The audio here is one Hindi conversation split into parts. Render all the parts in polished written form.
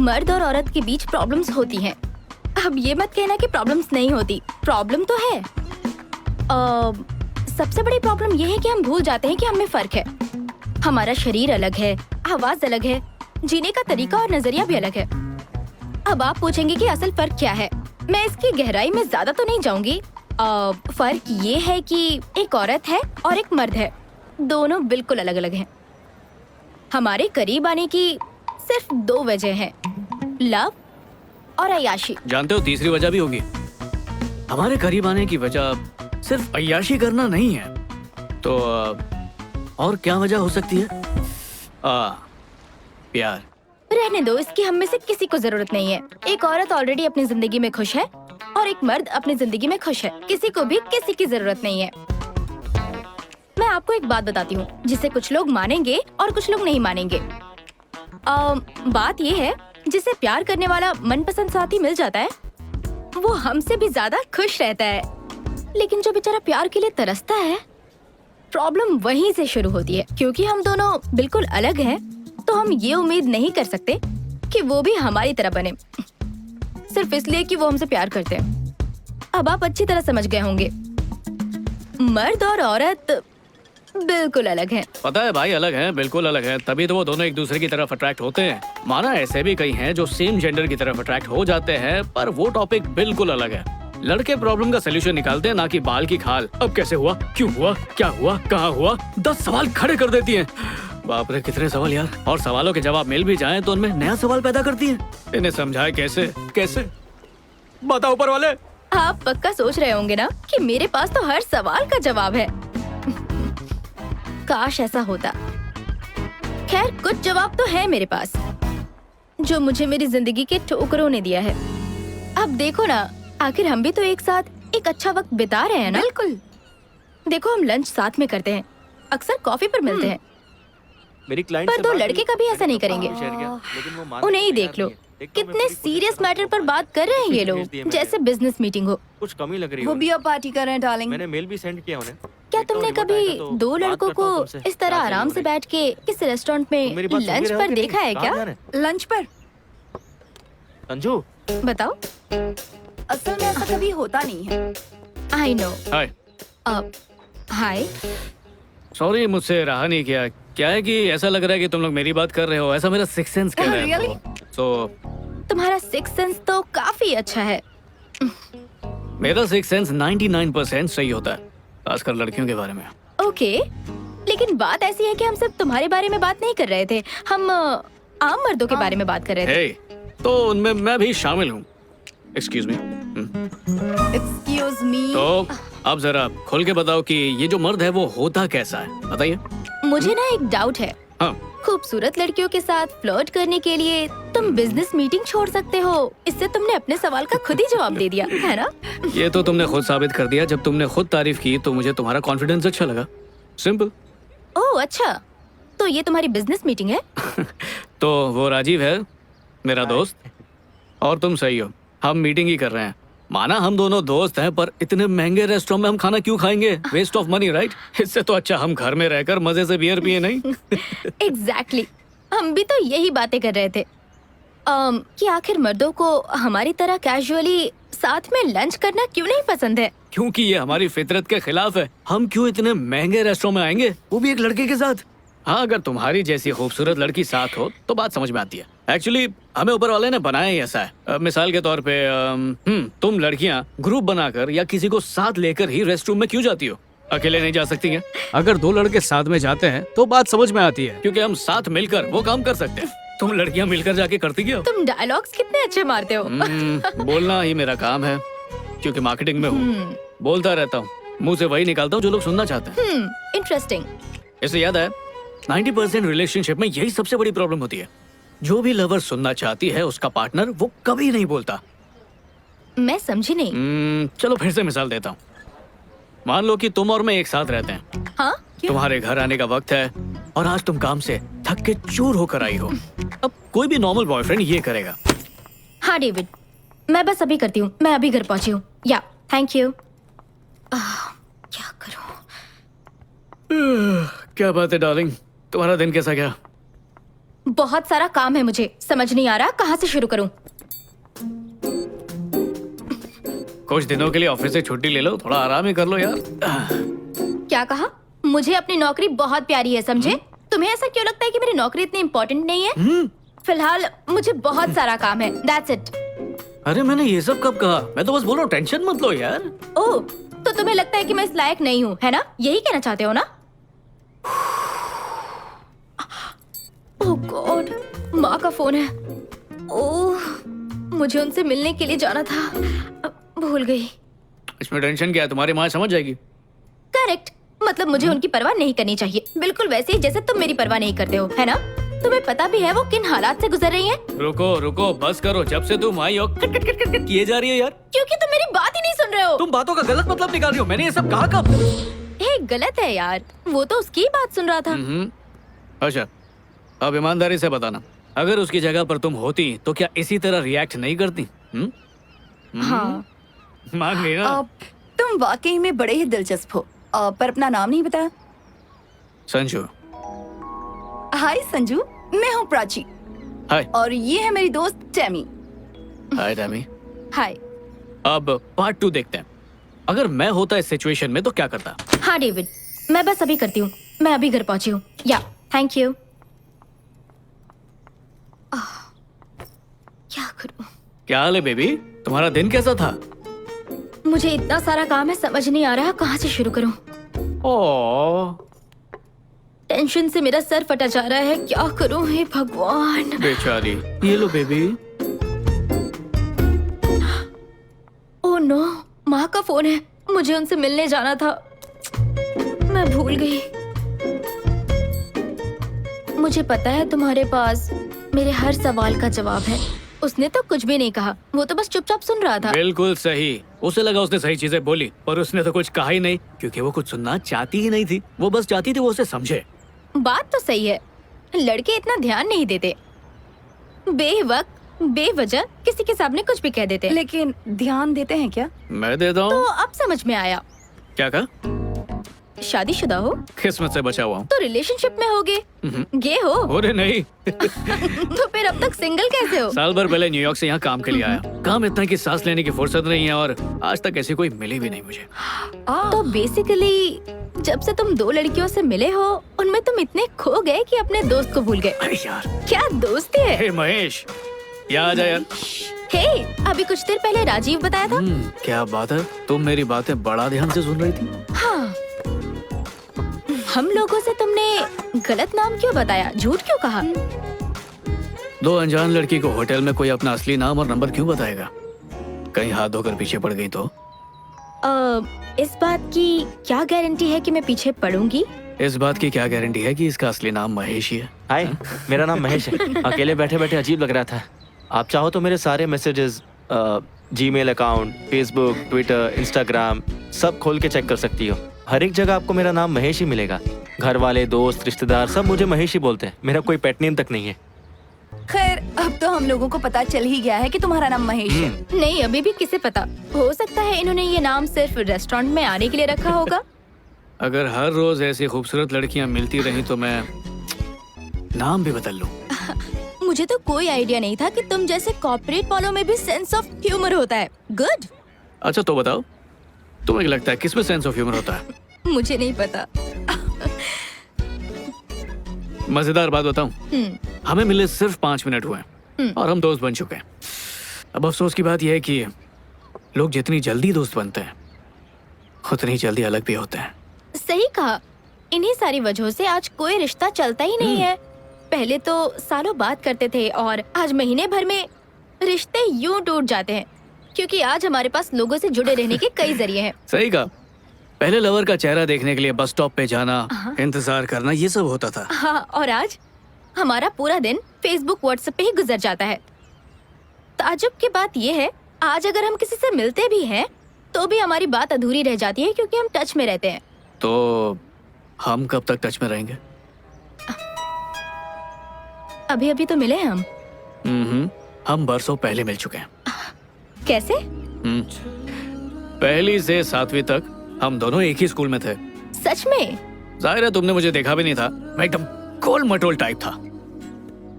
मर्द और औरत के बीच प्रॉब्लम्स होती हैं। अब ये मत कहना कि प्रॉब्लम्स नहीं होती, प्रॉब्लम तो है। सबसे बड़ी प्रॉब्लम ये है कि हम भूल जाते हैं कि हमें फर्क है। हमारा शरीर अलग है, आवाज अलग है, जीने का तरीका और नजरिया भी अलग है। अब आप पूछेंगे कि असल फर्क क्या है। मैं इसकी गहराई में ज्यादा तो नहीं जाऊंगी। फर्क ये है कि एक औरत है और एक मर्द है, दोनों बिल्कुल अलग अलग हैं। हमारे करीब आने की सिर्फ 2 वजह हैं, लव और अय्याशी। जानते हो तीसरी वजह भी होगी। हमारे करीब आने की वजह सिर्फ अय्याशी करना नहीं है, तो और क्या वजह हो सकती है? प्यार। रहने दो, इसकी हम में से किसी को जरूरत नहीं है। एक औरत ऑलरेडी अपनी जिंदगी में खुश है और एक मर्द अपनी जिंदगी में खुश है। किसी को भी किसी की जरूरत नहीं है। मैं आपको एक बात बताती हूँ जिसे कुछ लोग मानेंगे और कुछ लोग नहीं मानेंगे। बात ये है, जिसे प्यार करने वाला मनपसंद साथी मिल जाता है वो हमसे भी ज्यादा खुश रहता है, लेकिन जो बेचारा प्यार के लिए तरसता है, प्रॉब्लम वहीं से शुरू होती है। क्योंकि हम दोनों बिल्कुल अलग हैं, तो हम ये उम्मीद नहीं कर सकते कि वो भी हमारी तरह बने, सिर्फ इसलिए कि वो हमसे प्यार करते हैं। अब आप अच्छी तरह समझ गए होंगे, मर्द और औरत बिल्कुल अलग हैं। पता है भाई, अलग हैं, बिल्कुल अलग हैं, तभी तो वो दोनों एक दूसरे की तरफ अट्रैक्ट होते हैं। माना ऐसे भी कई हैं जो सेम जेंडर की तरफ अट्रैक्ट हो जाते हैं, पर वो टॉपिक बिल्कुल अलग है। लड़के प्रॉब्लम का सोल्यूशन निकालते हैं, ना कि बाल की खाल। अब कैसे हुआ, क्यों हुआ, क्या हुआ, कहाँ हुआ, 10 सवाल खड़े कर देती हैं। बाप रे कितने सवाल यार। और सवालों के जवाब मिल भी जाएं तो उनमें नया सवाल पैदा करती हैं। इन्हें समझाए कैसे कैसे, बताओ ऊपर वाले। आप पक्का सोच रहे होंगे ना कि मेरे पास तो हर सवाल का जवाब है। काश ऐसा होता। खैर, कुछ जवाब तो है मेरे पास जो मुझे मेरी जिंदगी के ठोकरों ने दिया है। अब देखो ना, आखिर हम भी तो एक साथ एक अच्छा वक्त बिता रहे हैं ना। बिल्कुल। देखो, हम लंच साथ में करते हैं, अक्सर कॉफी पर मिलते हैं, मेरी क्लाइंट पर 2 लड़के कभी ऐसा नहीं करेंगे। उन्हें ही देख लो, कितने सीरियस मैटर पर बात कर रहे हैं ये लोग, जैसे बिजनेस मीटिंग हो। कुछ कमी लग रही वो है। भी अब पार्टी कर रहे हैं डार्लिंग। मैंने मेल भी सेंड किया उन्हें। क्या तुमने कभी 2 लड़कों को इस तरह आराम से बैठ के किसी रेस्टोरेंट में लंच पर देखा है क्या? लंच पर? संजू, बताओ। असल में ऐसा कभी होता नहीं है। I know. Hi. Hi. Sorry, मुझसे रहा नहीं किया। क्या है कि ऐसा लग रहा है कि तुम लोग मेरी बात कर रहे हो, ऐसा मेरा सिक्स सेंस कह रहा है। Really? तो तुम्हारा सिक्स सेंस तो काफी अच्छा है। मेरा सिक्स सेंस 99% सही होता है, खासकर लड़कियों के बारे में। ओके, लेकिन बात ऐसी है कि हम सिर्फ तुम्हारे बारे में बात नहीं कर रहे थे, हम आम मर्दों के बारे में बात कर रहे थे। हे, तो उनमें मैं भी शामिल हूँ। Excuse me. Excuse me. तो अब जरा खोल के बताओ कि ये जो मर्द है वो होता कैसा है, बताइए। मुझे ना एक डाउट है। हाँ। खूबसूरत लड़कियों के साथ फ्लर्ट करने के लिए तुम बिजनेस मीटिंग छोड़ सकते हो। इससे तुमने अपने सवाल का खुद ही जवाब दे दिया, है ना? ये तो तुमने खुद साबित कर दिया। जब तुमने खुद तारीफ की तो मुझे तुम्हारा कॉन्फिडेंस अच्छा लगा। सिंपल। ओह अच्छा, तो ये तुम्हारी बिजनेस मीटिंग है? तो वो राजीव है मेरा दोस्त, और तुम सही हो, हम मीटिंग ही कर रहे हैं। माना हम दोनों दोस्त हैं, पर इतने महंगे रेस्टोरेंट में हम खाना क्यों खाएंगे? Waste of money, right? इससे तो अच्छा हम घर में रहकर मजे से बियर पिए, नहीं? एग्जैक्टली। हम भी तो यही बातें कर रहे थे कि आखिर मर्दों को हमारी तरह कैजुअली साथ में लंच करना क्यों नहीं पसंद है? क्योंकि ये हमारी फितरत के खिलाफ है। हम क्यों इतने महंगे रेस्टोरेंट में आएंगे, वो भी एक लड़के के साथ? हाँ, अगर तुम्हारी जैसी खूबसूरत लड़की साथ हो तो बात समझ में आती है। एक्चुअली हमें ऊपर वाले ने बनाया ही ऐसा है। मिसाल के तौर पे तुम लड़कियां ग्रुप बनाकर या किसी को साथ लेकर ही रेस्ट रूम में क्यों जाती हो? अकेले नहीं जा सकती हैं? अगर 2 लड़के साथ में जाते हैं तो बात समझ में आती है, क्योंकि हम साथ मिलकर वो काम कर सकते हैं। तुम लड़कियां मिलकर जाके करती क्या हो? तुम डायलॉग्स कितने अच्छे मारते हो। बोलना ही मेरा काम है, क्योंकि मार्केटिंग में हूँ। बोलता रहता हूँ, मुंह से वही निकालता हूँ जो लोग सुनना चाहते हैं। इंटरेस्टिंग। इससे याद है, 90% रिलेशनशिप में यही सबसे बड़ी प्रॉब्लम होती है। जो भी लवर सुनना चाहती है उसका पार्टनर वो कभी नहीं बोलता। मैं समझी नहीं। चलो फिर से मिसाल देता हूँ। मान लो कि तुम और मैं एक साथ रहते हैं। हाँ? तुम्हारे घर आने का वक्त है और आज तुम काम से थक के चूर होकर आई हो। अब कोई भी नॉर्मल बॉयफ्रेंड ये करेगा। हाँ डेविड, मैं बस अभी करती हूँ, मैं अभी घर पहुंची हूँ। या थैंक यू। क्या करूँ? क्या बात है डार्लिंग, तुम्हारा दिन कैसा गया? बहुत सारा काम है मुझे, समझ नहीं आ रहा कहाँ से शुरू करूँ। कुछ दिनों के लिए ऑफिस से छुट्टी ले लो, थोड़ा आराम ही कर लो यार। क्या कहा? मुझे अपनी नौकरी बहुत प्यारी है, समझे? तुम्हें ऐसा क्यों लगता है कि मेरी नौकरी इतनी इम्पोर्टेंट नहीं है? फिलहाल मुझे बहुत सारा काम है, दैट्स इट। अरे मैंने ये सब कब कहा? मैं तो बस बोल रहा हूँ टेंशन मत लो यार। ओह, तो तुम्हें लगता है कि मैं इस लायक नहीं हूँ, है ना? यही कहना चाहते हो ना? ओह गॉड, माँ का फोन है। ओह, मुझे उनसे मिलने के लिए जाना था, भूल गई। इसमें टेंशन क्या है, तुम्हारी माँ समझ जाएगी। करेक्ट, मतलब मुझे उनकी परवाह नहीं करनी चाहिए, बिल्कुल वैसे ही जैसे तुम मेरी परवाह नहीं करते हो, है ना? तुम्हें पता भी है वो किन हालात से गुजर रही हैं? रुको रुको, बस करो। जब से तुम आई हो cut cut cut cut cut किए जा रही है यार। क्योंकि तुम मेरी बात ही नहीं सुन रहे हो। तुम बातों का गलत मतलब निकाल रही हो। मैंने ये सब कहा कब? हे, गलत है यार, वो तो उसकी बात सुन रहा था। अच्छा, अब ईमानदारी से बताना, अगर उसकी जगह पर तुम होती तो क्या इसी तरह रिएक्ट नहीं करती? हाँ, मान गई ना? तुम वाकई में बड़े ही दिलचस्प हो। पर अपना नाम नहीं बताया। संजू। हाय संजू, मैं हूँ प्राची हाय। और ये है मेरी दोस्त टेमी। हाय टैमी। हाय। अब पार्ट 2 देखते हैं। अगर मैं होता इस सिचुएशन में तो क्या करता? हाँ डेविड, मैं बस अभी करती हूँ, मैं अभी घर पहुंची हूँ। या, थैंक यू। क्या करूँ? क्या हाल है बेबी? तुम्हारा दिन कैसा था? मुझे इतना सारा काम है, समझ नहीं आ रहा कहाँ से शुरू करूँ। ओह, टेंशन से मेरा सर फटा जा रहा है, क्या करूँ हे भगवान। बेचारी। ये लो बेबी। ओह नो, माँ का फोन है, मुझे उनसे मिलने जाना था, मैं भूल गई। मुझे पता है तुम्हारे पास मेरे हर सवाल का जवाब है। उसने तो कुछ भी नहीं कहा, वो तो बस चुपचाप सुन रहा था। बिल्कुल सही। उसे लगा उसने सही चीजें बोली, पर उसने तो कुछ कहा ही नहीं, क्योंकि वो कुछ सुनना चाहती ही नहीं थी। वो बस चाहती थी वो उसे समझे। बात तो सही है, लड़के इतना ध्यान नहीं देते, बेवक्त बेवजह किसी के सामने कुछ भी कह देते। लेकिन ध्यान देते हैं क्या? मैं देता तो हूँ। अब समझ में आया। क्या कहा? शादीशुदा हो किस्मत से बचा हुआ हूँ। तो रिलेशनशिप में होगे, गे हो। अरे नहीं। तो फिर अब तक सिंगल कैसे हो? साल भर पहले न्यूयॉर्क से यहाँ काम के लिए आया। काम इतना कि सांस लेने की फुर्सत नहीं है, और आज तक ऐसी कोई मिली भी नहीं मुझे। तो बेसिकली जब से तुम 2 लड़कियों से मिले हो, उनमें तुम इतने खो गए कि अपने दोस्त को भूल गए। अरे यार। क्या दोस्ती है। हे महेश, यहाँ आ जा यार। हे, अभी कुछ देर पहले राजीव बताया था। क्या बात है, तुम मेरी बातें बड़ा ध्यान से सुन रही थी। हाँ, हम लोगों से तुमने गलत नाम क्यों बताया, झूठ क्यों कहा? 2 अनजान लड़की को होटल में कोई अपना असली नाम और नंबर क्यों बताएगा? कहीं हाथ धोकर पीछे पड़ गई तो? इस बात की क्या गारंटी है कि मैं पीछे पड़ूंगी? इस बात की क्या गारंटी है कि इसका असली नाम महेश ही है? हाय, मेरा नाम महेश है। अकेले बैठे बैठे अजीब लग रहा था। आप चाहो तो मेरे सारे messages, Gmail account, Facebook, Twitter, Instagram सब खोल के चेक कर सकती हो। हर एक जगह आपको मेरा नाम महेश ही मिलेगा। घर वाले, दोस्त, रिश्तेदार सब मुझे महेश ही बोलते हैं। मेरा कोई पेट नेम तक नहीं है। खैर, अब तो हम लोगों को पता चल ही गया है कि तुम्हारा नाम महेश है। नहीं, अभी भी किसे पता, हो सकता है इन्होंने ये नाम सिर्फ रेस्टोरेंट में आने के लिए रखा होगा। अगर हर रोज ऐसी खूबसूरत लड़कियां मिलती रही तो मैं नाम भी बदल लूं। मुझे तो कोई आइडिया नहीं था कि तुम जैसे कॉर्पोरेट वालों में भी सेंस ऑफ ह्यूमर होता है। गुड। अच्छा तो बताओ, तुम्हें क्या लगता है किसमें सेंस ऑफ ह्यूमर होता है? मुझे नहीं पता। मजेदार बात बताऊं, हमें मिले सिर्फ 5 मिनट हुए हैं और हम दोस्त बन चुके हैं। अब अफसोस की बात यह है कि लोग जितनी जल्दी दोस्त बनते हैं उतनी जल्दी अलग भी होते हैं। सही कहा, इन्हीं सारी वजहों से आज कोई रिश्ता चलता ही नहीं है। पहले तो सालों बात करते थे और आज महीने भर में रिश्ते यूं टूट जाते हैं, क्योंकि आज हमारे पास लोगों से जुड़े रहने के कई जरिए हैं। सही कहा। पहले लवर का चेहरा देखने के लिए बस स्टॉप पे जाना, इंतजार करना, ये सब होता था। हाँ, और आज हमारा पूरा दिन फेसबुक, व्हाट्सएप पे ही गुजर जाता है। ताज्जुब की बात ये है, आज अगर हम किसी से मिलते भी हैं तो भी हमारी बात अधूरी रह जाती है, क्योंकि हम टच में रहते हैं। तो हम कब तक टच में रहेंगे? अभी अभी तो मिले हैं हम। हम बरसों पहले मिल चुके हैं। कैसे? पहली से 7वीं तक हम दोनों एक ही स्कूल में थे। सच में? जाहिर है तुमने मुझे देखा भी नहीं था, मैं एकदम गोल मटोल टाइप था।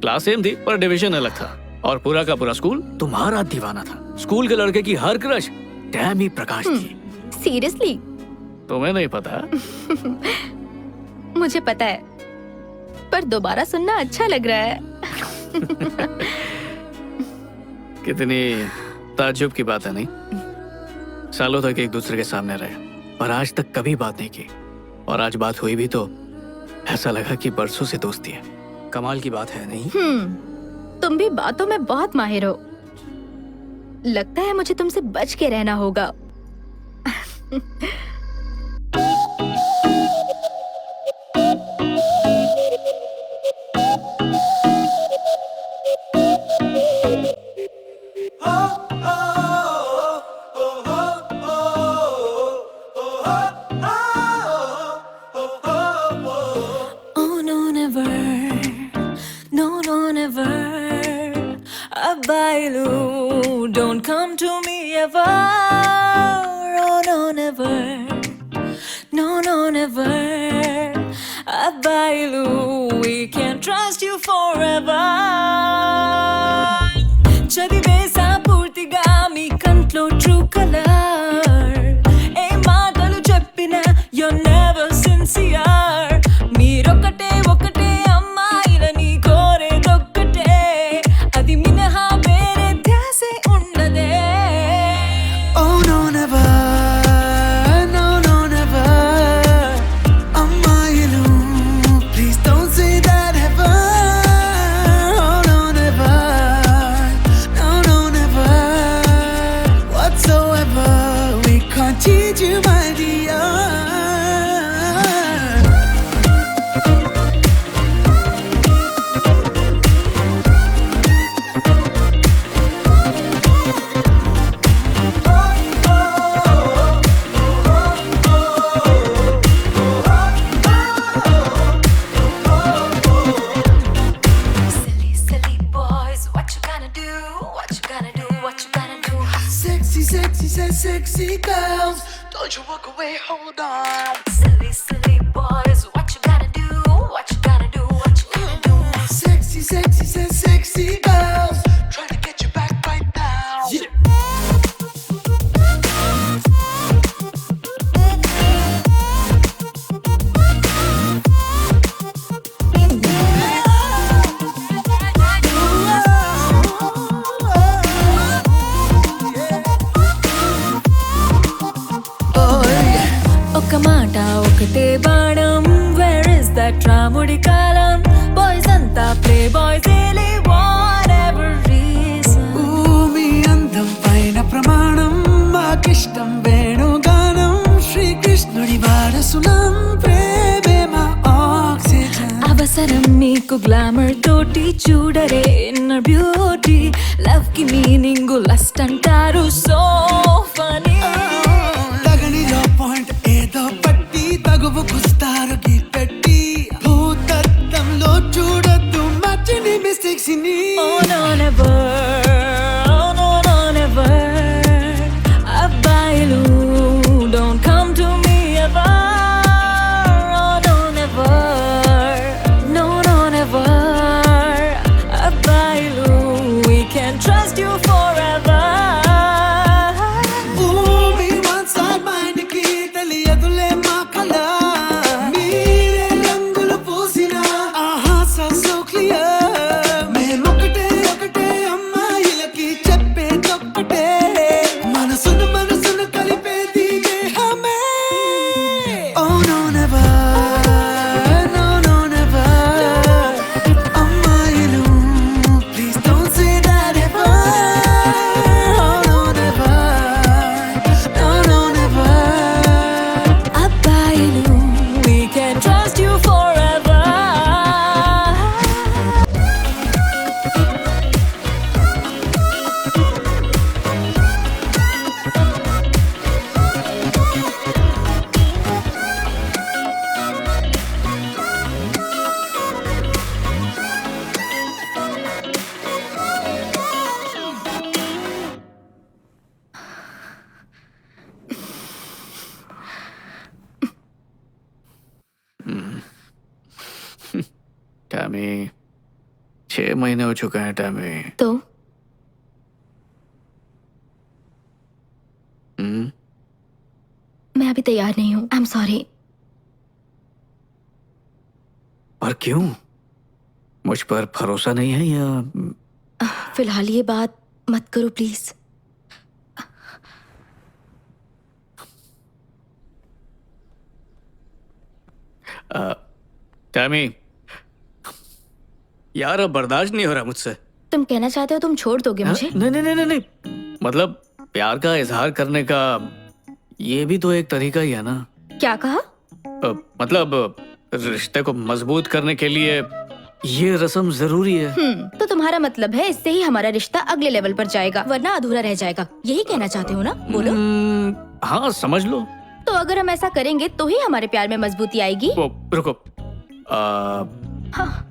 क्लास सेम थी पर डिवीजन अलग था। और पूरा का पूरा स्कूल तुम्हारा दीवाना था। स्कूल के लड़के की हर क्रश डैमी प्रकाश थी। सीरियसली? तुम्हें नहीं पता? मुझे पता है, पर दोबारा सुनना अच्छा लग रहा है। कितनी ताज्जुब की बात है, नहीं? सालों तक एक दूसरे के सामने रहे और आज तक कभी बात नहीं की, और आज बात हुई भी तो ऐसा लगा कि बरसों से दोस्ती है। कमाल की बात है, नहीं? तुम भी बातों में बहुत माहिर हो। लगता है मुझे तुमसे बच के रहना होगा। Oh no, never. No, no, never. Abailu, don't come to me ever. Oh no, never. No, no, never. Abailu, we can't trust you forever. చదివేసా పూర్తిగా మీ కంట్లో ట్రూ కలర్ ఏ మాటలు చెప్పినా you're never sincere మీరొకటే ఒకటే అమ్మాయిలని కోరేదొక్కటే అది మినహా వేరే ధ్యాసే ఉండదే Oh no never, no no never. Ammayilu, please don't say that ever. Oh no never, no no never. Whatsoever, we can't cheat you, my dear. silly silly boys what you gonna do what you gonna do what you gonna do Sexy, sexy, sexy girls. Don't you walk away, hold on. silly silly boys what you gonna do what you gonna do what you gonna do Sexy, sexy, sexy girls. Trying to get you back right now. ఒక మాట ఒకటే బాణం వేర్ ఇస్ దట్ రాముడి కాలం బాయ్స్ అంతా ప్లే బాయ్స్ ఏలే వాటెవర్ రీజన్ భూమి అందం పైన ప్రమాణం మాకిష్టం వేణుగానం శ్రీకృష్ణుడి వారసులం ప్రేమే మా ఆక్సిజన్ అవసరం మీకు గ్లామర్ తోటి చూడరే ఇన్నర్ బ్యూటీ లవ్ కి మీనింగ్ లస్ట్ అంటారు సో ఫనీ తగనిలో పాయింట్ ఏదో పట్టి తగువుకుస్తారు గీ పెట్టి భూతత్వంలో చూడొద్దు మర్చిని మిస్టేక్స్ ని Oh no, never. Oh no, no, never. Abailu, don't come to me ever. Oh no, never. No, no, never. Abailu, we can't trust you forever. భూమి వన్ సైడ్ మైండ్ కి తెలియదులే మా కళ మీరే రంగులు పూసిన ఆహా సో క్లియర్ మేమొకటే ఒకటే అమ్మాయిలకి చెప్పేదొక్కటే మనసును మనసును కలిపేది దేహమే Oh no never, no no never. అమ్మాయిలు please don't say that ever. Oh no never, no no never. Abailu, we can't trust you forever. Tammy 6 महीने हो चुके हैं टैमी। तो हम्म, मैं अभी तैयार नहीं हूँ। I am sorry. और क्यों? मुझ पर भरोसा नहीं है या? फिलहाल ये बात मत करो प्लीज। टैमी, यार अब बर्दाश्त नहीं हो रहा मुझसे। तुम कहना चाहते हो तुम छोड़ दोगे मुझे? नहीं नहीं नहीं नहीं नहीं, मतलब प्यार का इजहार करने का ये भी तो एक तरीका ही है ना। क्या कहा? मतलब रिश्ते को मजबूत करने के लिए ये रस्म जरूरी है। तो तुम्हारा मतलब है इससे ही हमारा रिश्ता अगले लेवल पर जाएगा, वरना अधूरा रह जाएगा। यही कहना चाहते हो ना? बोलो। हाँ समझ लो। तो अगर हम ऐसा करेंगे तो ही हमारे प्यार में मजबूती आएगी। वो रुको, हाँ।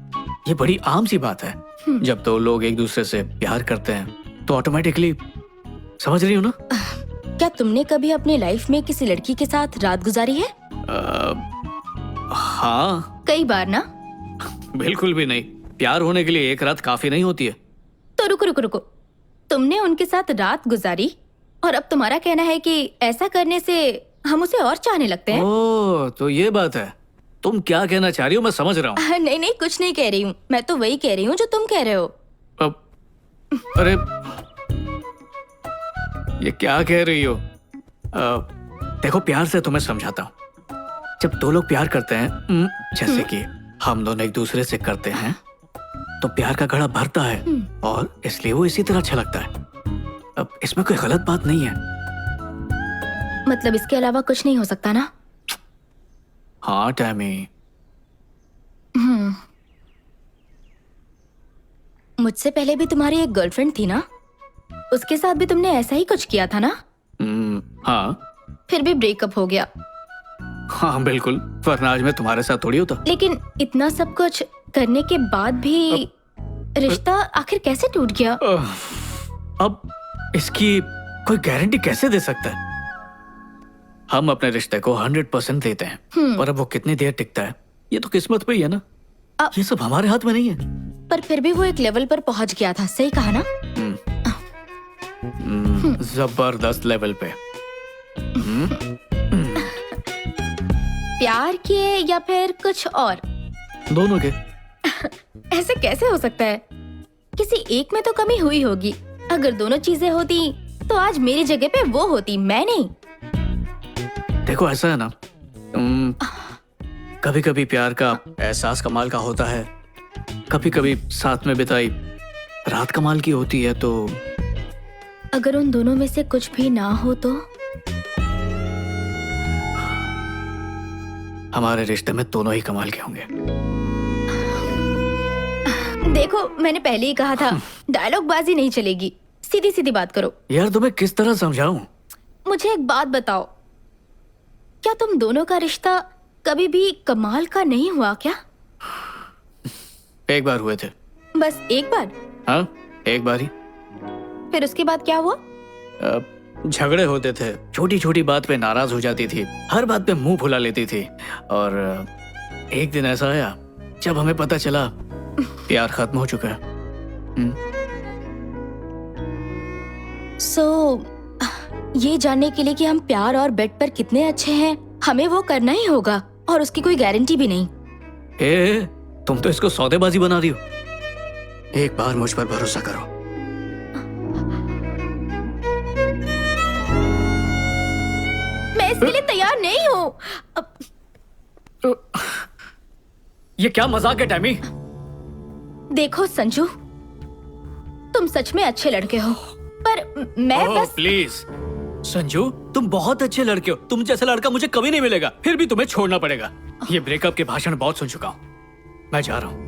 ये बड़ी आम सी बात है। जब दो लोग एक दूसरे से प्यार करते हैं तो ऑटोमेटिकली, समझ रही हो ना? क्या तुमने कभी अपनी लाइफ में किसी लड़की के साथ रात गुजारी है? हाँ। कई बार ना? बिल्कुल भी नहीं। प्यार होने के लिए एक रात काफी नहीं होती है। तो रुको रुको रुको, तुमने उनके साथ रात गुजारी और अब तुम्हारा कहना है कि ऐसा करने से हम उसे और चाहने लगते हैं? ओह, तो ये बात है। तुम क्या कहना चाह रही हो मैं समझ रहा हूँ। नहीं नहीं, कुछ नहीं कह रही हूँ। मैं तो वही कह रही हूँ जो तुम कह रहे हो। अब अरे ये क्या कह रही हो? देखो, प्यार से तुम्हें समझाता हूँ। जब दो लोग प्यार करते हैं, जैसे कि हम दोनों एक दूसरे से करते हैं, तो प्यार का घड़ा भरता है और इसलिए वो इसी तरह अच्छा लगता है। अब इसमें कोई गलत बात नहीं है। मतलब इसके अलावा कुछ नहीं हो सकता ना? हाँ टैमी। मुझसे पहले भी तुम्हारी एक गर्लफ्रेंड थी ना? उसके साथ भी तुमने ऐसा ही कुछ किया था ना? हाँ। फिर भी ब्रेकअप हो गया। हाँ बिल्कुल, वरना आज मैं तुम्हारे साथ थोड़ी होता। लेकिन इतना सब कुछ करने के बाद भी रिश्ता आखिर कैसे टूट गया? अब इसकी कोई गारंटी कैसे दे सकता है? हम अपने रिश्ते को 100% देते हैं, पर अब वो कितनी देर टिकता है ये तो किस्मत पे ही है ना। ये सब हमारे हाथ में नहीं है। पर फिर भी वो एक लेवल पर पहुंच गया था, सही कहा ना? जबरदस्त लेवल पे। प्यार के या फिर कुछ और? दोनों के। ऐसे कैसे हो सकता है? किसी एक में तो कमी हुई होगी। अगर दोनों चीजें होती तो आज मेरी जगह पे वो होती, मैं नहीं। देखो ऐसा है ना, कभी कभी प्यार का एहसास कमाल का होता है, कभी कभी साथ में बिताई रात कमाल की होती है। तो अगर उन दोनों में से कुछ भी ना हो तो? हमारे रिश्ते में दोनों ही कमाल के होंगे। देखो, मैंने पहले ही कहा था, डायलॉग बाजी नहीं चलेगी। सीधी सीधी बात करो। यार तुम्हें किस तरह समझाऊं? मुझे एक बात बताओ, क्या तुम दोनों का रिश्ता कभी भी कमाल का नहीं हुआ क्या? एक बार हुए थे। बस एक बार? हाँ, एक बार ही। फिर उसके बाद क्या हुआ? झगड़े होते थे, छोटी छोटी बात पे नाराज हो जाती थी, हर बात पे मुंह फुला लेती थी। और एक दिन ऐसा आया जब हमें पता चला प्यार खत्म हो चुका है। ये जानने के लिए कि हम प्यार और बेड पर कितने अच्छे हैं, हमें वो करना ही होगा और उसकी कोई गारंटी भी नहीं। तुम तो इसको सौदेबाजी बना रही हो। एक बार मुझ पर भरोसा करो। मैं इसके लिए तैयार नहीं हूँ। ये क्या मजाक है टैमी? देखो संजू, तुम सच में अच्छे लड़के हो, पर मैं बस। प्लीज संजू, तुम बहुत अच्छे लड़के हो। तुम जैसा लड़का मुझे कभी नहीं मिलेगा, फिर भी तुम्हें छोड़ना पड़ेगा। ये ब्रेकअप के भाषण बहुत सुन चुका हूँ, मैं जा रहा हूँ।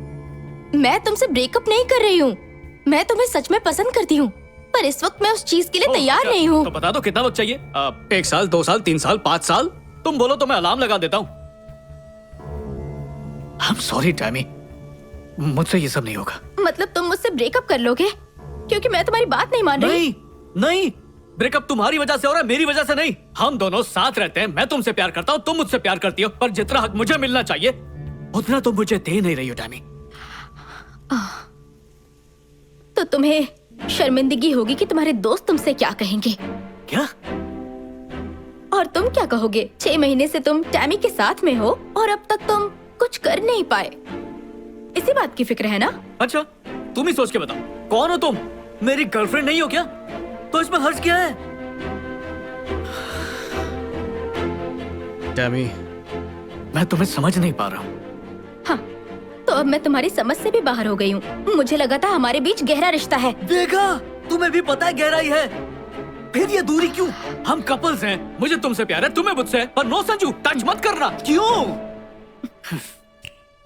मैं तुमसे ब्रेकअप नहीं कर रही हूँ, मैं तुम्हें सच में पसंद करती हूँ, पर इस वक्त मैं उस चीज के लिए तैयार नहीं हूँ। तो बता दो कितना वक्त चाहिए? 1 साल, 2 साल, 3 साल, 5 साल? तुम बोलो तो मैं अलार्म लगा देता हूँ। I'm sorry टैमी, मुझसे ये सब नहीं होगा। मतलब तुम मुझसे ब्रेकअप कर लोगे क्योंकि मैं तुम्हारी बात नहीं मान रही? नहीं, ब्रेकअप तुम्हारी वजह से हो रहा है, मेरी वजह से नहीं। हम दोनों साथ रहते हैं, मैं तुमसे प्यार करता हूँ, तुम मुझसे प्यार करती हो, पर जितना हक मुझे मिलना चाहिए उतना तुम मुझे दे नहीं रही हो टैमी। तुम्हें शर्मिंदगी होगी कि तुम्हारे दोस्त तुमसे क्या कहेंगे। क्या? और तुम क्या कहोगे? 6 महीने से तुम टैमी के साथ में हो और अब तक तुम कुछ कर नहीं पाए। इसी बात की फिक्र है ना? अच्छा, तुम ही सोच के बताओ, कौन हो तुम? मेरी गर्लफ्रेंड नहीं हो क्या? तो इसमें हर्ज क्या है? टैमी, मैं तुम्हें समझ नहीं पा रहा हूँ। हाँ, तो अब मैं तुम्हारी समझ से भी बाहर हो गई हूँ। मुझे लगा था हमारे बीच गहरा रिश्ता है। देखा, तुम्हें भी पता है गहराई है, फिर ये दूरी क्यों? हम कपल्स हैं, मुझे तुमसे प्यार है, तुम्हें मुझसे है, पर नो संजू, टच मत करना। क्यों?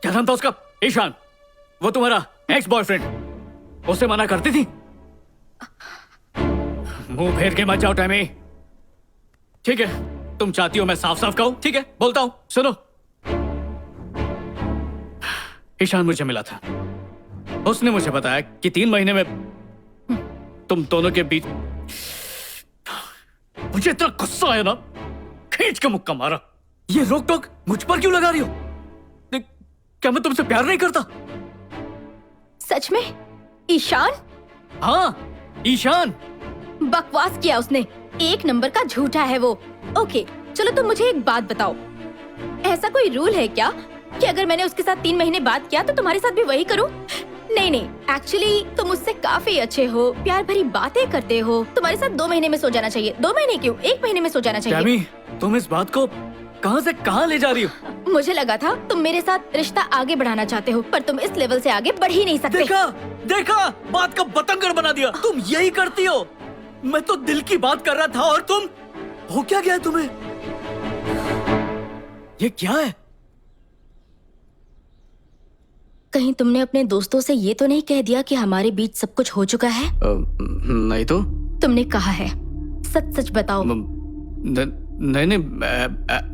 क्या नाम था उसका? ईशान, वो तुम्हारा एक्स बॉयफ्रेंड। उसे मना करती थी? मुंह फेर के मत जाओ टैमी। ठीक है, तुम चाहती हो मैं साफ साफ कहूं? ठीक है, बोलता हूं, सुनो। ईशान मुझे मिला था, उसने मुझे बताया कि 3 महीने में तुम दोनों के बीच। मुझे इतना गुस्सा आया ना, खींच के मुक्का मारा। ये रोक टोक मुझ पर क्यों लगा रही हो? क्या मैं तुमसे प्यार नहीं करता? सच में? ईशान? हाँ, ईशान। बकवास किया उसने, 1 नंबर का झूठा है वो। ओके, चलो तुम मुझे एक बात बताओ, ऐसा कोई रूल है क्या कि अगर मैंने उसके साथ 3 महीने बात किया तो तुम्हारे साथ भी वही करूं? नहीं नहीं, एक्चुअली तुम मुझसे काफी अच्छे हो, प्यार भरी बातें करते हो। तुम्हारे साथ 2 महीने में सो जाना चाहिए। 2 महीने क्यों, 1 महीने में सो जाना चाहिए। टैमी, तुम इस बात को कहां से कहां ले जा रही हो? मुझे लगा था तुम मेरे साथ रिश्ता आगे बढ़ाना चाहते हो, पर तुम इस लेवल से आगे बढ़ ही नहीं सकते। देखा, देखा, बात का बतंगड़ बना दिया। तुम यही करती हो। मैं तो दिल की बात कर रहा था और तुम, हो क्या गया है तुम्हें? ये क्या है? कहीं तुमने अपने दोस्तों से ये तो नहीं कह दिया कि हमारे बीच सब कुछ हो चुका है? नहीं तो। तुमने कहा है, सच सच बताओ। नहीं नहीं,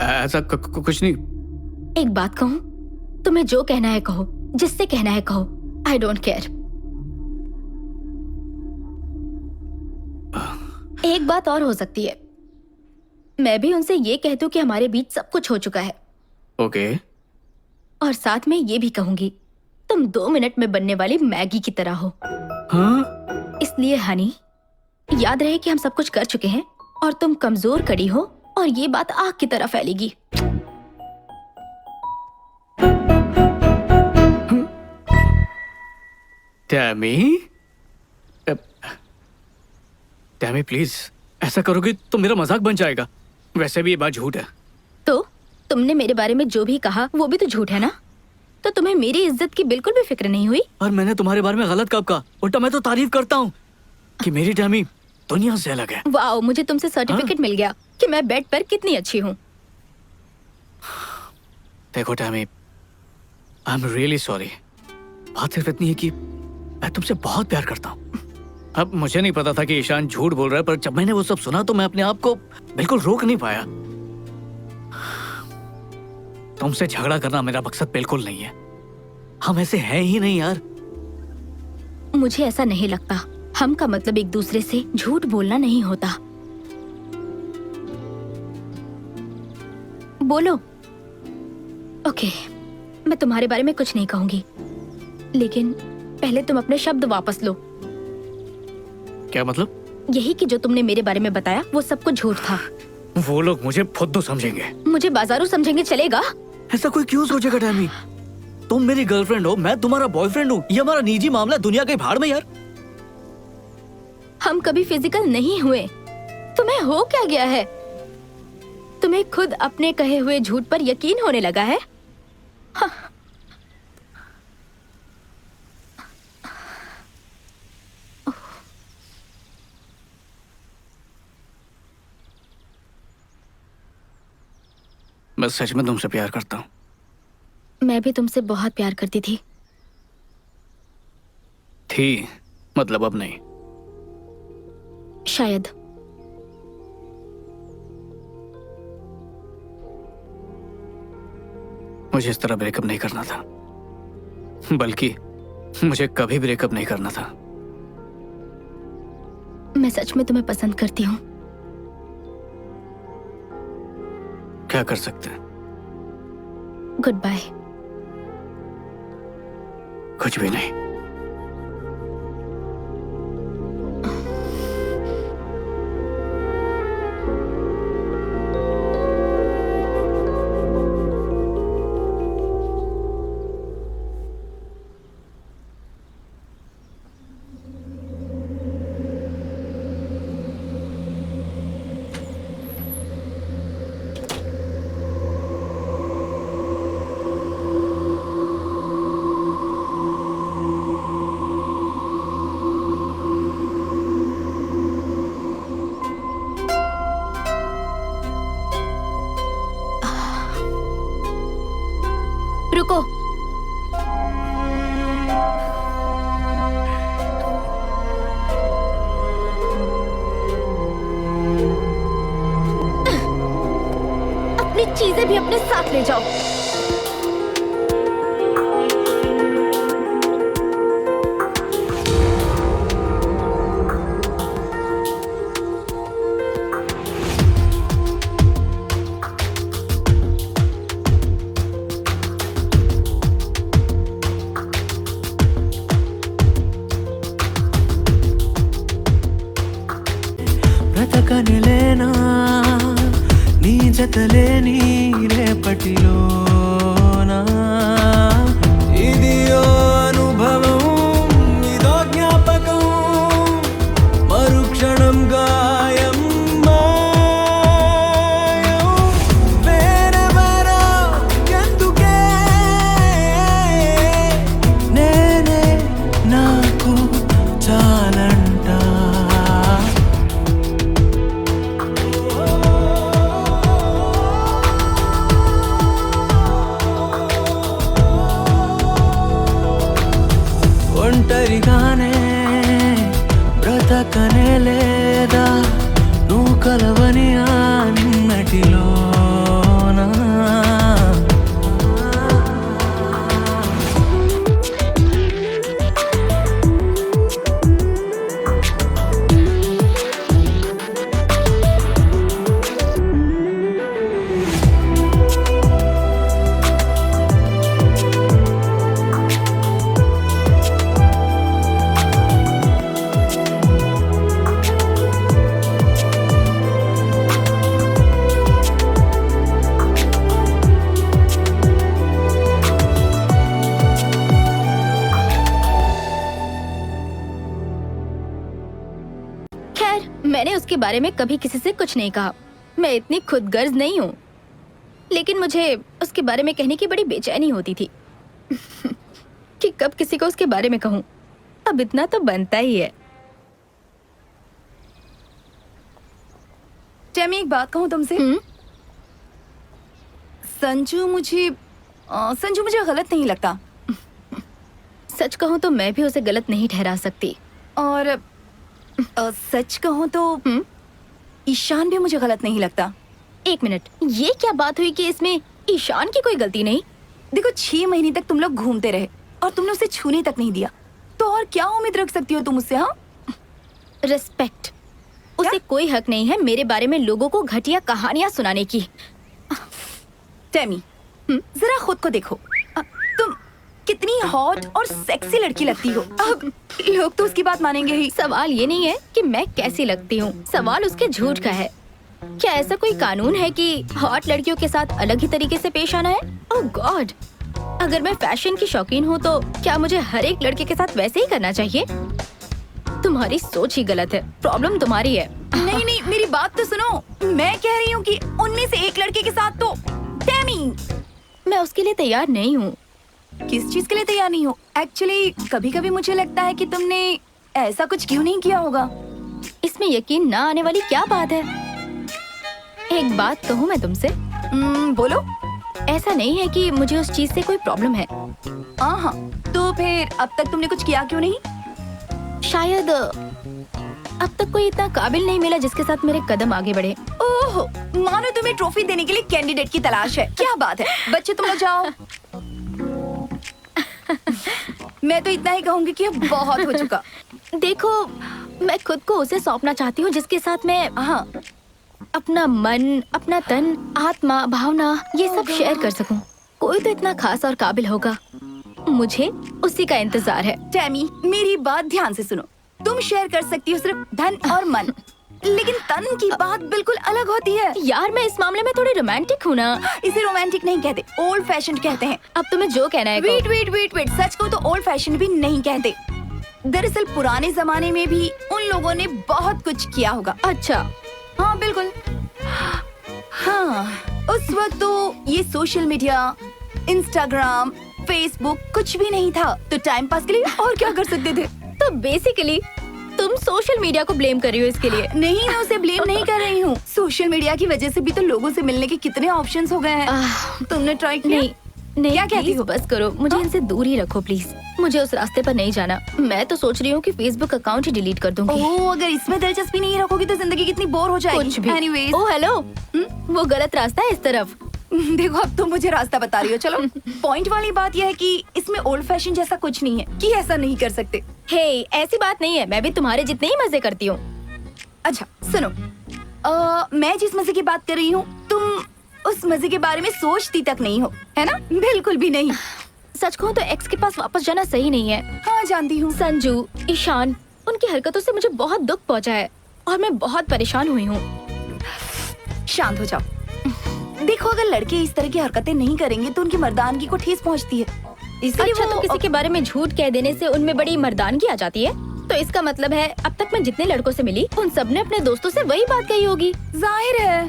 ऐसा कुछ नहीं। एक बात कहूँ, तुम्हें जो कहना है कहो, जिससे कहना है कहो, आई डोंट केयर। एक बात और हो सकती है, मैं भी उनसे ये कह दूं कि हमारे बीच सब कुछ हो चुका है। ओके। और साथ में ये भी कहूंगी, तुम 2 मिनट में बनने वाली मैगी की तरह हो। हाँ? इसलिए हनी, याद रहे कि हम सब कुछ कर चुके हैं और तुम कमजोर कड़ी हो और ये बात आग की तरह फैलेगी। टैमी, टैमी प्लीज, ऐसा करोगे तो मेरा मजाक बन जाएगा। वैसे भी ये बात झूठ है। तो तुमने मेरे बारे में जो भी कहा वो भी तो झूठ है ना? तो तुम्हें मेरी इज्जत की बिल्कुल भी फिक्र नहीं हुई? और मैंने तुम्हारे बारे में गलत कब कहा? उल्टा मैं तो तारीफ करता हूँ कि मेरी टैमी दुनिया से अलग है। वाओ, मुझे तुमसे सर्टिफिकेट मिल गया कि मैं बेड पर कितनी अच्छी हूँ। देखो Tammy, I am really sorry. बात सिर्फ इतनी है कि मैं तुमसे बहुत प्यार करता हूँ। अब मुझे नहीं पता था कि ईशान झूठ बोल रहा है, पर जब मैंने वो सब सुना तो मैं अपने आप को बिल्कुल रोक नहीं पाया। तुमसे झगड़ा करना मेरा मकसद बिल्कुल नहीं है। हम ऐसे हैं ही नहीं यार। मुझे ऐसा नहीं लगता। हम का मतलब एक दूसरे से झूठ बोलना नहीं होता। बोलो। ओके, मैं तुम्हारे बारे में कुछ नहीं कहूंगी, लेकिन पहले तुम अपने शब्द वापस लो। क्या मतलब? यही कि जो तुमने मेरे बारे में बताया वो सब कुछ झूठ था। वो लोग मुझे फुद्दू समझेंगे। मुझे बाजारू समझेंगे चलेगा? ऐसा कोई क्यों सोचेगा टैमी? तुम मेरी गर्लफ्रेंड हो, मैं तुम्हारा बॉयफ्रेंड हूँ। ये हमारा निजी मामला, दुनिया के भाड़ में यार। हम कभी फिजिकल नहीं हुए। तुम्हें हो क्या गया है? तुम्हें खुद अपने कहे हुए झूठ पर यकीन होने लगा है? हाँ। मैं सच में तुमसे प्यार करता हूँ। मैं भी तुमसे बहुत प्यार करती थी। मतलब अब नहीं। शायद। मुझे इस तरह ब्रेकअप नहीं करना था, बल्कि मुझे कभी ब्रेकअप नहीं करना था। मैं सच में तुम्हें पसंद करती हूँ। क्या कर सकते हैं? Goodbye. कुछ भी नहीं। ये चीजें भी अपने साथ ले जाओ। బ్రతకనిలేనా నీ జతలేని రేపటిలోనా ఇది ఓ అనుభవం ఇదో జ్ఞాపకం మరుక్షణం గాయం మాయం వేరెవరో ఎందుకే నేనే నాకు చాలంట ఒంటరిగానే బ్రతకనే లేదా నువ్వు కలవని ఆ నిన్నటిలోనా खैर, मैंने उसके बारे में कभी किसी से कुछ नहीं कहा। मैं इतनी खुदगर्ज नहीं हूँ, लेकिन मुझे उसके बारे में कहने की बड़ी बेचैनी होती थी कि कब किसी को उसके बारे में कहूँ। अब इतना तो बनता ही है। टेमी, एक बात कहूँ तुमसे। संजू मुझे गलत नहीं लगता। सच कहूँ तो मैं भी उसे गलत नहीं ठहरा सकती। और सच कहूँ तो ईशान भी मुझे गलत नहीं लगता। एक मिनट, ये क्या बात हुई कि इसमें ईशान की कोई गलती नहीं? देखो, 6 महीने तक तुम लोग घूमते रहे और तुमने उसे छूने तक नहीं दिया, तो और क्या उम्मीद रख सकती हो तुम उससे? हाँ, रिस्पेक्ट। उसे कोई हक नहीं है मेरे बारे में लोगों को घटिया कहानियां सुनाने की। टेमी, जरा खुद को देखो। तुम कितनी हॉट और सेक्सी लड़की लगती हो। अब लोग तो उसकी बात मानेंगे ही। सवाल ये नहीं है कि मैं कैसी लगती हूँ, सवाल उसके झूठ का है। क्या ऐसा कोई कानून है कि हॉट लड़कियों के साथ अलग ही तरीके से पेश आना है? ओह गॉड, अगर मैं फैशन की शौकीन हूँ तो क्या मुझे हर एक लड़के के साथ वैसे ही करना चाहिए? तुम्हारी सोच ही गलत है, प्रॉब्लम तुम्हारी है। नहीं, मेरी बात तो सुनो। मैं कह रही हूँ कि उनमें से एक लड़के के साथ तो टेमी। मैं उसके लिए तैयार नहीं हूँ। किस चीज के लिए तैयार नहीं हो? एक्चुअली कभी कभी मुझे लगता है कि तुमने ऐसा कुछ क्यों नहीं किया होगा। इसमें यकीन ना आने वाली क्या बात है? एक बात कहूँ मैं तुमसे? बोलो। ऐसा नहीं है कि मुझे उस चीज से कोई प्रॉब्लम है। हाँ, तो फिर अब तक तुमने कुछ किया क्यों नहीं? शायद अब तक कोई इतना काबिल नहीं मिला जिसके साथ मेरे कदम आगे बढ़े। ओह, मानो तुम्हें ट्रॉफी देने के लिए कैंडिडेट की तलाश है। क्या बात है बच्चे, तुम लोग जाओ। मैं तो इतना ही कहूंगी कि अब बहुत हो चुका। देखो, मैं खुद को उसे सौंपना चाहती हूँ जिसके साथ मैं अपना मन, अपना तन, आत्मा, भावना ये सब शेयर कर सकूं। कोई तो इतना खास और काबिल होगा, मुझे उसी का इंतजार है। टेमी, मेरी बात ध्यान से सुनो। तुम शेयर कर सकती हो सिर्फ धन और मन, लेकिन तन की बात बिल्कुल अलग होती है। यार, मैं इस मामले में थोड़ी रोमांटिक हूँ ना। इसे रोमांटिक नहीं कहते, ओल्ड फैशन कहते हैं। अब तुम्हें जो कहना है कहो। वेट, सच को तो ओल्ड फैशन भी नहीं कहते। दरअसल पुराने जमाने में भी उन लोगों ने बहुत कुछ किया होगा। अच्छा, हाँ बिल्कुल। हाँ, उस वक्त तो ये सोशल मीडिया, इंस्टाग्राम, फेसबुक कुछ भी नहीं था, तो टाइम पास के लिए और क्या कर सकते थे? तो बेसिकली तुम सोशल मीडिया को ब्लेम कर रही हो इसके लिए? नहीं, मैं उसे ब्लेम नहीं कर रही हूँ। सोशल मीडिया की वजह से भी तो लोगों से मिलने के कितने ऑप्शंस हो गए हैं। तुमने ट्राई किया? नहीं, क्या कहती प्लीज हो? बस करो, मुझे इनसे दूर ही रखो प्लीज। मुझे उस रास्ते पर नहीं जाना। मैं तो सोच रही हूँ कि फेसबुक अकाउंट ही डिलीट कर दूंगी। ओह, अगर इसमें दिलचस्पी नहीं रखोगी तो जिंदगी कितनी बोर हो जाएगी। कुछ भी। Anyways, ओह हेलो, वो गलत रास्ता है, इस तरफ। देखो अब तुम मुझे रास्ता बता रही हो। चलो पॉइंट वाली बात यह है कि इसमें ओल्ड फैशन जैसा कुछ नहीं है कि ऐसा नहीं कर सकते। हे, ऐसी बात नहीं है, मैं भी तुम्हारे जितने ही मजे करती हूँ। अच्छा सुनो, मैं जिस मजे की बात कर रही हूँ तुम उस मजे के बारे में सोचती तक नहीं हो, है ना? बिल्कुल भी नहीं। सच कहूँ तो एक्स के पास वापस जाना सही नहीं है। हाँ जानती हूँ। संजू, ईशान, उनकी हरकतों से मुझे बहुत दुख पहुंचा है और मैं बहुत परेशान हुई हूँ। शांत हो जाओ। देखो अगर लड़के इस तरह की हरकतें नहीं करेंगे तो उनकी मर्दानगी को ठेस पहुंचती है। इसलिए अच्छा, तो वो किसी के बारे में झूठ कह देने से उनमें बड़ी मर्दानगी आ जाती है? तो इसका मतलब है अब तक मैं जितने लड़कों से मिली उन सब ने अपने दोस्तों से वही बात कही होगी। जाहिर है।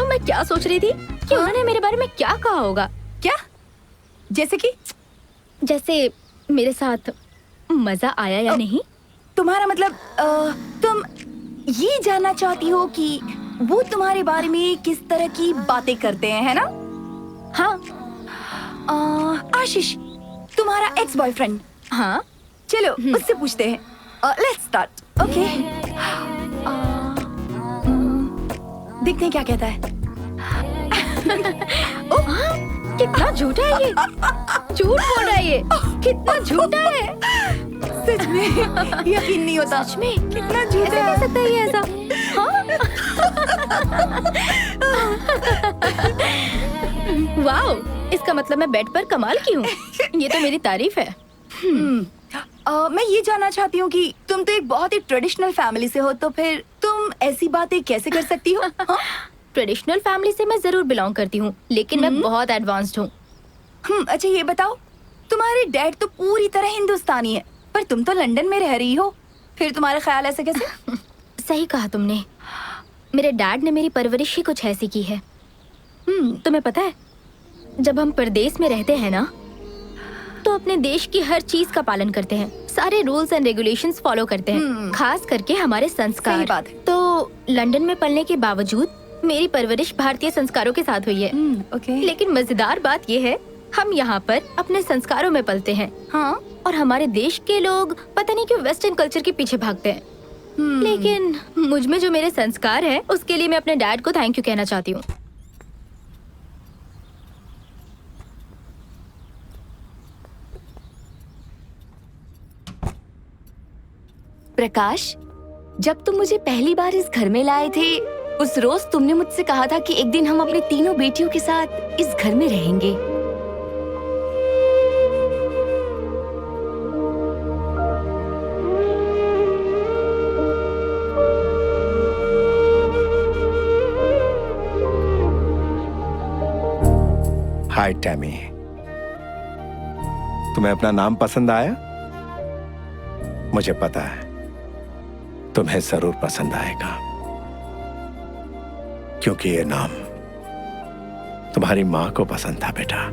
मैं क्या सोच रही थी कि उन्होंने मेरे बारे में क्या कहा होगा। क्या? जैसे कि? जैसे मेरे साथ मजा आया या नहीं। तुम्हारा मतलब तुम ये जानना चाहती हो कि वो तुम्हारे बारे में किस तरह की बातें करते हैं, है ना? हाँ। आशीष, तुम्हारा एक्स बॉयफ्रेंड। हाँ। चलो उससे पूछते हैं। Let's start. ओके। देखते हैं क्या कहता है। कितना झूठा है ये। झूठ बोल रहा है ये। कितना झूठा है। सच में यकीन नहीं होता। सच में कितना झूठा कह है। सकता है ये ऐसा। वाओ, इसका मतलब मैं बेड पर कमाल की हूँ। ये तो मेरी तारीफ है। मैं ये जानना चाहती हूँ कि तुम तो एक बहुत ही ट्रेडिशनल फैमिली से हो, तो फिर तुम ऐसी बातें कैसे कर सकती हो? हाँ? ट्रेडिशनल फैमिली से मैं जरूर बिलोंग करती हूँ, लेकिन मैं बहुत एडवांस्ड हूँ। अच्छा ये बताओ, तुम्हारे डैड तो पूरी तरह हिंदुस्तानी है पर तुम तो लंदन में रह रही हो, फिर तुम्हारा ख्याल ऐसे कैसे? सही कहा तुमने। मेरे डैड ने मेरी परवरिश ही कुछ ऐसी की है। तुम्हें पता है, जब हम परदेश में रहते हैं ना, तो अपने देश की हर चीज का पालन करते हैं, सारे रूल्स एंड रेगुलेशंस फॉलो करते हैं, खास करके हमारे संस्कार। सही बात है। तो लंदन में पलने के बावजूद मेरी परवरिश भारतीय संस्कारों के साथ हुई है। ओके। लेकिन मजेदार बात यह है, हम यहाँ पर अपने संस्कारों में पलते हैं। हाँ। और हमारे देश के लोग पता नहीं क्यों वेस्टर्न कल्चर के पीछे भागते हैं। लेकिन मुझ में जो मेरे संस्कार है, उसके लिए मैं अपने डैड को थैंक यू कहना चाहती हूँ। प्रकाश, जब तुम मुझे पहली बार इस घर में लाए थे, उस रोज तुमने मुझसे कहा था कि एक दिन हम अपनी तीनों बेटियों के साथ इस घर में रहेंगे। हाय टैमी, तुम्हें अपना नाम पसंद आया? मुझे पता है तुम्हें जरूर पसंद आएगा, क्योंकि ये नाम तुम्हारी मां को पसंद था बेटा।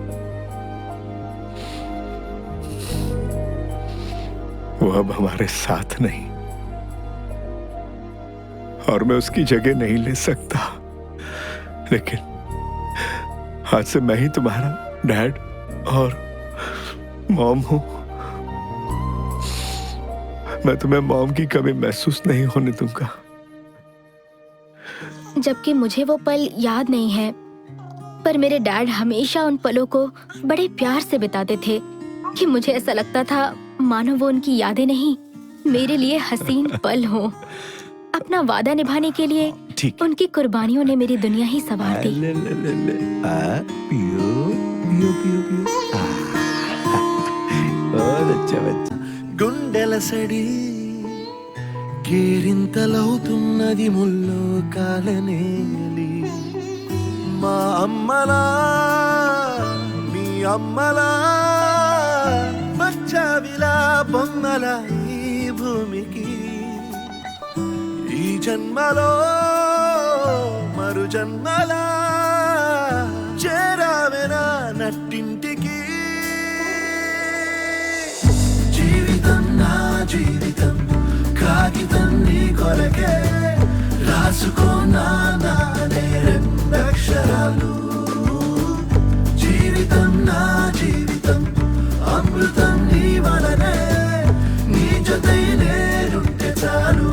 वो अब हमारे साथ नहीं और मैं उसकी जगह नहीं ले सकता, लेकिन आज से मैं ही तुम्हारा डैड और मॉम हूं। मैं तुम्हें मॉम की कभी महसूस नहीं होने दूंगा। जबकि मुझे वो पल याद नहीं है, पर मेरे डैड हमेशा उन पलों को बड़े प्यार से बिताते थे कि मुझे ऐसा लगता था मानो वो उनकी यादें नहीं, मेरे लिए हसीन पल हो। अपना वादा निभाने के लिए ठीक। उनकी कुर्बानियों ने मेरी दुनिया ही संवार दी। ले, ले, ले, ले। पियो पियो पियो पियो। बहुत अच्छा बच्चा। గుండెల సడి కేరింతలవుతున్నది ముల్లో కాలనేలి మా అమ్మలా మీ అమ్మలా వచ్చావిలా బొమ్మల ఈ భూమికి ఈ జన్మలో మరు జన్మలా చేరావెనా నట్టింటికి జీవితం నా జీవితం కాగితం నీ కొరకే రాసుకోనా నానే రెండక్షరాలు జీవితం నా జీవితం అమృతం నీ వలనే నీ జతై నేనుంటే చాలు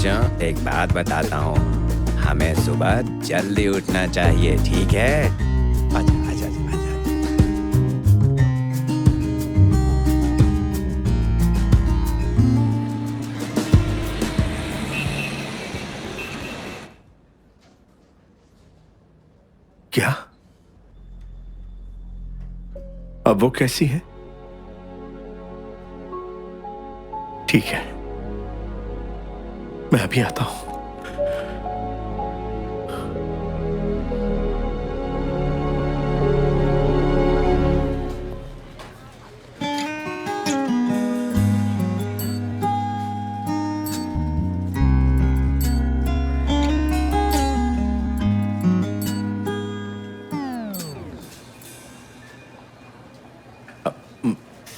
बच्चों, एक बात बताता हूँ, हमें सुबह जल्दी उठना चाहिए, ठीक है? आजा आजा आजा आजा। क्या? अब वो कैसी है? ठीक है, मैं अभी आता हूं।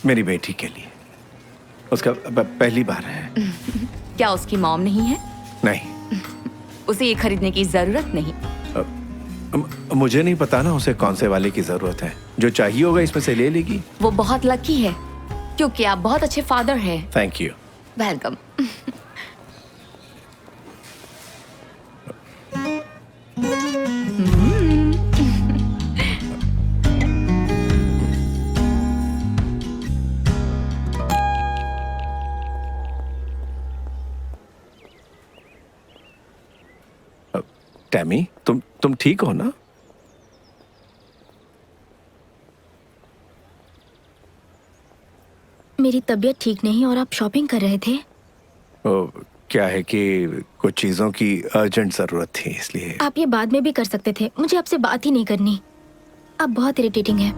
मेरी बेटी के लिए, उसका पहली बार है। क्या उसकी मॉम नहीं है? नहीं, उसे ये खरीदने की जरूरत नहीं। मुझे नहीं पता ना उसे कौन से वाले की जरूरत है। जो चाहिए होगा इसमें से ले लेगी। वो बहुत लकी है क्योंकि आप बहुत अच्छे फादर हैं। Thank you. वेलकम। टैमी, तुम ठीक हो ना? मेरी तबीयत ठीक नहीं और आप शॉपिंग कर रहे थे। क्या है कि कुछ चीजों की अर्जेंट जरूरत थी, इसलिए। आप ये बाद में भी कर सकते थे, मुझे आपसे बात ही नहीं करनी। आप बहुत इरिटेटिंग हैं।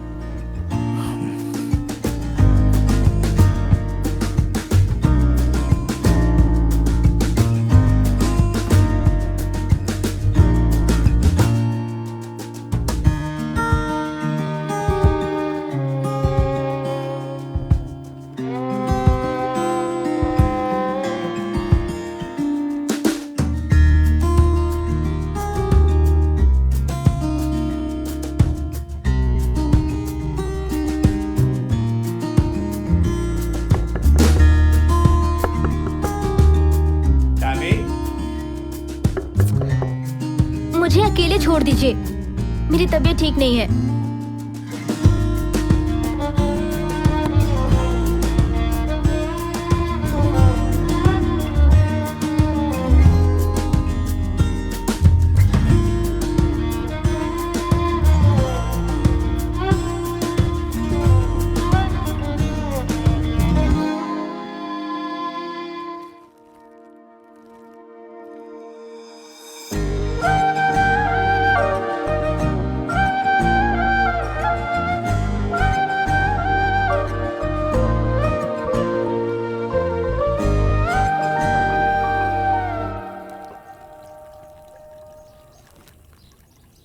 मुझे अकेले छोड़ दीजिए, मेरी तबीयत ठीक नहीं है।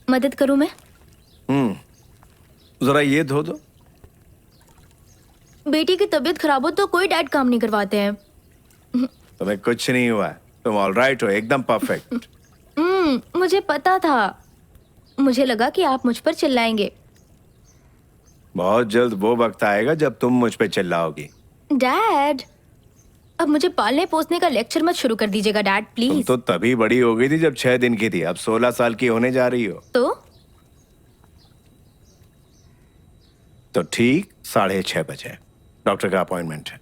मदद करूं मैं? जरा ये धो दो। बेटी की तबीयत खराब हो तो कोई डैड काम नहीं करवाते हैं। तुम्हें कुछ नहीं हुआ है, तुम ऑल राइट हो, एकदम परफेक्ट। मुझे पता था, मुझे लगा कि आप मुझ पर चिल्लाएंगे। बहुत जल्द वो वक्त आएगा जब तुम मुझ पे चिल्लाओगी। डैड, अब मुझे पालने पोसने का लेक्चर मत शुरू कर दीजिएगा डैड, तुम प्लीज। तो तभी बड़ी हो गई थी जब 6 दिन की थी, अब 16 साल की होने जा रही हो। तो ठीक 6:30 बजे डॉक्टर का अपॉइंटमेंट है।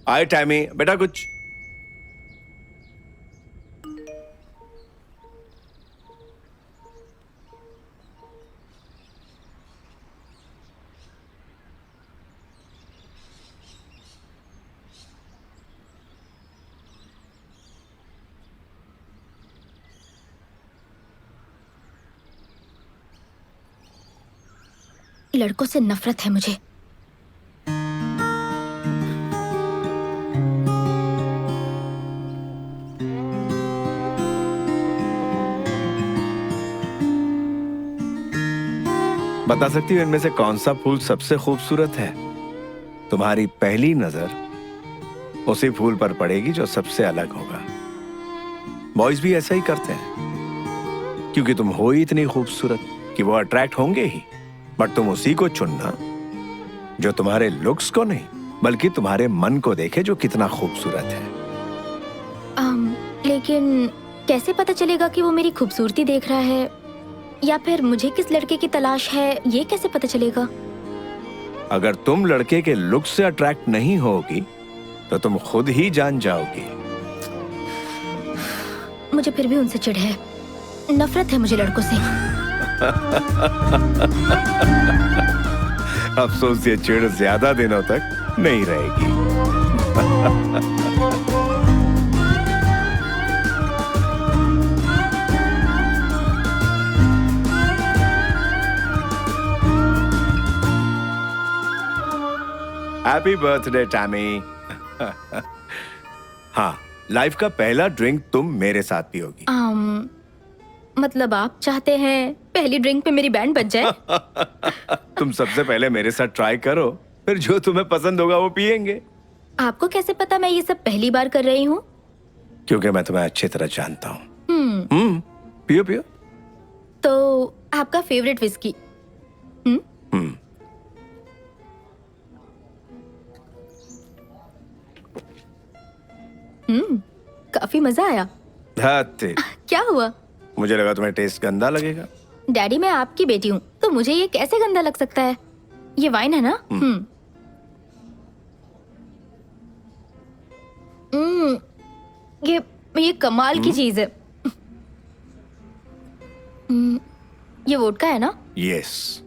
आए टैमी, बेटा कुछ। लड़कों से नफरत है मुझे। बता सकती हो इनमें से कौन सा फूल सबसे खूबसूरत है? तुम्हारी पहली नजर उसी फूल पर पड़ेगी जो सबसे अलग होगा। बॉयज भी ऐसा ही करते हैं, क्योंकि तुम हो ही इतनी खूबसूरत कि वो अट्रैक्ट होंगे ही। बट तुम उसी को चुनना जो तुम्हारे लुक्स को नहीं, बल्कि तुम्हारे मन को देखे जो कितना खूबसूरत है। लेकिन कैसे पता चलेगा कि वो मेरी खूबसूरती देख रहा है, या फिर मुझे किस लड़के की तलाश है, ये कैसे पता चलेगा? अगर तुम लड़के के लुक से अट्रैक्ट नहीं होगी तो तुम खुद ही जान जाओगी। मुझे फिर भी उनसे चिढ़ है, नफरत है मुझे लड़कों से। अफसोस ये चिढ़ ज्यादा दिनों तक नहीं रहेगी। Happy birthday Tammy. हाँ, लाइफ का पहला ड्रिंक तुम मेरे साथ पियोगी। मतलब आप चाहते हैं पहली ड्रिंक पे मेरी बैंड बज जाए? तुम सबसे पहले मेरे साथ ट्राई करो, फिर जो तुम्हें पसंद होगा वो पियेंगे। आपको कैसे पता मैं ये सब पहली बार कर रही हूँ? क्योंकि मैं तुम्हें अच्छी तरह जानता हूँ। पियो पियो। तो आपका फेवरेट विस्की? काफी मजा आया। क्या हुआ? मुझे लगा तुम्हें टेस्ट गंदा लगेगा। डैडी, मैं आपकी बेटी हूँ, तो मुझे ये कैसे गंदा लग सकता है? ये वाइन है ना? ये कमाल की चीज है। ये वोडका है ना? यस।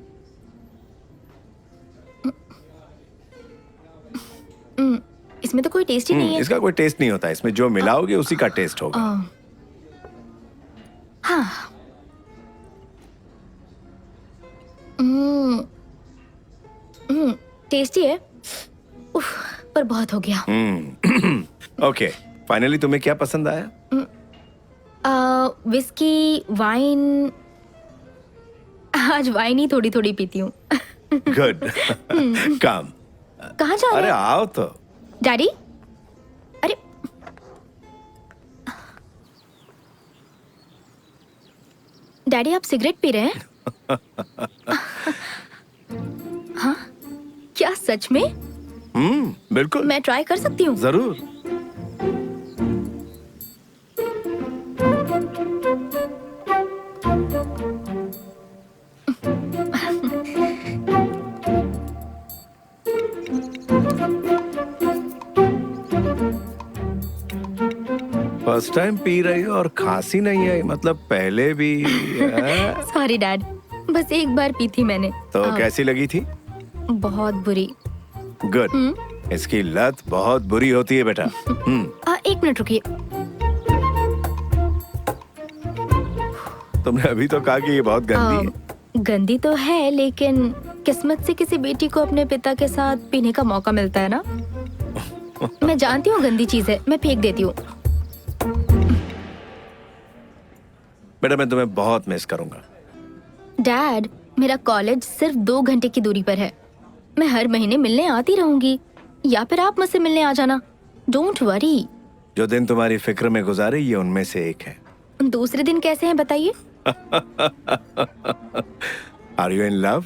इसमें तो कोई टेस्ट ही नहीं है। इसका कोई टेस्ट नहीं होता, इसमें जो मिलाओगे उसी का टेस्ट होगा। हाँ। टेस्टी है। उफ, पर बहुत हो गया। ओके, फाइनली तुम्हें क्या पसंद आया? Whisky, wine. आज वाइन ही थोड़ी थोड़ी पीती हूँ। गुड। काम। कहाँ जा रहे अरे हैं? आओ तो। डैडी, अरे डैडी, आप सिगरेट पी रहे हैं? हाँ, क्या सच में? बिल्कुल। मैं ट्राई कर सकती हूँ? जरूर। फर्स्ट टाइम पी रही हो और खांसी नहीं आई, मतलब पहले भी? सॉरी डैड, बस एक बार पी थी मैंने। तो कैसी लगी थी? बहुत बुरी। गुड। इसकी लत बहुत बुरी होती है बेटा। एक मिनट रुकिए। तुमने अभी तो कहा कि ये बहुत गंदी है। गंदी तो है, लेकिन किस्मत से किसी बेटी को अपने पिता के साथ पीने का मौका मिलता है ना। मैं जानती हूँ गंदी चीज है, मैं फेंक देती हूँ। बेटा, मैं तुम्हें बहुत मिस करूंगा। डैड, मेरा कॉलेज सिर्फ 2 घंटे की दूरी पर है। मैं हर महीने मिलने आती रहूंगी, या फिर आप मुझसे मिलने आ जाना। Don't worry. जो दिन तुम्हारी फिक्र में गुजारे, ये उनमें से एक है। दूसरे दिन कैसे हैं बताइए? Are you in love?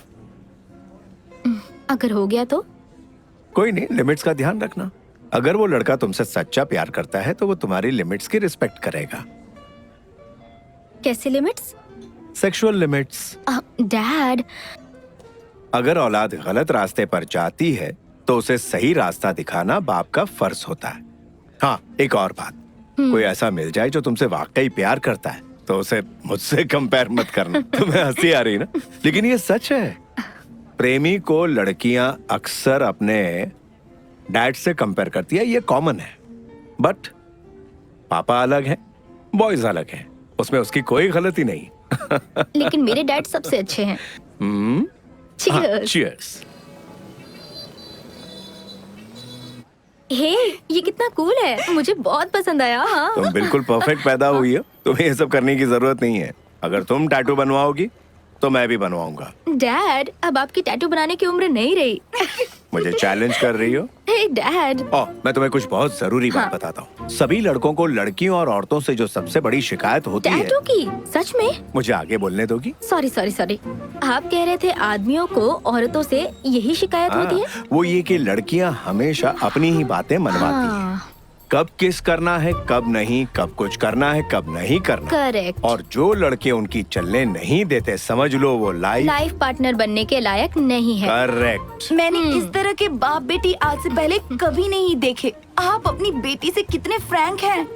अगर हो गया तो? कोई नहीं, लिमिट्स का ध्यान रखना। अगर वो लड़का तुमसे सच्चा प्यार करता है तो वो तुम्हारी लिमिट्स की रिस्पेक्ट करेगा। कैसे लिमिट्स? Sexual limits. डैड, अगर औलाद गलत रास्ते पर जाती है तो उसे सही रास्ता दिखाना बाप का फर्ज होता है। हाँ, एक और बात, कोई ऐसा मिल जाए जो तुमसे वाकई प्यार करता है तो उसे मुझसे कंपेयर मत करना। तुम्हें हंसी आ रही ना, लेकिन ये सच है। प्रेमी को लड़कियां अक्सर अपने डैड से कंपेयर करती है, ये कॉमन है। बट पापा अलग है, बॉयज अलग है, उसमें उसकी कोई गलती नहीं। लेकिन मेरे डैड सबसे अच्छे हैं। Cheers. cheers. हे, ये कितना कूल है, मुझे बहुत पसंद आया। हाँ। तुम बिल्कुल परफेक्ट पैदा हुई हो, तुम्हें ये सब करने की जरूरत नहीं है। अगर तुम टैटू बनवाओगी तो मैं भी बनवाऊंगा। डैड, अब आपकी टैटू बनाने की उम्र नहीं रही। मुझे चैलेंज कर रही हो? हे डैड, मैं तुम्हें कुछ बहुत जरूरी बात हाँ। बताता हूँ। सभी लड़कों को लड़कियों और औरतों से जो सबसे बड़ी शिकायत होती है, टैटू की? सच में? मुझे आगे बोलने दोगी? सॉरी सॉरी सॉरी, आप कह रहे थे आदमियों को औरतों से यही शिकायत होती है? वो ये कि लड़कियाँ हमेशा अपनी ही बातें मनवाती हैं। हाँ, कब किस करना है, कब नहीं, कब कुछ करना है, कब नहीं करना। करेक्ट। और जो लड़के उनकी चलने नहीं देते, समझ लो वो लाइफ पार्टनर बनने के लायक नहीं है। करेक्ट। मैंने इस तरह के बाप बेटी आज से पहले कभी नहीं देखे। आप अपनी बेटी से कितने फ्रैंक हैं।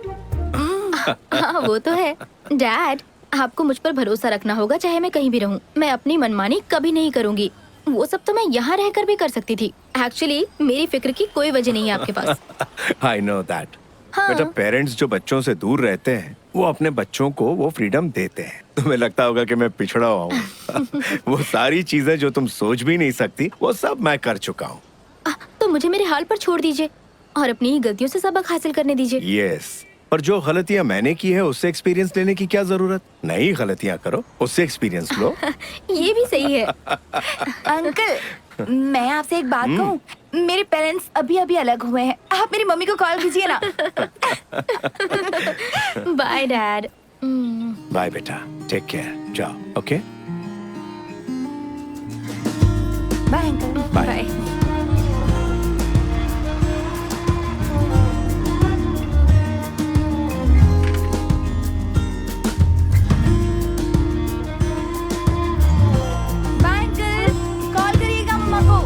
हाँ वो तो है। डैड, आपको मुझ पर भरोसा रखना होगा, चाहे मैं कहीं भी रहूं। मैं अपनी मनमानी कभी नहीं करूंगी। वो सब तो मैं यहाँ रहकर भी कर सकती थी। एक्चुअली मेरी फिक्र की कोई वजह नहीं है आपके पास। I know that. हाँ। बेटा, पेरेंट्स जो बच्चों से दूर रहते हैं, वो अपने बच्चों को वो फ्रीडम देते हैं। तुम्हें लगता होगा कि मैं पिछड़ा हुआ हूँ। वो सारी चीजें जो तुम सोच भी नहीं सकती, वो सब मैं कर चुका हूँ। तो मुझे मेरे हाल पर छोड़ दीजिए और अपनी ही गलतियों से सबक हासिल करने दीजिए। यस, पर जो गलतियां मैंने की है उससे एक्सपीरियंस लेने की क्या जरूरत? नई गलतियां करो, उससे एक्सपीरियंस लो। ये भी सही है। अंकल, मैं आपसे एक बात कहूँ। मेरे पेरेंट्स अभी अभी अलग हुए हैं। आप मेरी मम्मी को कॉल कीजिए ना। Bye dad. बाय बेटा, टेक केयर, जाओ। Okay, bye uncle. Bye. Bye. Bye uncle, call करिएगा मम्मा को।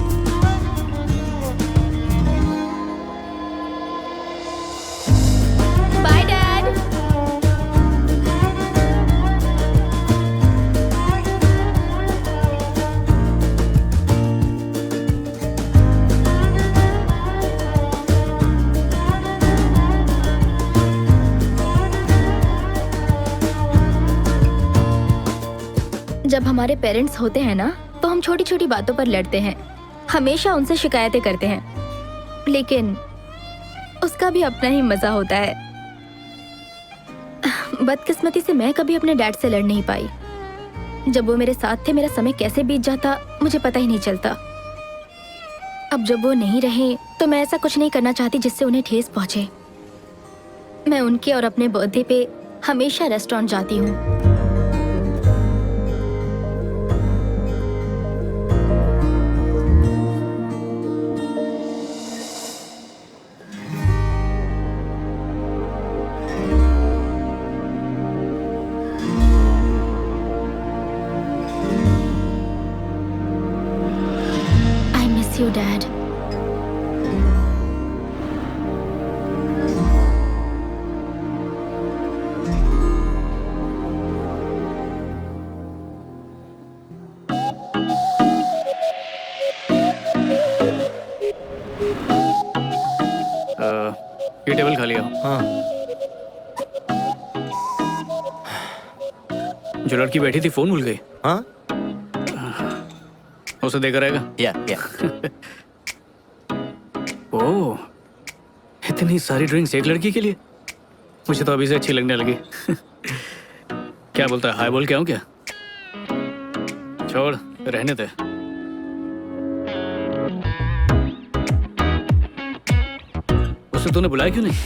Bye dad. जब हमारे पेरेंट्स होते हैं ना, तो हम छोटी छोटी बातों पर लड़ते हैं, हमेशा उनसे शिकायतें करते हैं, लेकिन उसका भी अपना ही मजा होता है। बदकिस्मती से मैं कभी अपने डैड से लड़ नहीं पाई। जब वो मेरे साथ थे, मेरा समय कैसे बीत जाता मुझे पता ही नहीं चलता। अब जब वो नहीं रहे, तो मैं ऐसा कुछ नहीं करना चाहती जिससे उन्हें ठेस पहुंचे। मैं उनके और अपने बर्थडे पे हमेशा रेस्टोरेंट जाती हूँ। I miss you, Dad. ये टेबल खाली हो। हाँ। जो लड़की बैठी थी फोन भूल गई, हाँ। उसे देकर आएगा। या ओह, इतनी सारी ड्रिंक्स एक लड़की के लिए? मुझे तो अभी से अच्छी लगने लगी। क्या बोलता है, हाय बोल के आऊं क्या? छोड़, रहने दे। उसे तूने बुलाया क्यों नहीं?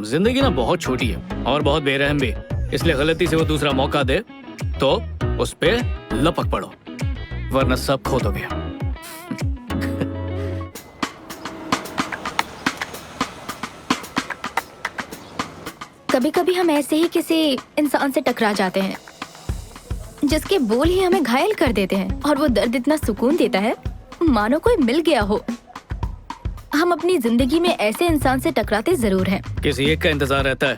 जिंदगी ना बहुत छोटी है और बहुत बेरहम भी, इसलिए गलती से वो दूसरा मौका दे तो उस पे लपक पड़ो, वरना सब खो दोगे। कभी कभी हम ऐसे ही किसी इंसान से टकरा जाते हैं जिसके बोल ही हमें घायल कर देते हैं, और वो दर्द इतना सुकून देता है मानो कोई मिल गया हो। हम अपनी जिंदगी में ऐसे इंसान से टकराते जरूर हैं। किसी एक का इंतजार रहता है,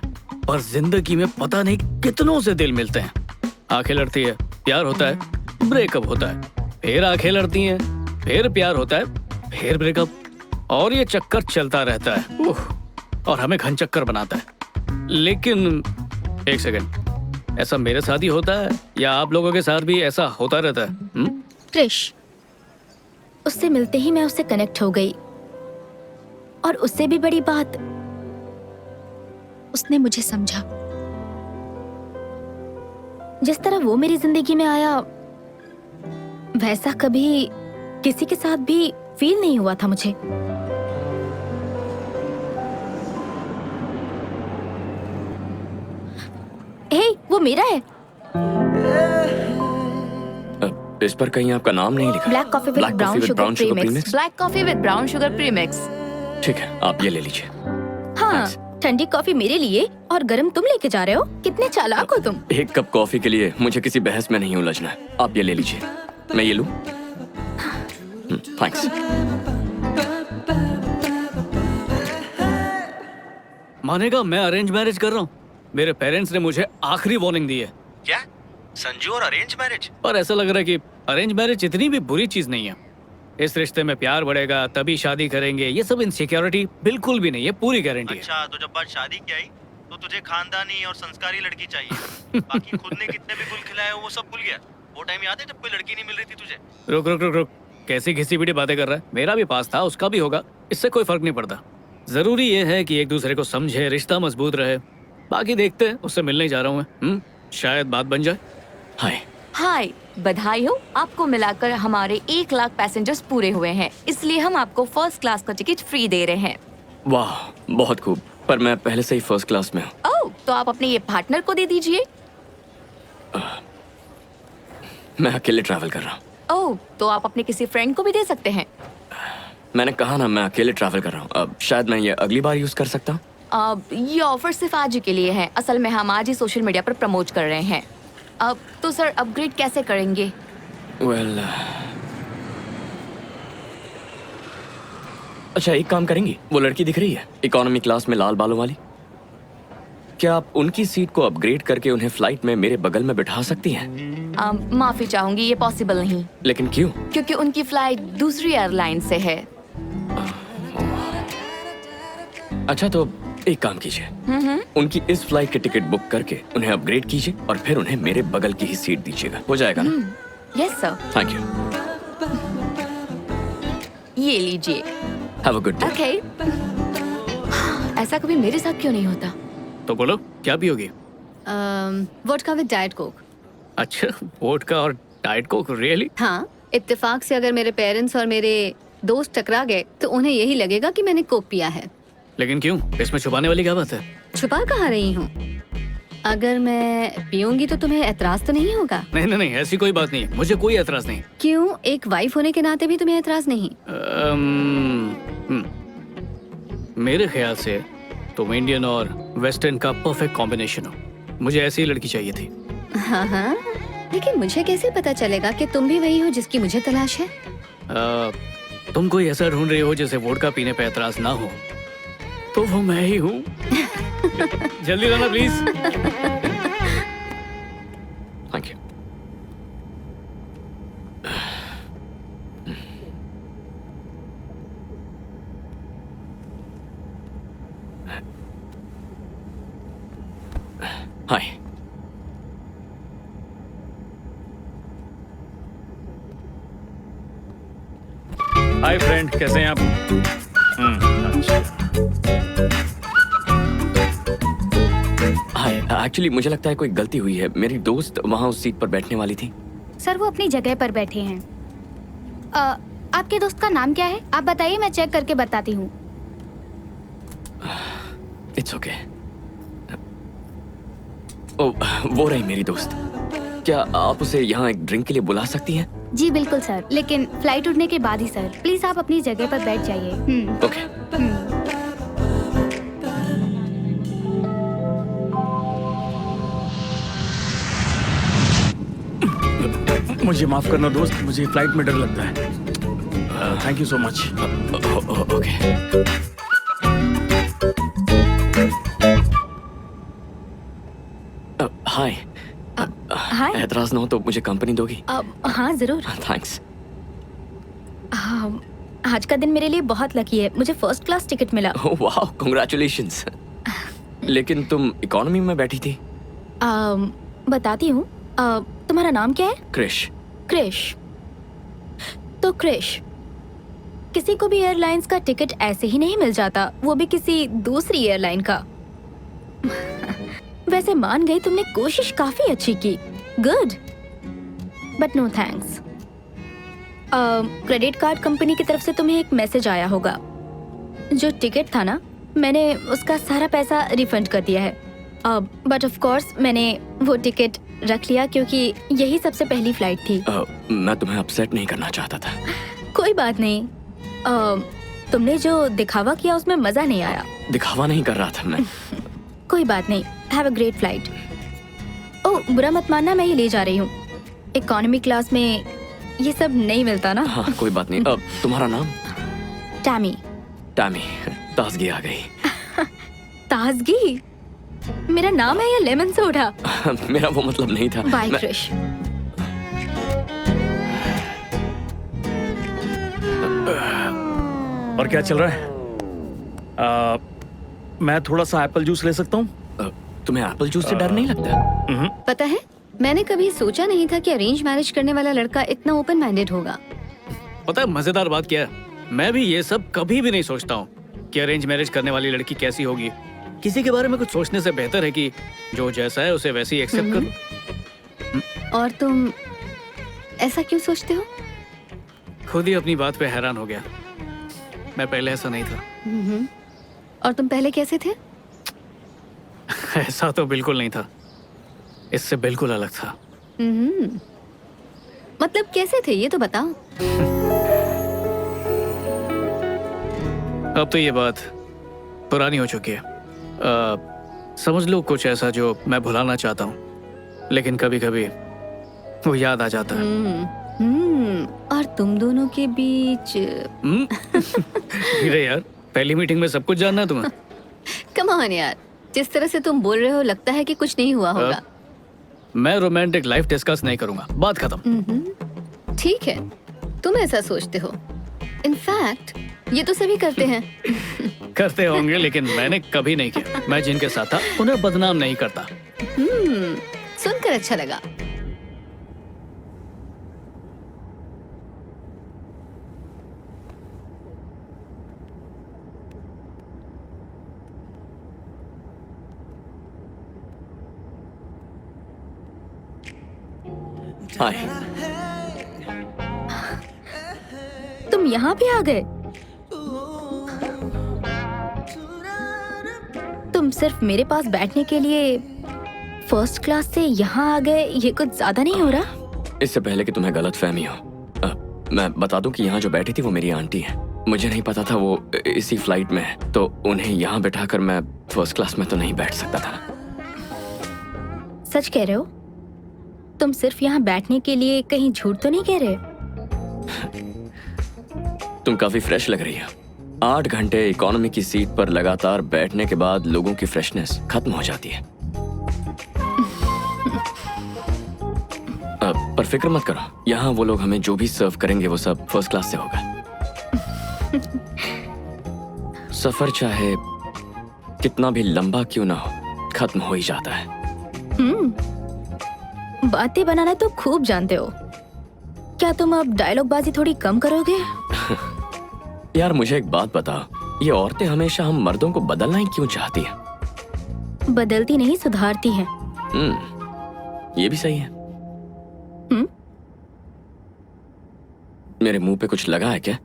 और जिंदगी में पता नहीं कितनों से दिल मिलते हैं। आंखें लड़ती है, प्यार होता है, ब्रेकअप होता है, फिर आंखें लड़ती हैं, फिर प्यार होता है, फिर ब्रेकअप, और ये चक्कर चलता रहता है। और हमें घन चक्कर बनाता है। लेकिन एक सेकंड, ऐसा मेरे साथ ही होता है या आप लोगों के साथ भी ऐसा होता रहता है? क्रिश, उससे मिलते ही मैं उससे कनेक्ट हो गई, और उससे भी बड़ी बात, उसने मुझे समझा। जिस तरह वो मेरी जिंदगी में आया, वैसा कभी किसी के साथ भी फील नहीं हुआ था मुझे। हे, वो मेरा है। इस पर कहीं आपका नाम नहीं लिखा। Black coffee with brown sugar premix. Black coffee with brown sugar premix. ठीक है, आप ये ले लीजिए। हाँ, ठंडी कॉफी मेरे लिए और गरम तुम लेके जा रहे हो। कितने चालाक हो तुम। एक कप कॉफी के लिए मुझे किसी बहस में नहीं उलझना है। आप ये ले लीजिए। मैं ये लूं? थैंक्स। मानेगा मैं अरेंज मैरिज कर रहा हूँ। मेरे पेरेंट्स ने मुझे आखिरी वार्निंग दी है। क्या संजू और अरेंज मैरिज? पर ऐसा लग रहा है कि अरेंज मैरिज इतनी भी बुरी चीज नहीं है। इस रिश्ते में प्यार बढ़ेगा तभी शादी करेंगे, ये सब इनसिक्योरिटी बिल्कुल भी नहीं है, पूरी गारंटी है। अच्छा, तो जब बात शादी की आई तो तुझे खानदानी और संस्कारी लड़की चाहिए। बाकी खुद ने कितने भी गुल खिलाए हो वो सब भूल गया। वो टाइम याद है जब कोई लड़की नहीं मिल रही थी तुझे? रुक रुक रुक रुक, कैसी घिसी पिटी बातें कर रहा है। मेरा भी पास था, उसका भी होगा, इससे कोई फर्क नहीं पड़ता। जरूरी ये है कि एक दूसरे को समझे, रिश्ता मजबूत रहे। बाकी देखते हैं, उससे मिलने जा रहा हूँ मैं। शायद बात बन जाए। हाय। हाय, बधाई हो, आपको मिलाकर हमारे 1 लाख पैसेंजर्स पूरे हुए हैं, इसलिए हम आपको फर्स्ट क्लास का टिकट फ्री दे रहे हैं। वाह, बहुत खूब। पर मैं पहले से ही फर्स्ट क्लास में हूँ। ओह, तो आप अपने ये पार्टनर को दे दीजिए। मैं अकेले ट्रैवल कर रहा हूँ। ओह, तो आप अपने किसी फ्रेंड को भी दे सकते हैं। मैंने कहा ना, मैं अकेले ट्रैवल कर रहा हूँ। अब शायद मैं ये अगली बार यूज कर सकता हूँ। अब ये ऑफर सिर्फ आज ही के लिए है। असल में हम आज ही सोशल मीडिया पर प्रमोट कर रहे हैं। अब तो सर अपग्रेड कैसे करेंगे? वेल, अच्छा एक काम करेंगी, वो लड़की दिख रही है इकोनॉमी क्लास में लाल बालों वाली, क्या आप उनकी सीट को अपग्रेड करके उन्हें फ्लाइट में मेरे बगल में बिठा सकती हैं? माफी चाहूंगी, ये पॉसिबल नहीं। लेकिन क्यों? क्योंकि उनकी फ्लाइट दूसरी एयरलाइन से है। अच्छा, तो एक काम कीजिए, उनकी इस फ्लाइट की टिकट बुक करके उन्हें अपग्रेड कीजिए और फिर उन्हें मेरे बगल की ही सीट दीजिएगा। हो जाएगा ना? Yes sir. Thank you. ये लीजिए। Have a good day. Okay. ऐसा कभी मेरे साथ क्यों नहीं होता? तो बोलो, क्या पियोगी? Vodka with diet Coke. अच्छा, वोडका और डाइट कोक, रियली? हाँ, इत्तेफाक से अगर मेरे पेरेंट्स और मेरे दोस्त टकरा गए तो उन्हें यही लगेगा कि मैंने कोक पिया है। लेकिन क्यों? इसमें छुपाने वाली क्या बात है? छुपा कहाँ रही हूँ। अगर मैं पीऊंगी तो तुम्हें एतराज तो नहीं होगा? नहीं नहीं नहीं, ऐसी कोई बात नहीं है, मुझे कोई एतराज नहीं। क्यों, एक वाइफ होने के नाते भी तुम्हें एतराज नहीं? मेरे ख्याल से तुम इंडियन और वेस्टर्न का परफेक्ट कॉम्बिनेशन हो। मुझे ऐसी ही लड़की चाहिए थी। हाँ हाँ, लेकिन मुझे कैसे पता चलेगा कि तुम भी वही हो जिसकी मुझे तलाश है? तुम कोई ऐसा ढूंढ रही हो जिसे वोडका पीने पे एतराज ना हो, तो वो मैं ही हूँ। जल्दी लाना please. Thank you. Hi. Hi friend, कैसे हैं आप? हाय, एक्चुअली मुझे लगता है कोई गलती हुई है। मेरी दोस्त वहाँ उस सीट पर बैठने वाली थी। सर, वो अपनी जगह पर बैठे हैं। आपके दोस्त का नाम क्या है? आप बताइए, मैं चेक करके बताती हूँ। It's okay. ओह, वो रही मेरी दोस्त। क्या आप उसे यहाँ एक ड्रिंक के लिए बुला सकती हैं? जी बिल्कुल सर, लेकिन फ्लाइट उड़ने के बाद ही सर। प्लीज आप अपनी जगह पर बैठ जाइए। ओके। मुझे माफ करना दोस्त, मुझे फ्लाइट में डर लगता है। Thank you so much. Okay. Hi. Hi. एतराज ना हो तो मुझे कंपनी दोगी? हाँ जरूर। थैंक्स। आज का दिन मेरे लिए बहुत लकी है, मुझे फर्स्ट क्लास टिकट मिला। वाह, कांग्रेचुलेशंस। लेकिन तुम इकोनॉमी में बैठी थी। बताती हूँ। तुम्हारा नाम क्या है? क्रिश। क्रिश। तो क्रिश, किसी को भी एयरलाइंस का टिकट ऐसे ही नहीं मिल जाता, वो भी किसी दूसरी एयरलाइन का। वैसे मान गई, तुमने कोशिश काफी अच्छी की। Good, but no thanks. Credit card company की तरफ से तुम्हें एक मैसेज आया होगा। जो टिकट था ना, मैंने उसका सारा पैसा रिफंड कर दिया है। बट ऑफ कोर्स मैंने वो टिकट रख लिया क्योंकि यही सबसे पहली फ्लाइट थी। मैं तुम्हें अपसेट नहीं करना चाहता था। कोई बात नहीं। तुमने जो दिखावा किया उसमें मजा नहीं आया। दिखावा नहीं कर रहा था मैं। कोई बात नहीं। Have a great flight. Oh, बुरा मत मानना, मैं ये ले जा रही हूँ। इकोनॉमी क्लास में ये सब नहीं मिलता ना। हाँ, कोई बात नहीं। तुम्हारा नाम? टैमी। टैमी, ताजगी आ गई। ताजगी? मेरा नाम है या लेमन सोडा? मेरा वो मतलब नहीं था। बाय क्रिश। और क्या चल रहा है? मैं थोड़ा सा एप्पल जूस ले सकता हूँ? तुम्हें एप्पल जूस से डर नहीं लगता? पता है, मैंने कभी सोचा नहीं था कि अरेंज मैरिज करने वाला लड़का इतना ओपन माइंडेड होगा। पता है मजेदार बात क्या है? मैं भी ये सब कभी भी नहीं सोचता हूँ कि अरेंज मैरिज करने वाली लड़की कैसी होगी। किसी के बारे में कुछ सोचने से बेहतर है कि जो जैसा है उसे वैसे ही एक्सेप्ट करो। और तुम ऐसा क्यों सोचते हो? खुद ही अपनी बात पे हैरान हो गया। मैं पहले ऐसा नहीं था। और तुम पहले कैसे थे? ऐसा तो बिल्कुल नहीं था। इससे बिल्कुल अलग था। मतलब कैसे थे ये तो बताओ। अब तो ये बात पुरानी हो चुकी है। समझ लो कुछ ऐसा जो मैं भुलाना चाहता हूँ, लेकिन कभी कभी वो याद आ जाता है। और तुम दोनों के बीच अरे यार, पहली मीटिंग में सब कुछ जानना है तुम्हें। कम ऑन यार, जिस तरह से तुम बोल रहे हो लगता है कि कुछ नहीं हुआ होगा। मैं रोमांटिक लाइफ डिस्कस नहीं करूंगा, बात खत्म। ठीक है, तुम ऐसा सोचते हो। इनफैक्ट ये तो सभी करते हैं। करते होंगे, लेकिन मैंने कभी नहीं किया। मैं जिनके साथ था उन्हें बदनाम नहीं करता। सुनकर अच्छा लगा। हाय। तुम यहाँ भी आ गए? तुम सिर्फ मेरे पास बैठने के लिए फर्स्ट क्लास से यहाँ आ गए, ये कुछ ज्यादा नहीं हो रहा? इससे पहले कि तुम्हें गलत फहमी हो, मैं बता दूं कि यहाँ जो बैठी थी वो मेरी आंटी है। मुझे नहीं पता था वो इसी फ्लाइट में है, तो उन्हें यहाँ बैठाकर मैं फर्स्ट क्लास में तो नहीं बैठ सकता था। सच कह रहे हो? तुम सिर्फ यहाँ बैठने के लिए कहीं झूठ तो नहीं कह रहे? तुम काफी फ्रेश लग रही हो। 8 घंटे इकोनॉमी की सीट पर लगातार बैठने के बाद लोगों की फ्रेशनेस खत्म हो जाती है। पर फिक्र मत करो, यहाँ वो लोग हमें जो भी सर्व करेंगे वो सब फर्स्ट क्लास से होगा। सफर चाहे कितना भी लंबा क्यों ना हो, खत्म हो ही जाता है। बातें बनाना तो खूब जानते हो। क्या तुम अब डायलॉग बाजी थोड़ी कम करोगे? यार मुझे एक बात बताओ, ये औरतें हमेशा हम मर्दों को बदलना ही क्यों चाहती हैं? बदलती नहीं, सुधारती हैं। ये भी सही है। मेरे मुंह पे कुछ लगा है क्या?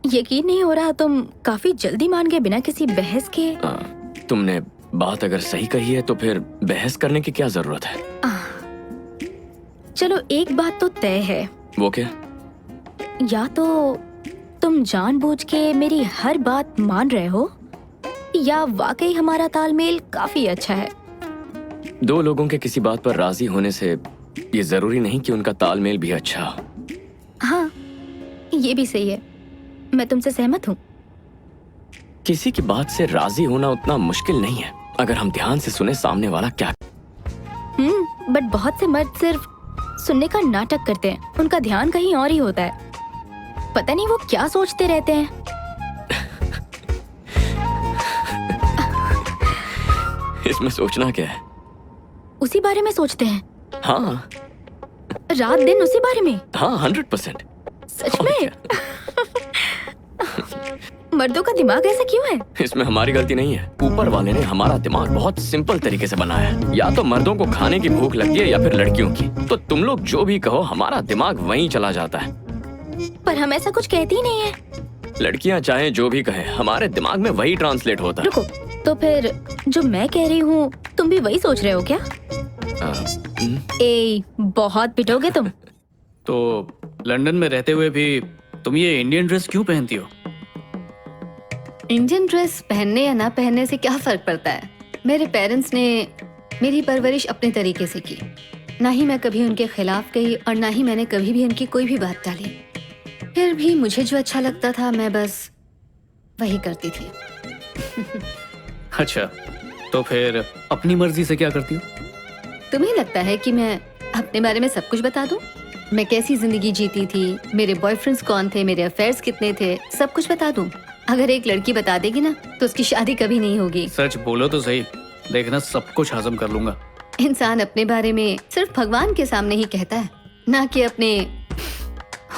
यकीन नहीं हो रहा, तुम काफी जल्दी मान गए बिना किसी बहस के। तुमने बात अगर सही कही है तो फिर बहस करने की क्या जरूरत है? चलो एक बात तो तय है। वो क्या? या तो तुम जानबूझ के मेरी हर बात मान रहे हो, या वाकई हमारा तालमेल काफी अच्छा है। दो लोगों के किसी बात पर राजी होने से ये जरूरी नहीं कि उनका तालमेल भी अच्छा हो। हाँ, ये भी सही है। मैं तुमसे सहमत हूँ। किसी की बात से राजी होना उतना मुश्किल नहीं है अगर हम ध्यान से सुने सामने वाला क्या। बट बहुत से मर्द सिर्फ सुनने का नाटक करते हैं, उनका ध्यान कहीं और ही होता है। पता नहीं वो क्या सोचते रहते हैं। इसमें सोचना क्या है? उसी बारे में सोचते हैं? हाँ रात दिन उसी बारे में? हाँ 100%। सच में? मर्दों का दिमाग ऐसा क्यों है? इसमें हमारी गलती नहीं है, ऊपर वाले ने हमारा दिमाग बहुत सिंपल तरीके से बनाया है। या तो मर्दों को खाने की भूख लगती है या फिर लड़कियों की। तो तुम लोग जो भी कहो हमारा दिमाग वहीं चला जाता है। पर हम ऐसा कुछ कहते ही नहीं है। लड़कियां चाहे जो भी कहें हमारे दिमाग में वही ट्रांसलेट होता है। रुको, तो फिर जो मैं कह रही हूँ तुम भी वही सोच रहे हो क्या? ए, बहुत पिटोगे तुम। तो लंदन में रहते हुए भी तुम ये इंडियन ड्रेस क्यों पहनती हो? इंडियन ड्रेस पहनने या ना पहनने से क्या फर्क पड़ता है? मेरे पेरेंट्स ने मेरी परवरिश अपने तरीके से की। ना ही मैं कभी उनके खिलाफ गई और ना ही मैंने कभी भी उनकी कोई भी बात टाली। फिर भी मुझे जो अच्छा लगता था मैं बस वही करती थी। अच्छा, तो फिर अपनी मर्जी से क्या करती हो? तुम्हें लगता है कि मैं अपने बारे में सब कुछ बता दूं? मैं कैसी जिंदगी जीती थी, मेरे बॉयफ्रेंड्स कौन थे, मेरे अफेयर्स कितने थे, सब कुछ बता दूं? अगर एक लड़की बता देगी ना तो उसकी शादी कभी नहीं होगी। सच बोलो तो सही, देखना सब कुछ हजम कर लूंगा। इंसान अपने बारे में सिर्फ भगवान के सामने ही कहता है, ना कि अपने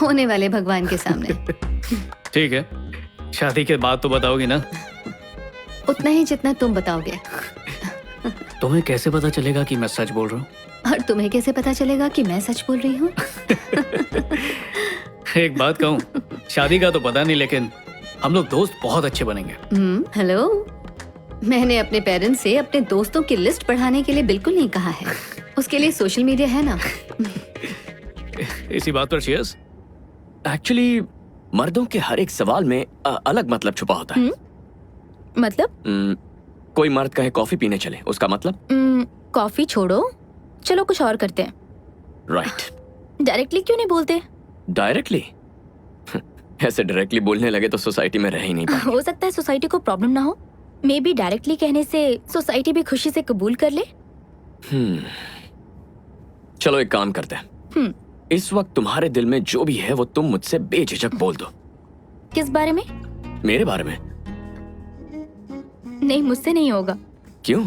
होने वाले भगवान के सामने। ठीक है, शादी के बाद तो बताओगी ना? उतना ही जितना तुम बताओगे। तुम्हें कैसे पता चलेगा कि मैं सच बोल रहा हूँ? और तुम्हें कैसे पता चलेगा कि मैं सच बोल रही हूँ? एक बात कहूँ, शादी का तो पता नहीं, लेकिन हम लोग दोस्त बहुत अच्छे बनेंगे। हेलो, मैंने अपने पेरेंट्स से अपने दोस्तों की लिस्ट बढ़ाने के लिए बिल्कुल नहीं कहा है। उसके लिए सोशल मीडिया है ना। इसी बात पर cheers। एक्चुअली मर्दों के हर एक सवाल में अलग मतलब छुपा होता है। मतलब? कोई मर्द कहे कॉफी पीने चले, उसका मतलब? कॉफी छोड़ो, चलो कुछ और करते हैं। राइट। डायरेक्टली क्यों नहीं बोलते? डायरेक्टली? ऐसे डायरेक्टली बोलने लगे तो सोसाइटी में रह ही नहीं पाएंगे। हो सकता है सोसाइटी को प्रॉब्लम ना हो। मे बी डायरेक्टली कहने से सोसाइटी भी खुशी से कबूल कर ले। चलो एक काम करते हैं। इस वक्त तुम्हारे दिल में जो भी है वो तुम मुझसे बेझिझक बोल दो। किस बारे में? मेरे बारे में। नहीं, मुझसे नहीं होगा। क्यों?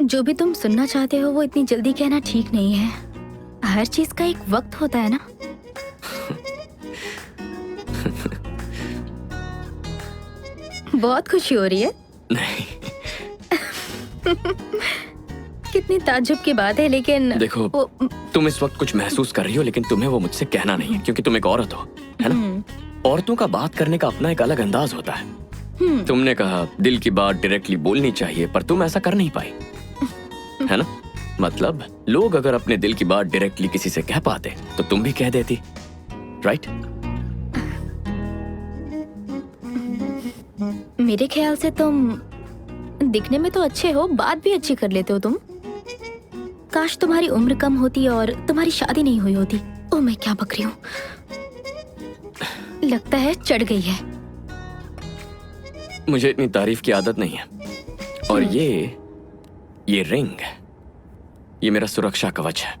जो भी तुम सुनना चाहते हो वो इतनी जल्दी कहना ठीक नहीं है। हर चीज का एक वक्त होता है ना। बहुत खुशी हो रही है। नहीं। कितनी ताज्जुब की बात है, लेकिन देखो तुम इस वक्त कुछ महसूस कर रही हो, लेकिन तुम्हें वो मुझसे कहना नहीं है क्योंकि तुम एक औरत हो, है ना? औरतों का बात करने का अपना एक अलग अंदाज होता है। तुमने कहा दिल की बात डायरेक्टली बोलनी चाहिए, पर तुम ऐसा कर नहीं पाई, है ना? मतलब लोग अगर अपने दिल की बात डायरेक्टली किसी से कह पाते तो तुम भी कह देती, राइट? मेरे ख्याल से तुम दिखने में तो अच्छे हो, बात भी अच्छी कर लेते हो तुम। काश तुम्हारी उम्र कम होती और तुम्हारी शादी नहीं हुई होती। ओह, मैं क्या बक रही हूँ। लगता है चढ़ गई है। मुझे इतनी तारीफ की आदत नहीं है। और ये रिंग, ये मेरा सुरक्षा कवच है।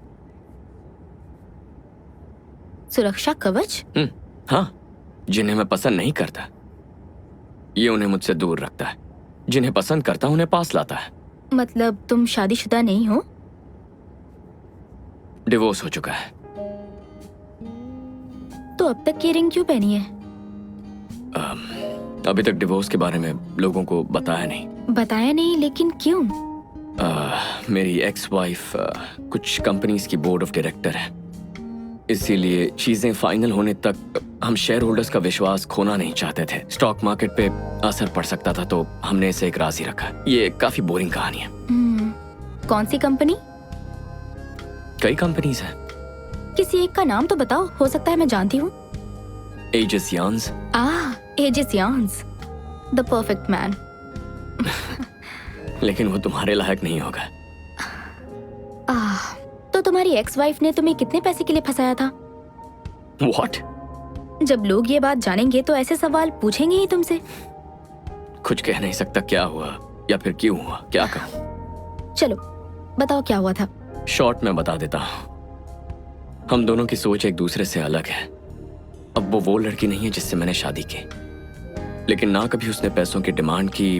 सुरक्षा कवच? हाँ, जिन्हें मैं पसंद नहीं करता ये उन्हें मुझसे दूर रखता है, जिन्हें पसंद करता उन्हें पास लाता है। मतलब तुम शादीशुदा नहीं हो? डिवोर्स हो चुका है। तो अब तक ये रिंग क्यों पहनी है? अभी तक डिवोर्स के बारे में लोगों को बताया नहीं। बताया नहीं, लेकिन क्यों? मेरी एक्स वाइफ कुछ कंपनीज की बोर्ड ऑफ डायरेक्टर है, इसीलिए चीजें फाइनल होने तक हम शेयर होल्डर्स का विश्वास खोना नहीं चाहते थे। स्टॉक मार्केट पे असर पड़ सकता था, तो हमने इसे एक राज ही रखा। ये काफी बोरिंग कहानी है। कौन सी कंपनी? कई कंपनीज हैं। किसी एक का नाम तो बताओ, हो सकता है मैं जानती हूँ। Aegis Yarns. Aegis Yarns, the perfect man. लेकिन वो तुम्हारे लायक नहीं होगा। तो तुम्हारी एक्स वाइफ ने तुम्हें कितने पैसे के लिए फंसाया था? What? जब लोग ये बात जानेंगे तो ऐसे सवाल पूछेंगे ही तुमसे। कुछ कह नहीं सकता क्या हुआ या फिर क्यों हुआ, क्या कहूँ? चलो बताओ क्या हुआ था। शॉर्ट में बता देता हूँ। हम दोनों की सोच एक दूसरे से अलग है। अब वो लड़की नहीं है जिससे मैंने शादी की, लेकिन ना कभी उसने पैसों की डिमांड की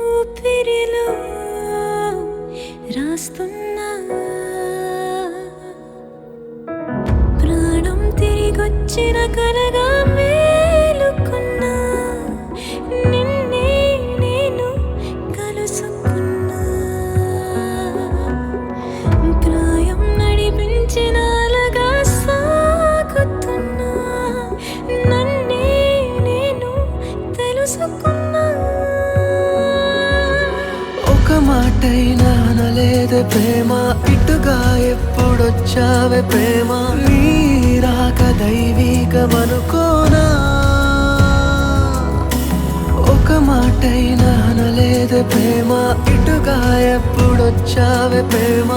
మాటైనా అనలేదే ప్రేమ ఇటుగా ఎప్పుడొచ్చావే ప్రేమ నీ రాక దైవీకమనుకోనా ఒక మాటైనా అనలేదే ప్రేమ ఇటుగా ఎప్పుడొచ్చావే ప్రేమ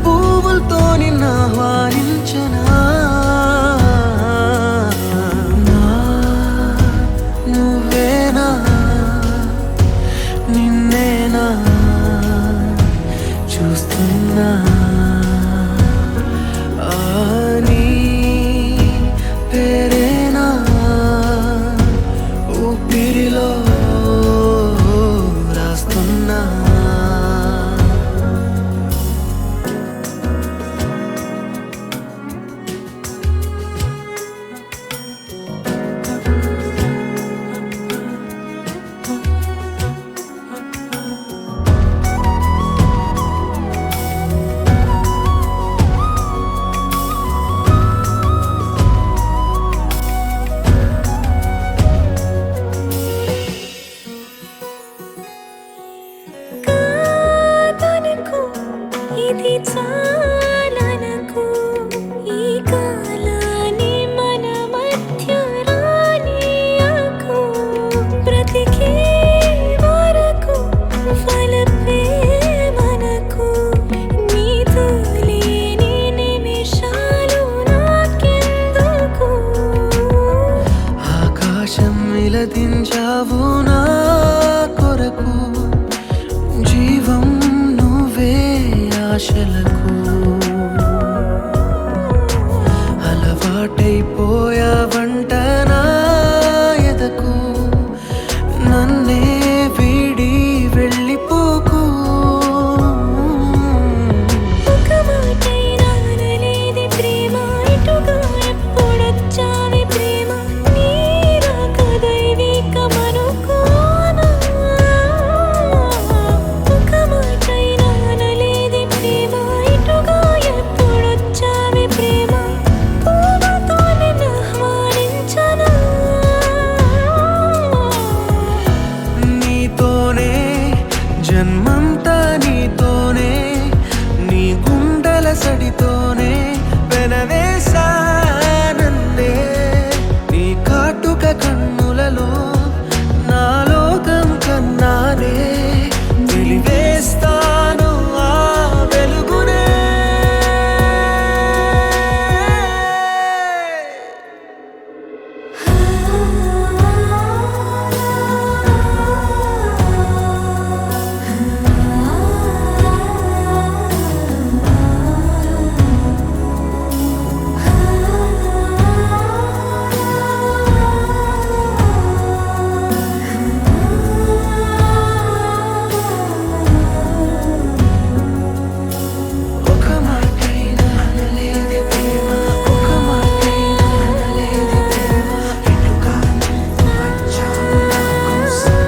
పువ్వులతో నిన్ను ఆహ్వానించనా నువ్వేనా నిన్నేనా చూస్తున్నా నీ పేరేనా ఊపిరిలో రాస్తున్నా కాదనకు ఇది చాలనకు ఈ కాలాన్ని మన మధ్య రానీయకు బ్రతికే వరకు ఫలపే మనకు నీతో లేని నిమిషాలు నాకెందుకు ఆకాశం ఇలదించావు నా కొరకు జీవం నువ్వే ఆశలకు అలవాటైపోయావంట నా ఎదకు నన్నే వీడి వెళ్ళిపోకు ఒక మాటైనా అనలేదే ప్రేమ ఇటుగా ఎప్పుడొచ్చావే ప్రేమ నీ రాక దైవీకమనుకోనా ఒక మాటైనా అనలేదే ప్రేమ ఇటుగా ఎప్పుడొచ్చావే ప్రేమ పువ్వులతో నిన్ను ఆహ్వానించనా నీతోనే జన్మంతా నీతోనే నీ గుండెల సడితోనే పెనవేశానందే నీ కాటుక కన్నులలో నా లోకం కన్నానే వెలివేస్తాను ఆ వెలుగునే ఒక మాటైనా అనలేదే ప్రేమ ఒక మాటైనా అనలేదే ప్రేమ ఇటుగా వచ్చావు నా కోసం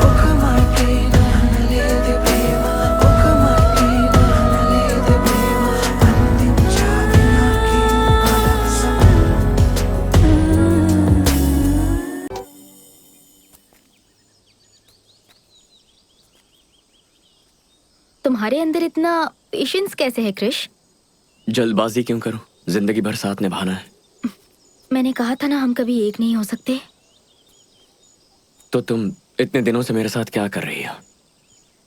ఒక మాటైనా అనలేదే ప్రేమ ఒక మాటైనా అనలేదే ప్రేమ అందించావు నాకీ కలసం तुम्हारे अंदर इतना पेशेंस कैसे है क्रिश? जल्दबाजी क्यों करूं? जिंदगी भर साथ निभाना है। मैंने कहा था ना हम कभी एक नहीं हो सकते। तो तुम इतने दिनों से मेरे साथ क्या कर रही हो?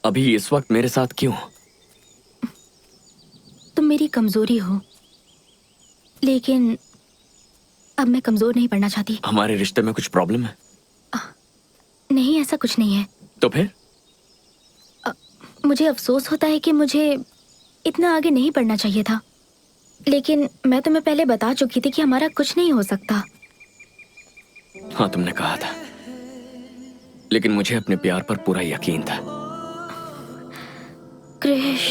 अभी इस वक्त मेरे साथ क्यों? तुम मेरी कमजोरी हो, लेकिन अब मैं कमजोर नहीं पड़ना चाहती। हमारे रिश्ते में कुछ प्रॉब्लम है? नहीं, ऐसा कुछ नहीं है। तो फिर? मुझे अफसोस होता है कि मुझे इतना आगे नहीं बढ़ना चाहिए था, लेकिन मैं तुम्हें पहले बता चुकी थी कि हमारा कुछ नहीं हो सकता। हाँ, तुमने कहा था, लेकिन मुझे अपने प्यार पर पूरा यकीन था। क्रिश,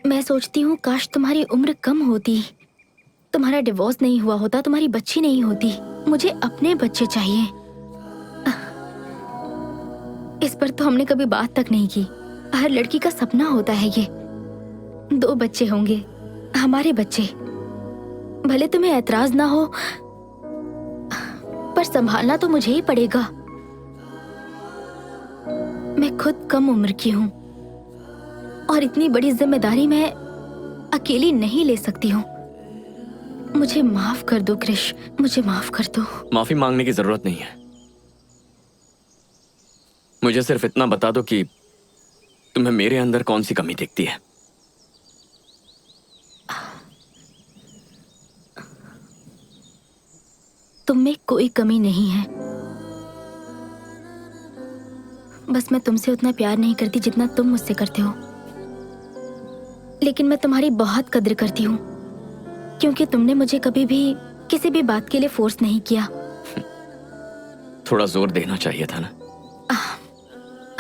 मैं सोचती हूँ काश तुम्हारी उम्र कम होती, तुम्हारा डिवोर्स नहीं हुआ होता, तुम्हारी बच्ची नहीं होती। मुझे अपने बच्चे चाहिए। इस पर तो हमने कभी बात तक नहीं की। हर लड़की का सपना होता है ये, 2 बच्चे होंगे, हमारे बच्चे। भले तुम्हें ऐतराज ना हो, पर संभालना तो मुझे ही पड़ेगा। मैं खुद कम उम्र की हूँ और इतनी बड़ी जिम्मेदारी मैं अकेली नहीं ले सकती हूँ। मुझे माफ कर दो क्रिश, मुझे माफ कर दो। माफी मांगने की जरूरत नहीं है। मुझे सिर्फ इतना बता दो कि तुम्हें मेरे अंदर कौन सी कमी दिखती है। तुम में कोई कमी नहीं है, बस मैं तुमसे उतना प्यार नहीं करती जितना तुम मुझसे करते हो। लेकिन मैं तुम्हारी बहुत कद्र करती हूँ, क्योंकि तुमने मुझे कभी भी किसी भी बात के लिए फोर्स नहीं किया। थोड़ा जोर देना चाहिए था ना।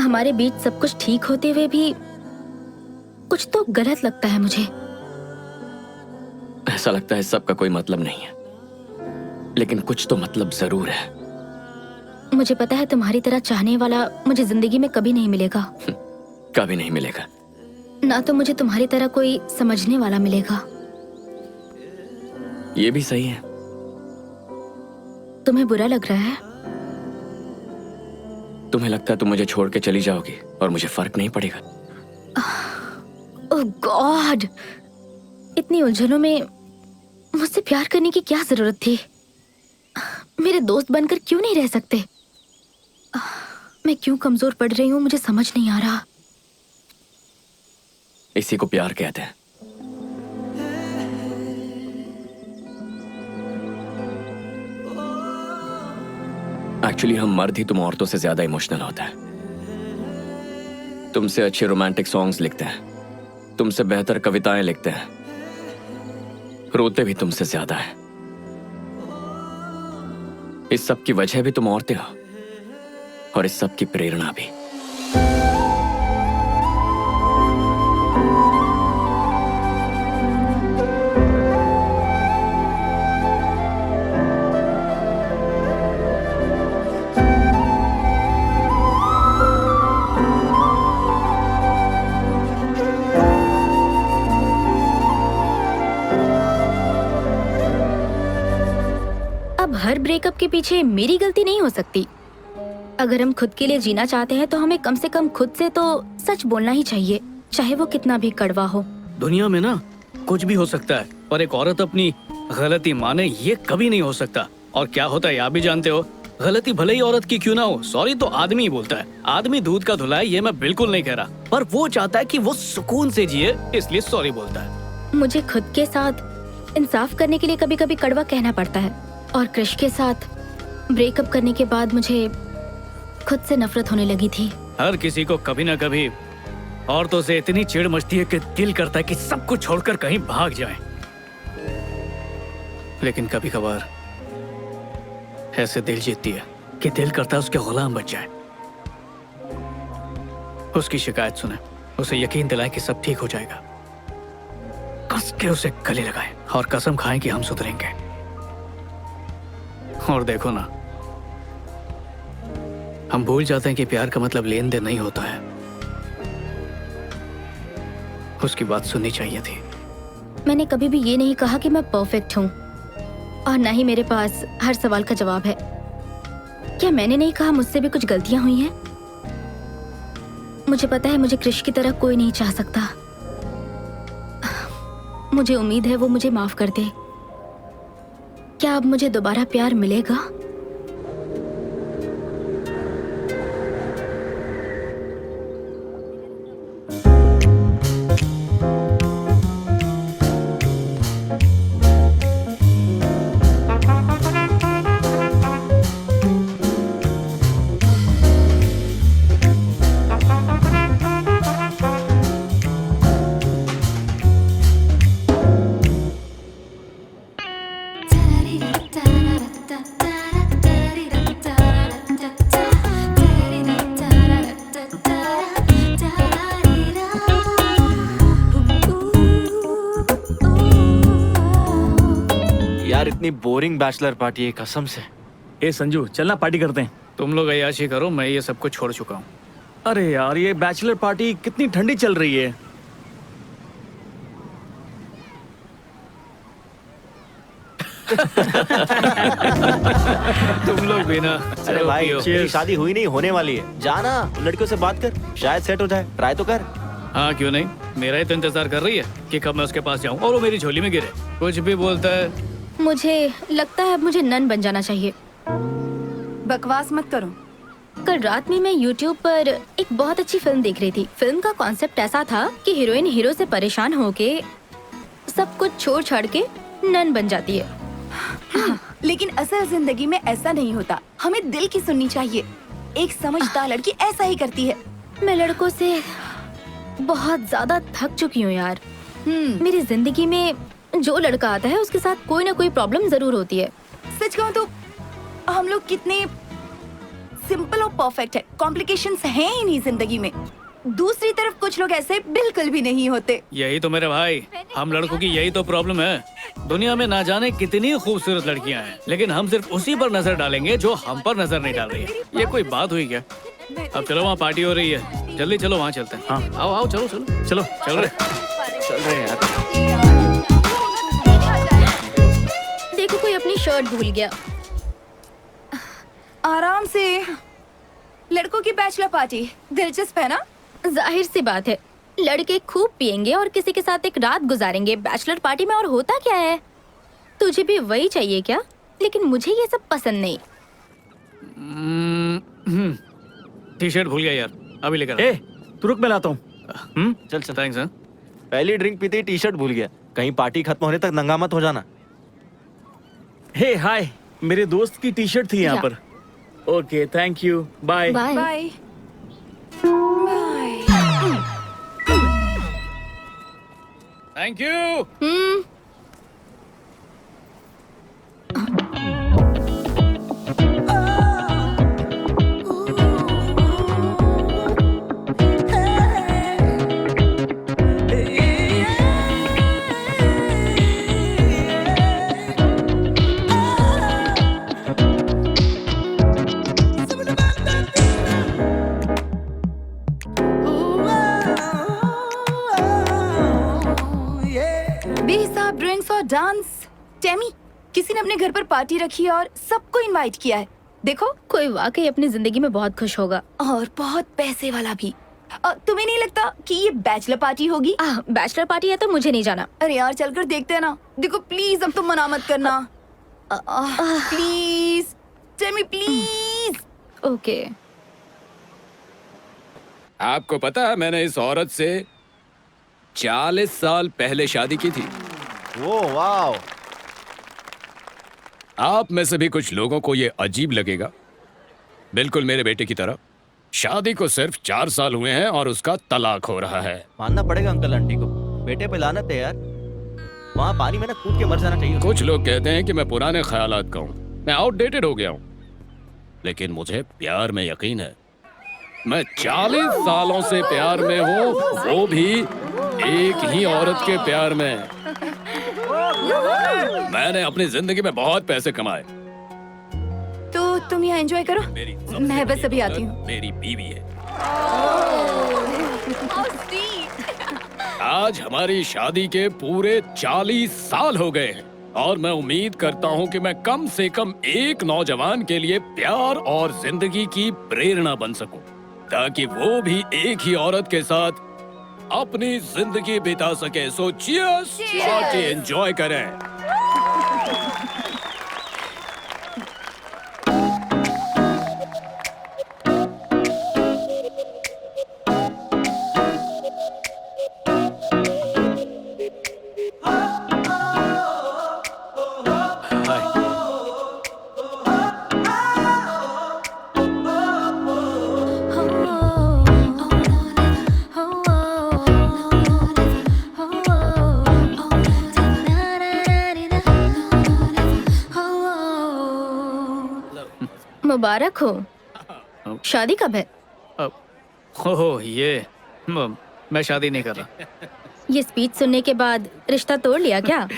हमारे बीच सब कुछ ठीक होते हुए भी कुछ तो गलत लगता है मुझे। ऐसा लगता है सबका कोई मतलब नहीं है, लेकिन कुछ तो मतलब जरूर है। मुझे पता है तुम्हारी तरह चाहने वाला मुझे जिंदगी में कभी नहीं मिलेगा। कभी नहीं मिलेगा। ना तो मुझे तुम्हारी तरह कोई समझने वाला मिलेगा। ये भी सही है। तुम्हें बुरा लग रहा है? तुम्हें लगता है तुम मुझे छोड़ के चली जाओगी और मुझे फर्क नहीं पड़ेगा? ओह गॉड, इतनी उलझनों में मुझसे प्यार करने की क्या जरूरत थी? मेरे दोस्त बनकर क्यों नहीं रह सकते? मैं क्यों कमजोर पड़ रही हूँ मुझे समझ नहीं आ रहा। इसी को प्यार कहते हैं। एक्चुअली हम मर्द ही तुम औरतों से ज्यादा इमोशनल होता है। तुमसे अच्छे रोमांटिक सॉन्ग्स लिखते हैं, तुमसे बेहतर कविताएं लिखते हैं, रोते भी तुमसे ज्यादा है। इस सब की वजह भी तुम औरतें हो और इस सब की प्रेरणा भी। हर ब्रेकअप के पीछे मेरी गलती नहीं हो सकती। अगर हम खुद के लिए जीना चाहते हैं तो हमें कम से कम खुद से तो सच बोलना ही चाहिए, चाहे वो कितना भी कड़वा हो। दुनिया में ना कुछ भी हो सकता है, पर एक औरत अपनी गलती माने ये कभी नहीं हो सकता। और क्या होता है आप भी जानते हो, गलती भले ही औरत की क्यों ना हो, सॉरी तो आदमी ही बोलता है। आदमी दूध का धुला है, ये मैं बिल्कुल नहीं कह रहा, पर वो चाहता है कि वो सुकून से जिए, इसलिए सॉरी बोलता है। मुझे खुद के साथ इंसाफ करने के लिए कभी कभी कड़वा कहना पड़ता है, और क्रिश के साथ ब्रेकअप करने के बाद मुझे खुद से नफरत होने लगी थी। हर किसी को कभी ना कभी औरतों से इतनी चिढ़ मचती है कि दिल करता है कि सब कुछ छोड़कर कहीं भाग जाएं। लेकिन कभी कभार ऐसे दिल जीतती है कि दिल करता है उसके गुलाम बन जाए। उसकी शिकायत सुने, उसे यकीन दिलाएं कि सब ठीक हो जाएगा, कस के उसे गले लगाएं और कसम खाएं कि हम सुधरेंगे। और देखो ना, हम भूल जाते हैं कि प्यार का मतलब लेन देन नहीं होता है। उसकी बात सुननी चाहिए थी। मैंने कभी भी ये नहीं कहा कि मैं परफेक्ट हूँ, और ना ही मेरे पास हर सवाल का जवाब है। क्या मैंने नहीं कहा मुझसे भी कुछ गलतियां हुई हैं? मुझे पता है मुझे क्रिश की तरह कोई नहीं चाह सकता। मुझे उम्मीद है वो मुझे माफ कर दे। क्या अब मुझे दोबारा प्यार मिलेगा? यार इतनी बोरिंग बैचलर पार्टी है कसम से। ए संजू चलना पार्टी करते हैं। तुम लोग अय्याशी करो, मैं ये सब कुछ छोड़ चुका हूँ। अरे यार ये बैचलर पार्टी कितनी ठंडी चल रही है। तुम लोग भी ना। अरे चलो भाई पियो। तेरी शादी हुई नहीं, होने वाली है। जाना लड़कियों से बात कर, शायद सेट हो जाए। ट्राई तो कर। हाँ क्यों नहीं, मेरा ही तो इंतजार कर रही है कि कब मैं उसके पास जाऊँ और वो मेरी झोली में गिरे। कुछ भी बोलता है। मुझे लगता है अब मुझे नन बन जाना चाहिए। बकवास मत करो। कल रात में मैं YouTube पर एक बहुत अच्छी फिल्म देख रही थी। फिल्म का कॉन्सेप्ट ऐसा था कि हीरोइन हीरो से परेशान होके सब कुछ छोड़ छाड़ के नन बन जाती है। लेकिन असल जिंदगी में ऐसा नहीं होता। हमें दिल की सुननी चाहिए। एक समझदार लड़की ऐसा ही करती है। मैं लड़कों से बहुत ज्यादा थक चुकी हूँ यार। मेरी जिंदगी में जो लड़का आता है उसके साथ कोई ना कोई प्रॉब्लम जरूर होती है। सच कहूँ तो हम लोग कितने सिंपल और परफेक्ट है, कॉम्प्लिकेशंस हैं ही नहीं जिंदगी में। दूसरी तरफ कुछ लोग ऐसे बिल्कुल भी नहीं होते। यही तो मेरे भाई, हम लड़कों की यही तो प्रॉब्लम है। दुनिया में ना जाने कितनी खूबसूरत लड़कियां हैं, लेकिन हम सिर्फ उसी पर नजर डालेंगे जो हम पर नजर नहीं डाल रही है। ये कोई बात हुई क्या? अब चलो, वहाँ पार्टी हो रही है, जल्दी चलो वहाँ चलते हैं। हाँ आओ आओ, चलो चलो चलो चल रहे यार। देखो कोई अपनी शर्ट भूल गया। आराम से। लड़कों की बैचलर पार्टी दिलचस्प है ना? जाहिर सी बात है, लड़के खूब पिएंगे और किसी के साथ एक रात गुजारेंगे बैचलर पार्टी में। और होता क्या है, तुझे भी वही चाहिए क्या? लेकिन मुझे ये सब पसंद नहीं। टी शर्ट भूल गया यार, अभी लेकर। ए, तू रुक, मैं लाता हूँ। चल चल। थैंक्स। पहली ड्रिंक पीते ही टी शर्ट भूल गया। कहीं पार्टी खत्म होने तक नंगा मत हो जाना। हे हाय, मेरे दोस्त की टी शर्ट थी यहाँ या। पर। Okay thank you, bye. Bye. Bye. Thank you. बेहिसाब ड्रिंक्स और डांस। टेमी, किसी ने अपने घर पर पार्टी रखी है और सबको इनवाइट किया है। देखो, कोई वाकई अपनी जिंदगी में बहुत खुश होगा। और बहुत पैसे वाला भी। तुम्हें नहीं लगता कि ये बैचलर पार्टी होगी? बैचलर पार्टी है तो मुझे नहीं जाना। अरे यार चलकर देखते हैं ना। देखो प्लीज, अब तुम मना मत करना। Please Temi, please. ओके। आपको पता है मैंने इस औरत से 40 साल पहले शादी की थी। वो वाओ। आप में से भी कुछ लोगों को ये अजीब लगेगा, बिल्कुल मेरे बेटे की तरह। शादी को सिर्फ 4 साल हुए हैं और उसका तलाक हो रहा है। मानना पड़ेगा अंकल आंटी को, बेटे पे लानत है यार। वहाँ पानी में ना कूद के मर जाना चाहिए। कुछ लोग कहते हैं कि मैं पुराने ख्यालात का हूँ, मैं आउटडेटेड हो गया हूँ, लेकिन मुझे प्यार में यकीन है। मैं 40 सालों से प्यार में हूँ, वो भी एक ही औरत के प्यार में। मैंने अपनी जिंदगी में बहुत पैसे कमाए। तो तुम यहाँ एंजॉय करो, मैं बस अभी आती हूँ। मेरी बीवी है। आज हमारी शादी के पूरे 40 साल हो गए हैं और मैं उम्मीद करता हूँ कि मैं कम से कम एक नौजवान के लिए प्यार और जिंदगी की प्रेरणा बन सकूं, ताकि वो भी एक ही औरत के साथ अपनी जिंदगी बिता सके। सो चीयर्स, पार्टी एंजॉय करें। मुबारक हो। शादी कब है? ओह ये मैं शादी नहीं कर रहा। ये स्पीच सुनने के बाद रिश्ता तोड़ लिया क्या?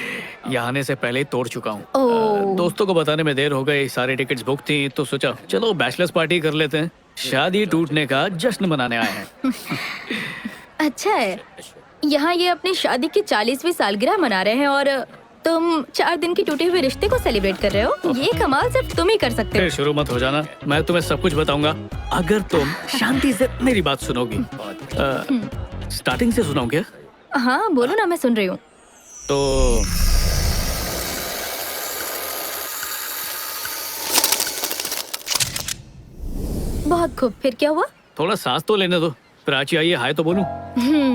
यहाँ आने से पहले ही तोड़ चुका हूँ। ओह। दोस्तों को बताने में देर हो गई, सारी टिकट्स बुक थी, तो सोचा चलो बैचलर्स पार्टी कर लेते हैं। शादी टूटने का जश्न मनाने आए हैं। अच्छा है, यहाँ ये अपनी शादी की 40वीं सालगिरह मना रहे हैं और तुम 4 दिन की टूटे हुए रिश्ते को सेलिब्रेट कर रहे हो? ये कमाल सिर्फ तुम ही कर सकते फिर हो। शुरू मत हो जाना, मैं तुम्हें सब कुछ बताऊंगा अगर तुम शांति से मेरी बात सुनोगी। स्टार्टिंग से सुनाऊं क्या? हाँ बोलो ना, मैं सुन रही हूँ। तो बहुत खूब, फिर क्या हुआ? थोड़ा सांस तो लेने दो। प्राची आई है, हाय तो बोलूं।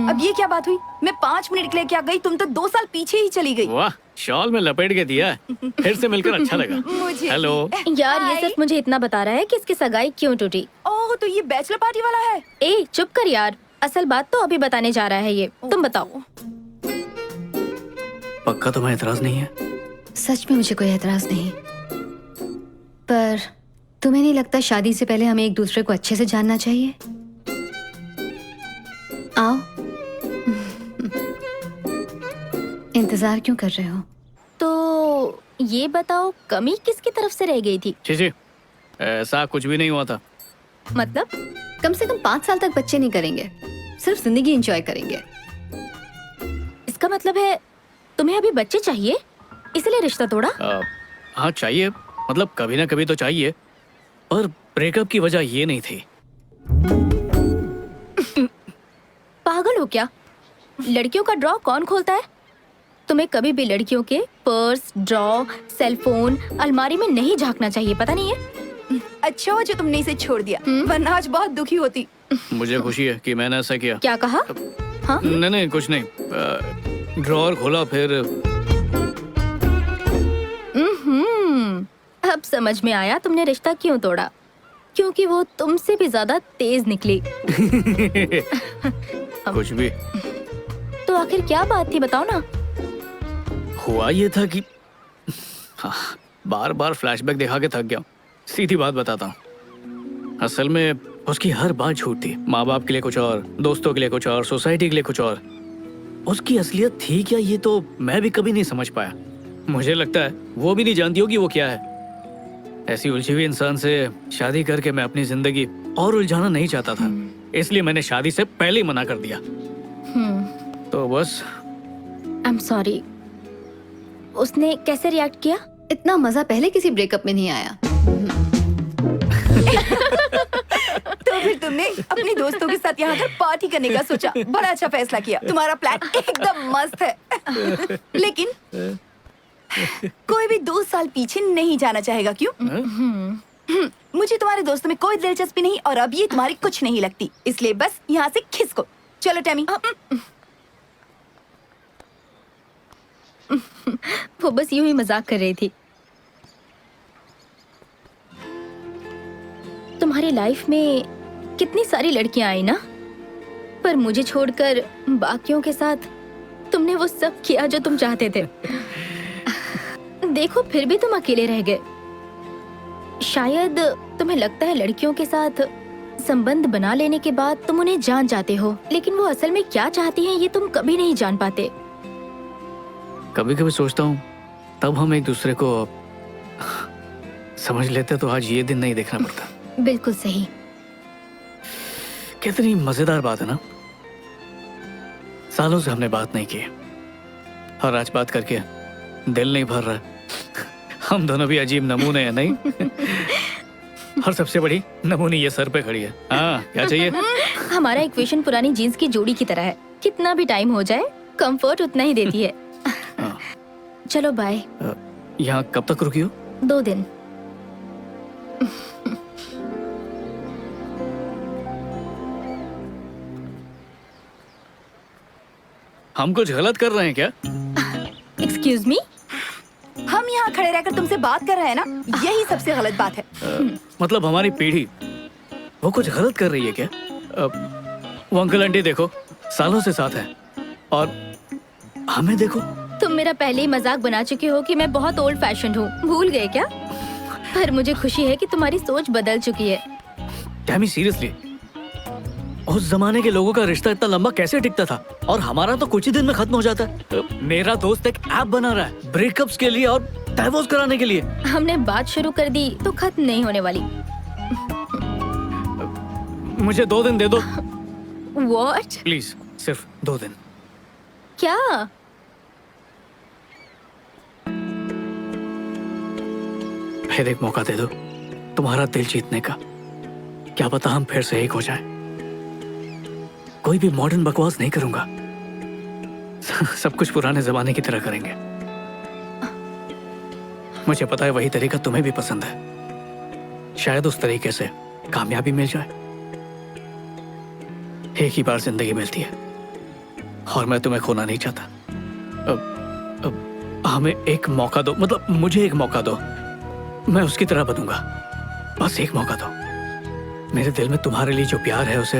अब ये क्या बात हुई? मैं 5 मिनट के लिए क्या गई, तुम तो 2 साल पीछे ही चली गई। वाह, शॉल में लपेट के दिया है। फिर से मिलकर अच्छा लगा। मुझे हेलो। यार ये सिर्फ मुझे इतना बता रहा है कि इसकी सगाई क्यों टूटी। ओह, तो ये बैचलर पार्टी वाला है। ए चुप कर यार, असल बात तो अभी बताने जा रहा है ये। तुम बताओ। पक्का तुम्हें एतराज नहीं है? सच में मुझे कोई एतराज नहीं, पर तुम्हें नहीं लगता शादी से पहले हमें एक दूसरे को अच्छे से जानना चाहिए? आओ। इंतजार क्यों कर रहे हो? तो ये बताओ, कमी किसकी तरफ से रह गई थी? जी ऐसा कुछ भी नहीं हुआ था। मतलब? कम से कम 5 साल तक बच्चे नहीं करेंगे, सिर्फ जिंदगी एंजॉय करेंगे। इसका मतलब है तुम्हें अभी बच्चे चाहिए, इसलिए रिश्ता तोड़ा? हाँ चाहिए, मतलब कभी ना कभी तो चाहिए, पर ब्रेकअप की वजह ये नहीं थी। पागल हो क्या? लड़कियों का ड्रॉ कौन खोलता है? तुम्हें कभी भी लड़कियों के पर्स, ड्रॉ, सेलफोन, अलमारी में नहीं झांकना चाहिए, पता नहीं है? अच्छा हुआ जो तुमने इसे छोड़ दिया, वरना आज बहुत दुखी होती। मुझे खुशी है कि मैंने ऐसा किया। क्या कहा? हाँ? नहीं कुछ नहीं। ड्रॉअर खोला, फिर अब समझ में आया तुमने रिश्ता क्यों तोड़ा, क्योंकि वो तुमसे भी ज्यादा तेज निकली। कुछ भी। तो आखिर क्या बात थी, बताओ ना। हुआ ये था कि बार बार फ्लैशबैक दिखा के थक गया। सीधी बात बताता हूँ, असल में उसकी हर बात झूठ थी। माँ बाप के लिए कुछ और, दोस्तों के लिए कुछ और, सोसाइटी के लिए कुछ और। उसकी असलियत थी क्या, ये तो मैं भी कभी नहीं समझ पाया। मुझे लगता है वो भी नहीं जानती होगी वो क्या है। ऐसी उलझी हुई इंसान से शादी करके मैं अपनी जिंदगी और उलझाना नहीं चाहता था, इसलिए मैंने शादी से पहले ही मना कर दिया। तो बस। I am sorry. उसने कैसे रिएक्ट किया? इतना मजा पहले किसी ब्रेकअप में नहीं आया। तो फिर तुमने अपने दोस्तों के साथ यहाँ पर पार्टी करने का सोचा। बड़ा अच्छा फैसला किया, तुम्हारा प्लान एकदम मस्त है। लेकिन कोई भी 2 साल पीछे नहीं जाना चाहेगा, क्यों? मुझे तुम्हारे दोस्तों में कोई दिलचस्पी नहीं, और अब ये तुम्हारी कुछ नहीं लगती, इसलिए बस यहाँ से खिसको। चलो टैमी। वो बस यूं ही मजाक कर रही थी। तुम्हारी लाइफ में कितनी सारी लड़कियां आई ना, पर मुझे छोड़कर बाकियों के साथ तुमने वो सब किया जो तुम चाहते थे। देखो फिर भी तुम अकेले रह गए। शायद तुम्हें लगता है लड़कियों के साथ संबंध बना लेने के बाद तुम उन्हें जान जाते हो, लेकिन वो असल में क्या चाहती हैं ये तुम कभी नहीं जान पाते। कभी कभी सोचता हूँ तब हम एक दूसरे को समझ लेते तो आज ये दिन नहीं देखना पड़ता। बिल्कुल सही। कितनी मजेदार बात है ना, सालों से हमने बात नहीं की और आज बात करके दिल नहीं भर रहा। हम दोनों भी अजीब नमूने हैं, नहीं? और सबसे बड़ी नमूनी ये सर पे खड़ी है। हाँ, क्या चाहिए? हमारा इक्वेशन पुरानी जीन्स की जोड़ी की तरह है, कितना भी टाइम हो जाए कंफर्ट उतना ही देती है। चलो बाय। यहाँ कब तक रुकी हो? 2 दिन। हम कुछ गलत कर रहे हैं क्या? Excuse me? हम यहाँ खड़े रहकर तुमसे बात कर रहे हैं ना, यही सबसे गलत बात है। मतलब हमारी पीढ़ी वो कुछ गलत कर रही है क्या? वो अंकल आंटी देखो, सालों से साथ हैं, और हमें देखो। तुम मेरा पहले ही मजाक बना चुके हो कि मैं बहुत ओल्ड फैशन हूँ, भूल गए क्या? पर मुझे खुशी है कि तुम्हारी सोच बदल चुकी है। टैमी सीरियसली, उस जमाने के लोगों का रिश्ता इतना लंबा कैसे टिकता था, और हमारा तो कुछ ही दिन में खत्म हो जाता है। मेरा दोस्त एक ऐप बना रहा है ब्रेकअप्स के लिए और डाइवोर्स कराने के लिए। हमने बात शुरू कर दी तो खत्म नहीं होने वाली। मुझे 2 दिन दे दो। What? प्लीज, सिर्फ 2 दिन। क्या? फिर एक मौका दे दो तुम्हारा दिल जीतने का। क्या पता हम फिर से एक हो जाए। कोई भी मॉडर्न बकवास नहीं करूंगा। सब कुछ पुराने जमाने की तरह करेंगे। मुझे पता है वही तरीका तुम्हें भी पसंद है। शायद उस तरीके से कामयाबी मिल जाए। एक ही बार जिंदगी मिलती है और मैं तुम्हें खोना नहीं चाहता। अब हमें एक मौका दो, मतलब मुझे एक मौका दो। मैं उसकी तरह बनूंगा। बस एक मौका दो। मेरे दिल में तुम्हारे लिए जो प्यार है उसे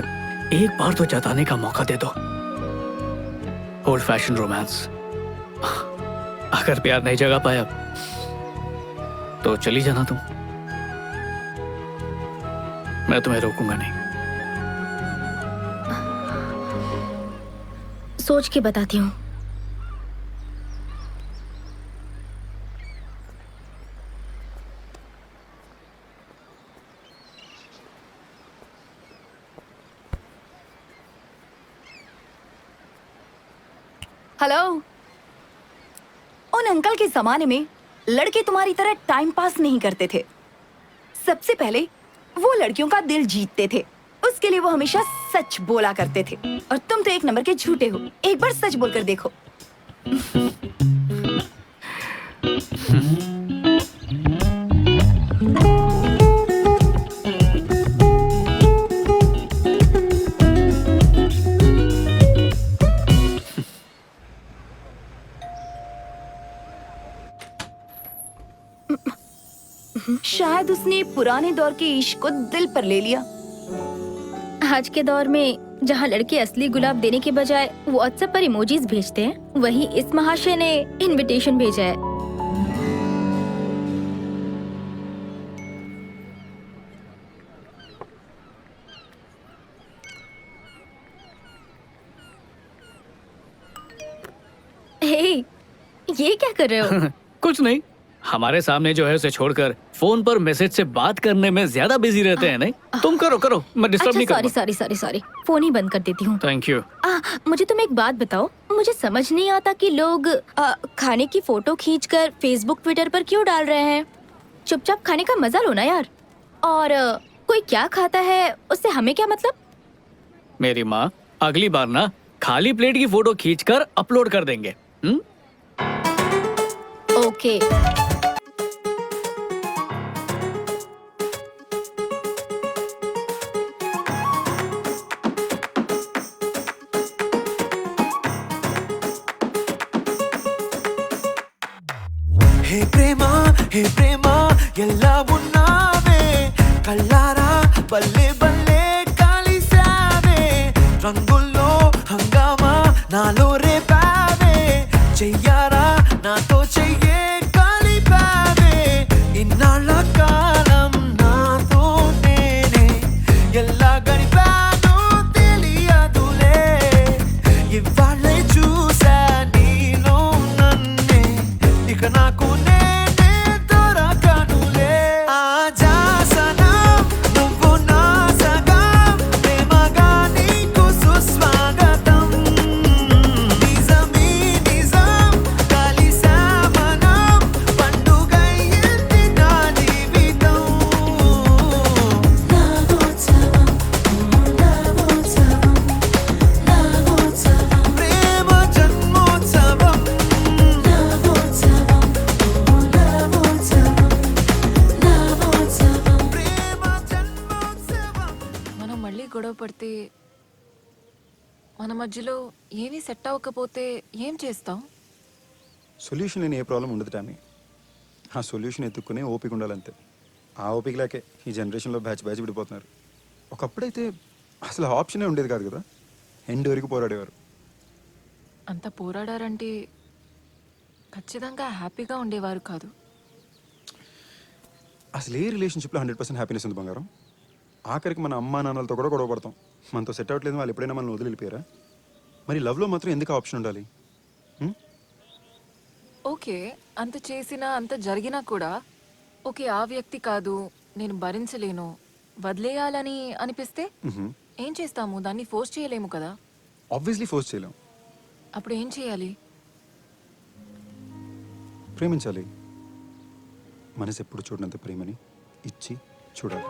एक बार तो जताने का मौका दे दो। Old fashion romance. अगर प्यार नहीं जगा पाया तो चली जाना तुम। मैं तुम्हें रोकूंगा नहीं। सोच के बताती हूँ। हेलो। उन अंकल के जमाने में लड़के तुम्हारी तरह टाइम पास नहीं करते थे। सबसे पहले वो लड़कियों का दिल जीतते थे। उसके लिए वो हमेशा सच बोला करते थे। और तुम तो एक नंबर के झूठे हो। एक बार सच बोलकर देखो। शायद उसने पुराने दौर के इश्क को दिल पर ले लिया। आज के दौर में जहाँ लड़के असली गुलाब देने के बजाय व्हाट्सएप पर इमोजीज भेजते हैं, वही इस महाशय ने इनविटेशन भेजा है। हे, ये क्या कर रहे हो? कुछ नहीं। हमारे सामने जो है उसे छोड़कर फोन पर मैसेज से बात करने में ज्यादा बिजी रहते हैं। नहीं, तुम करो करो, मैं डिस्टर्ब नहीं अच्छा, करूंगा। सॉरी, फोन ही बंद कर देती हूँ। Thank you. मुझे तुम एक बात बताओ। मुझे समझ नहीं आता कि लोग खाने की फोटो खींचकर फेसबुक ट्विटर पर क्यों डाल रहे हैं। चुपचाप खाने का मजा लो ना यार। और कोई क्या खाता है उससे हमें क्या मतलब। मेरी माँ अगली बार ना खाली प्लेट की फोटो खींचकर अपलोड कर देंगे। ओके। హే ప్రేమ ఎలా ఉన్నావే కల్లారా బల్లే బల్లే కలిసావే రంగుల్లో హంగామా నాలో రేపావే చెయ్యారా నాతో చెయ్యే కలిపావే ఇన్నాళ్ళ కాలం నాతో నేనే ఎలా గడిపానో తెలియదులే ఇవాళ్ళే చూసా నీలో నన్నే ఇక నాకు గొడవ పడితే మన మధ్యలో ఏమీ సెట్ అవ్వకపోతే ఏం చేస్తాం? సొల్యూషన్ లేని ఏ ప్రాబ్లం ఉండదు టామీ. ఆ సొల్యూషన్ ఎత్తుక్కునే ఓపిక ఉండాలంతే. ఆ ఓపిక లేకే ఈ జనరేషన్లో బ్యాచ్ విడిపోతున్నారు. ఒకప్పుడైతే అసలు ఆప్షనే ఉండేది కాదు కదా. ఎండ్ వరకు పోరాడేవారు. అంత పోరాడారంటే ఖచ్చితంగా హ్యాపీగా ఉండేవారు కాదు. అసలు ఏ రిలేషన్షిప్లో 100% హ్యాపీనెస్ ఉంది బంగారం. ఆఖరికి మన అమ్మా నాన్నలతో కూడా గొడవ పడతాం. మనతో సెట్ అవ్వట్లేదు వాళ్ళు ఎప్పుడైనా మనల్ని వదిలి వెళ్ళిపోయారా? మరి లవ్లో మాత్రం ఎందుకు ఆప్షన్ ఉండాలి? ఓకే, అంత చేసినా అంత జరిగినా కూడా ఓకే ఆ వ్యక్తి కాదు నేను భరించలేను వదిలేయాలని అనిపిస్తే ఏం చేస్తాము? దాన్ని ఫోర్స్ చేయలేము కదా. ఆబ్వియస్లీ ఫోర్స్ చేయలేం. అప్పుడు ఏం చేయాలి? ప్రేమించాలి. మనసు ఎప్పుడు చూడనంత ప్రేమని ఇచ్చి చూడాలి.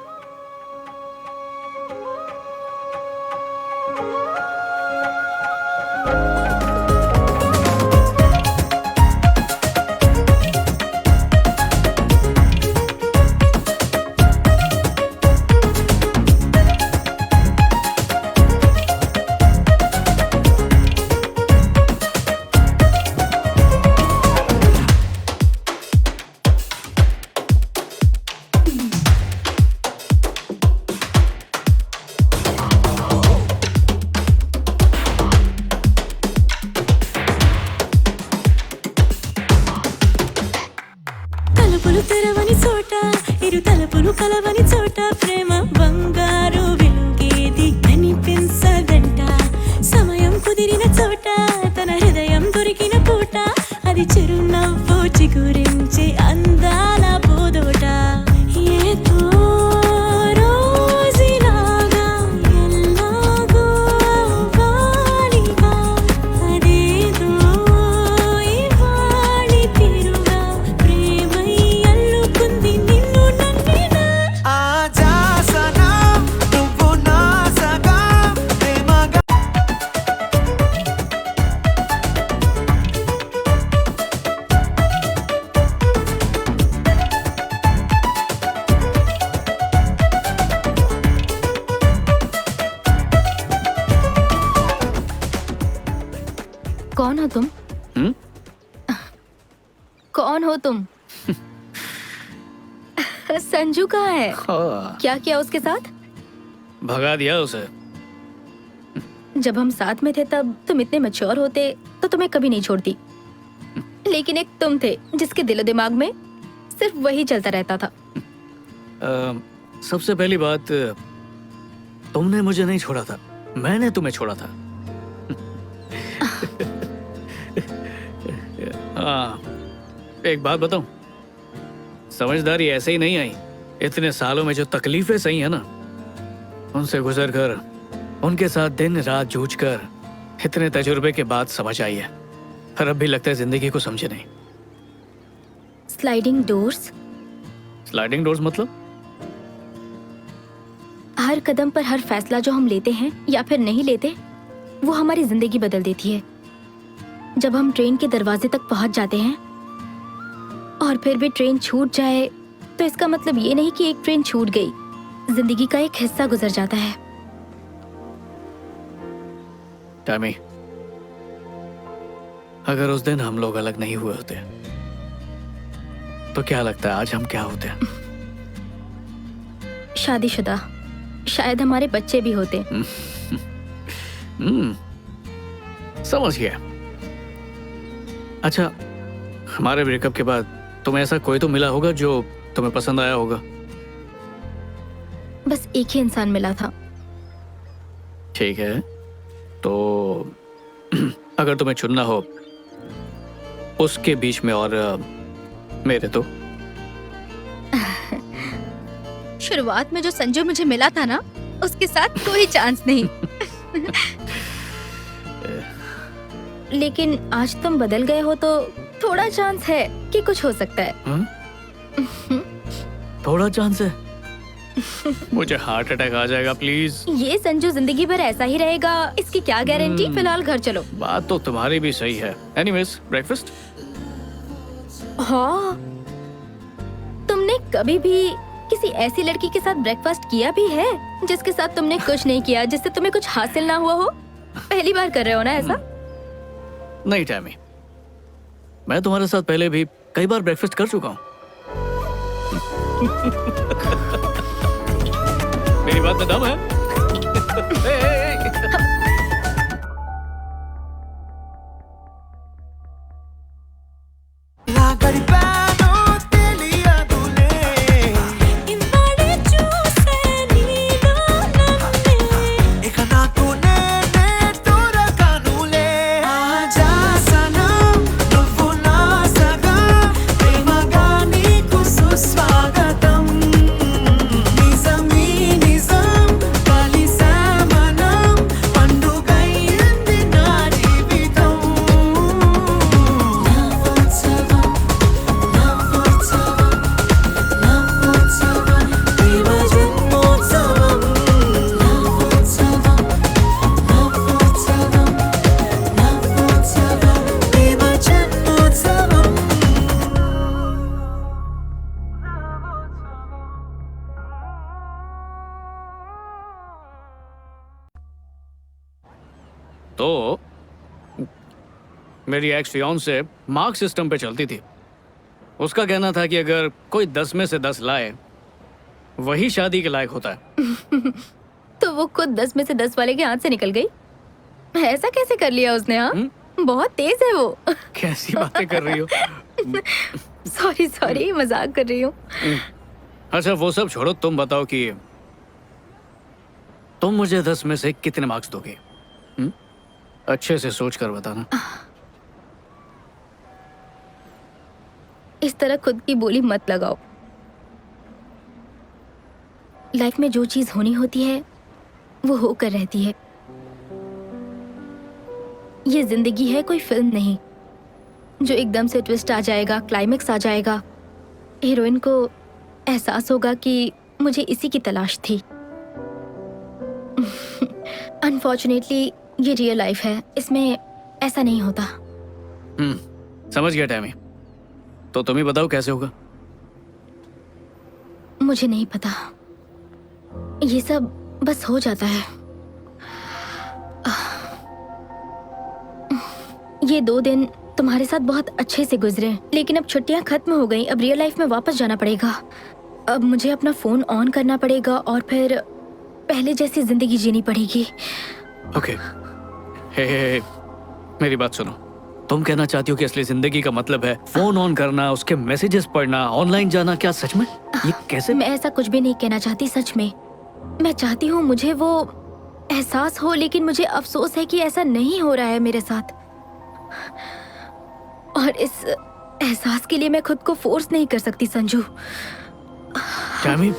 తలుపులు తెరవని చోట ఇరు తలుపులు కలవని చోట ప్రేమ బంగారు వెలుగేది కనిపించదంట. సమయం కుదిరిన చోట తన హృదయం దొరికిన పూట అది చిరునవ్వు చిగురించే అందాల పూదోట. ఏదో రోజులాగా ఎల్లాగో వాలిగా అదేదో ఇవాళి తీరుగా ప్రేమై అల్లుకుంది నిన్ను నన్నినా. ఆజా సనమ్ నువ్వు నా సగం ప్రేమగా कौन हो तुम? कौन हो तुम? संजू कहाँ है? क्या किया उसके साथ? भगा दिया उसे. जब हम साथ में थे तब तुम इतने मैच्योर होते तो तुम्हें कभी नहीं छोड़ती. लेकिन एक तुम थे जिसके दिलो दिमाग में सिर्फ वही चलता रहता था. सबसे पहली बात, तुमने मुझे नहीं छोड़ा था, मैंने तुम्हें छोड़ा था. हाँ, एक बात बताऊं, समझदारी ऐसे ही नहीं आई. इतने सालों में जो तकलीफें सही है ना, उनसे गुजर कर, उनके साथ दिन रात जूझ कर, इतने तजुर्बे के बाद समझ आई है. पर अब भी लगता है जिंदगी को समझे नहीं. Sliding doors? स्लाइडिंग डोर्स मतलब? हर कदम पर हर फैसला जो हम लेते हैं या फिर नहीं लेते, वो हमारी जिंदगी बदल देती है. जब हम ट्रेन के दरवाजे तक पहुंच जाते हैं और फिर भी ट्रेन छूट जाए, तो इसका मतलब ये नहीं कि एक ट्रेन छूट गई, जिंदगी का एक हिस्सा गुजर जाता है. टैमी, अगर उस दिन हम लोग अलग नहीं हुए होते तो क्या लगता है आज हम क्या होते? शादीशुदा. शायद हमारे बच्चे भी होते. समझ गया. अच्छा, हमारे ब्रेकअप के बाद तुम्हें ऐसा कोई तो मिला होगा जो तुम्हें पसंद आया होगा. बस एक ही इंसान मिला था. ठीक है, तो अगर तुम्हें चुनना हो उसके बीच में और मेरे, तो शुरुआत में जो संजू मुझे मिला था ना, उसके साथ कोई चांस नहीं. लेकिन आज तुम बदल गए हो तो थोड़ा चांस है कि कुछ हो सकता है. थोड़ा चांस है? मुझे हार्ट अटैक आ जाएगा प्लीज. ये संजू जिंदगी भर ऐसा ही रहेगा, इसकी क्या गारंटी. फिलहाल घर चलो. बात तो तुम्हारी भी सही है. Anyways, breakfast? हाँ, तुमने कभी भी किसी ऐसी लड़की के साथ ब्रेकफास्ट किया भी है जिसके साथ तुमने कुछ नहीं किया, जिससे तुम्हें कुछ हासिल ना हुआ हो? पहली बार कर रहे हो ना ऐसा? नहीं टैमी, मैं तुम्हारे साथ पहले भी कई बार ब्रेकफास्ट कर चुका हूँ. मेरी बात में दम है. నా గడిపాను తెలియదులే ఇవాళే చూసే నీలో నన్నే ఇక నాకు నేనే దొరకనులే. ఆజా సనమ్ నువ్వు నా సగం ప్రేమగా నీకు సుస్వాగతం. నిజమీ నిజం కలిసామనం పండుగైంది నా జీవితం. నా ఉత్సవం నా तो मेरी एक्स फियांसे मार्क सिस्टम पे चलती थी। उसका कहना था कि अगर कोई 10 में से 10 लाए वही शादी के लायक होता है। तो वो खुद 10 में से 10 वाले के हाथ से निकल गई। ऐसा कैसे कर लिया उसने? हाँ, बहुत तेज है वो। कैसी बातें कर रही हो? सॉरी मजाक कर रही हूँ। अच्छा वो सब छोड़ो, तुम बताओ कि तुम मुझे 10 में से कितने मार्क्स दोगे? अच्छे से सोच कर बताना। इस तरह खुद की बोली मत लगाओ। लाइफ में जो चीज होनी होती है वो होकर रहती है। ये जिंदगी है, कोई फिल्म नहीं जो एकदम से ट्विस्ट आ जाएगा, क्लाइमेक्स आ जाएगा, हीरोइन को एहसास होगा कि मुझे इसी की तलाश थी। अनफॉर्चुनेटली ये रियल लाइफ है, इसमें ऐसा नहीं होता। समझ गया टैमी। तो तुम ही बताओ कैसे होगा? मुझे नहीं पता, ये सब बस हो जाता है। ये 2 दिन तुम्हारे साथ बहुत अच्छे से गुजरे, लेकिन अब छुट्टियां खत्म हो गई। अब रियल लाइफ में वापस जाना पड़ेगा। अब मुझे अपना फोन ऑन करना पड़ेगा और फिर पहले जैसी जिंदगी जीनी पड़ेगी। ओके। हे, मेरी बात सुनो। तुम कहना चाहती हो कि असली जिंदगी का मतलब है फोन ऑन करना, उसके मैसेजेस पढ़ना, ऑनलाइन जाना? क्या सच में? ये कैसे? मैं ऐसा कुछ भी नहीं कहना चाहती, सच में। मैं चाहती हूँ मुझे वो एहसास हो, लेकिन मुझे अफसोस है कि ऐसा नहीं हो रहा है मेरे साथ। और इस एहसास के लिए मैं खुद को फोर्स नहीं कर सकती संजू। टैमी,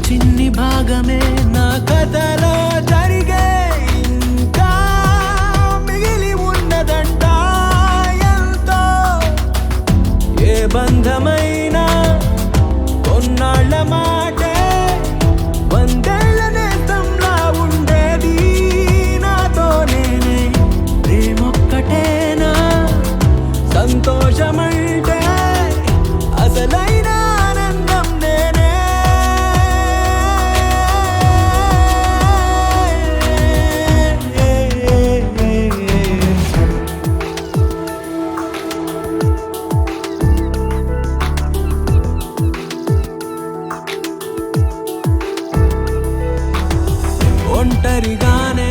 చిన్ని భాగమే నా కథలో జరిగే ఇంకా మిగిలి ఉన్నదంట ఎంతో ఏ బంధమైనా కొన్నాళ్ళ మాటే వందేళ్ల నేతంలా ఉండేది నాతో నేనే ప్రేమొక్కటేనా సంతోషమంటే అసలైన ఆనందం నేనే ఒంటరిగానే